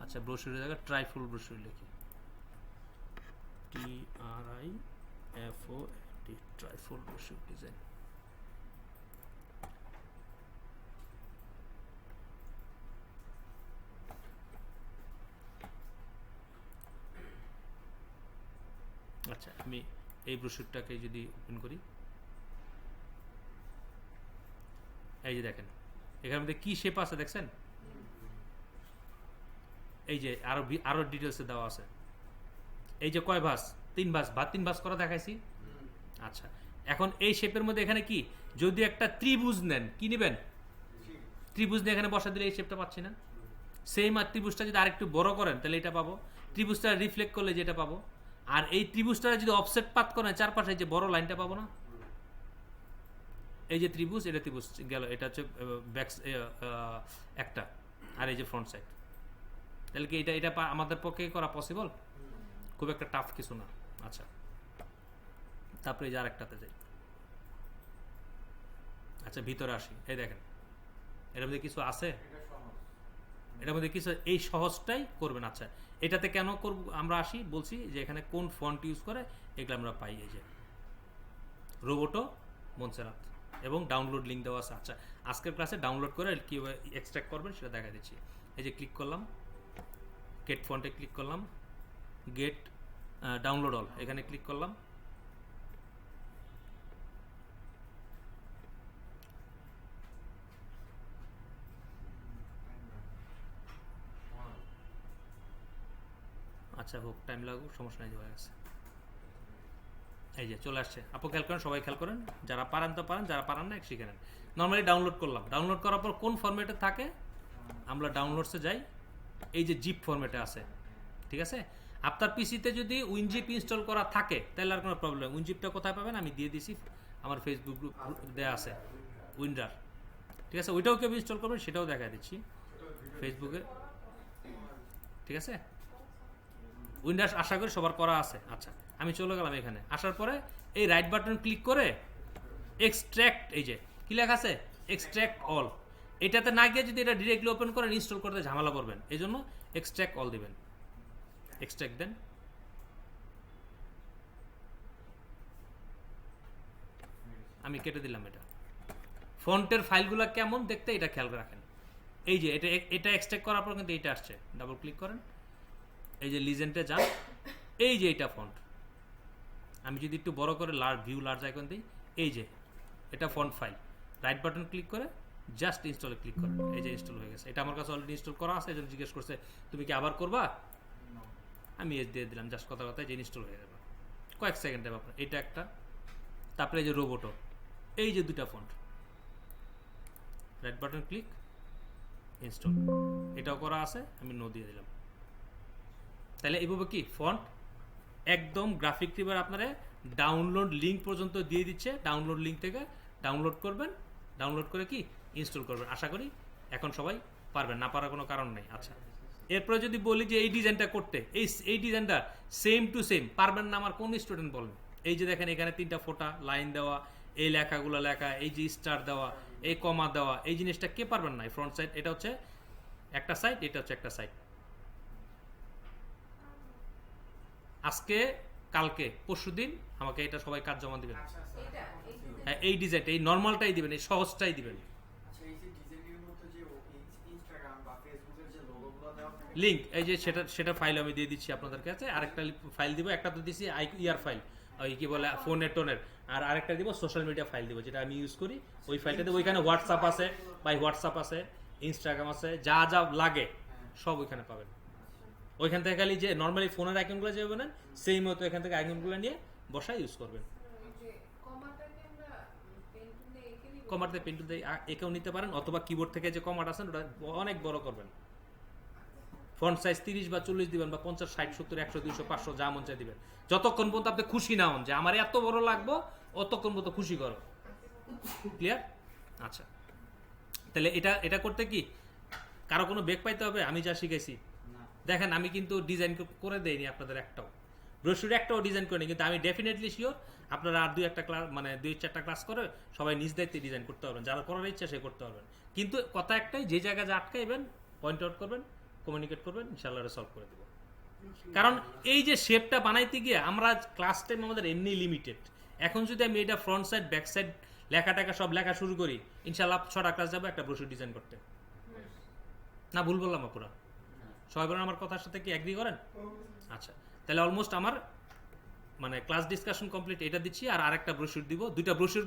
আচ্ছা, ব্রোশিউরের জায়গায় ট্রাইফুল ব্রোশিউর লিখি, TRIFOLD ট্রাইফুল ব্রোশিউর ডিজাইন। আচ্ছা, আমি এই ব্রোশিউরটাকে যদি ওপেন করি, এই যে দেখেন এখানের মধ্যে কি শেপ আছে দেখছেন, এই যে আরো ডিটেলসে দেওয়া আছে। এই যে কয় ভাঁজ, 3 ভাঁজ, 3 ভাঁজ করা দেখাইছি। আচ্ছা, এখন এই শেপের মধ্যে এখানে কি, যদি একটা ত্রিভুজ নেন, কি নেবেন, ত্রিভুজ নিয়ে এখানে বসা দিলে এই শেপটা পাচ্ছি না। সেম আর ত্রিভুজটা যদি আরেকটু বড় করেন তাহলে এটা পাবো, ত্রিভুজটা রিফ্লেক্ট করলে যেটা পাবো, আর এই ত্রিভুজটা যদি অফসেট পাত করেন চারপাশে যে বড় লাইনটা পাবো না, এই যে ত্রিভুজ, এটা ত্রিভুজ গেল, এটা হচ্ছে ব্যাক একটা, আর এই যে ফ্রন্ট সাইড। তাহলে কি এটা আমাদের পক্ষে করা পসিবল, খুব একটা টাফ কিছু না। আচ্ছা, তারপরে এই যে আরেকটাতে যাই। আচ্ছা, ভিতরে আসি। এই দেখেন, এটার মধ্যে কিছু আছে, এটার মধ্যে কিছু, এই সহজটাই করবেন। আচ্ছা, এটাতে কেন করব আমরা আসি, বলছি যে এখানে কোন ফন্ট ইউজ করে এগুলো আমরা পাই। এই যে রোবোটো মনসেরাত এবং ডাউনলোড লিঙ্ক দেওয়া আছে। আচ্ছা, আজকের ক্লাসে ডাউনলোড করে কীভাবে এক্সট্র্যাক্ট করবেন সেটা দেখা দিচ্ছি। এই যে ক্লিক করলাম, গেট ফন্টে ক্লিক করলাম, গেট ডাউনলোড অল এখানে ক্লিক করলাম। আচ্ছা, হোক, টাইম লাগুক, সমস্যা নেই, হয়ে গেছে। এই যে চলে আসছে। আপু খেয়াল করেন, সবাই খেয়াল করেন, যারা পারেন তো পারেন, যারা পারেন না শিখে নেন। নর্মালি ডাউনলোড করলাম, ডাউনলোড করার পর কোন ফরম্যাটে থাকে, আমরা ডাউনলোডসে যাই, এই যে জিপ ফরম্যাটে আছে, ঠিক আছে। আপনার পিসিতে যদি উইনজিপ ইনস্টল করা থাকে তাহলে আর কোনো প্রবলেম। উইনজিপটা কোথায় পাবেন আমি দিয়ে দিছি, আমার ফেসবুক গ্রুপ দেওয়া আছে, উইন্ডার, ঠিক আছে। ওইটাও কেউ ইনস্টল করবেন সেটাও দেখা দিচ্ছি ফেসবুকে, ঠিক আছে। উইন্ডোজ আশা করি সবার করা আছে। আচ্ছা, আমি চলে গেলাম এখানে। আসার পরে এই রাইট বাটন ক্লিক করে এক্সট্র্যাক্ট, এই যে কি লেখা আছে এক্সট্র্যাক্ট অল, এটাতে না গিয়ে যদি এটা ডিরেক্টলি ওপেন করেন ইনস্টল করতে ঝামেলা করবেন, এই জন্য এক্সট্র্যাক্ট অল দিবেন। এক্সট্র্যাক্ট দেন, আমি কেটে দিলাম এটা। ফন্টের ফাইলগুলো কেমন দেখতে এটা খেয়াল রাখেন। এই যে এটা এক্সট্র্যাক্ট করার পর কিন্তু এইটা আসছে, ডাবল ক্লিক করেন, এই যে লিজেন্ডে যান, এই যে এটা ফন্ট। আমি যদি একটু বড় করে ভিউ লার্জ আইকন দিই, এই যে এটা font file, right button click করে জাস্ট ইনস্টলে ক্লিক করেন, এই যে ইনস্টল হয়ে গেছে। এটা আমার কাছে অলরেডি ইনস্টল করা আছে, এই জন্য জিজ্ঞেস করছে তুমি কি আবার করবা, আমি এস দিয়ে দিলাম, জাস্ট কথা কথায় যে ইনস্টল হয়ে যাবে কয়েক সেকেন্ডে আপনার। এটা একটা, তারপরে এই যে রোবোটো, এই যে দুটা font, right button click install, এটাও করা আছে, আমি নো দিয়ে দিলাম। তাহলে এইভাবে কি ফন্ট একদম গ্রাফিক রিভার আপনারা ডাউনলোড লিঙ্ক পর্যন্ত দিয়ে দিচ্ছে। ডাউনলোড লিঙ্ক থেকে ডাউনলোড করবেন, ডাউনলোড করে কি ইনস্টল করবেন। আশা করি এখন সবাই পারবেন, না পারার কোনো কারণ নেই। আচ্ছা, এরপরে যদি বলি যে এই ডিজাইনটা করতে, এই ডিজাইনটা সেম টু সেম পারবেন না আমার কোন স্টুডেন্ট বলেন। এই যে দেখেন এখানে তিনটা ফোটা লাইন দেওয়া, এই লেখাগুলো লেখা, এই যে স্টার দেওয়া, এই কমা দেওয়া, এই জিনিসটা কে পারবেন না। এই ফ্রন্ট সাইড এটা হচ্ছে একটা সাইড, এটা হচ্ছে একটা সাইড। আজকে কালকে পরশুদিন আমাকে এটা সবাই কাজ জমা দিবেন। হ্যাঁ, এই ডিজাইনটা, এই নর্মালটাই দিবেন, এই সহজটাই দিবেন। লিঙ্ক এই যে সেটা ফাইল আমি দিয়ে দিচ্ছি আপনাদের কাছে। আরেকটা ফাইল দিব, একটা তো দিচ্ছি ইয়ার ফাইল, ওই কি বলে ফোনের টোনের, আর আরেকটা দিব সোশ্যাল মিডিয়া ফাইল দিব, যেটা আমি ইউজ করি। ওই ফাইলটা দেবো, ওইখানে হোয়াটসঅ্যাপ আছে, বাই হোয়াটসঅ্যাপ আছে, ইনস্টাগ্রাম আছে, যা যা লাগে সব ওইখানে পাবেন। ওইখান থেকে খালি যে নর্মালি ফোনের আইকনগুলো যেভাবে নেন সেই মতো এখান থেকে আইকনগুলো নিয়ে বসায় ইউজ করবেন। কমারতে পেন টুল দিয়ে একেও নিতে পারেন, অথবা কিবোর্ড থেকে যে কমাট আছেন ওটা অনেক বড় করবেন। ফন্ট সাইজ 30 বা 40 দিবেন, বা 50, 60, 70, 100, 200, 500 যা মন চাই দিবেন, যতক্ষণ পর্যন্ত আপনি খুশি না হন যে আমার এত বড় লাগবো, অতক্ষণ পর্যন্ত খুশি করো। ক্লিয়ার? আচ্ছা, তাহলে এটা করতে কি কারো কোনো বেগ পাইতে হবে? আমি যা শিখেছি দেখেন, আমি কিন্তু ডিজাইন করে দেইনি আপনাদের একটাও, ব্রোশিউরে একটাও ডিজাইন করিনি, কিন্তু আমি ডেফিনেটলি শিওর আপনারা আর 2-1টা ক্লাস, মানে 2-4টা ক্লাস করে সবাই নিজ দায়িত্বে ডিজাইন করতে পারবেন। যারা করার ইচ্ছা সে করতে পারবেন। কিন্তু কথা একটাই, যে জায়গায় যা আটকাইবেন পয়েন্ট আউট করবেন, কমিউনিকেট করবেন, ইনশাআল্লাহ সলভ করে দেবো। কারণ এই যে শেপটা বানাইতে গিয়ে আমরা ক্লাস টাইম আমাদের এমনি লিমিটেড। এখন যদি আমি এটা ফ্রন্ট সাইড ব্যাক সাইড লেখা টাকা সব লেখা শুরু করি, ইনশাআল্লাহ 6টা ক্লাস যাবে একটা ব্রোশিউর ডিজাইন করতে। না ভুল বললাম আপুরা? সবাই বলেন আমার কথার সাথে কি এগ্রি করেন? আচ্ছা, তাহলে অলমোস্ট আমার মানে ক্লাস ডিসকাশন কমপ্লিট। এটা দিচ্ছি, আর আরেকটা ব্রোশিউর দিব, 2টা ব্রোশিউর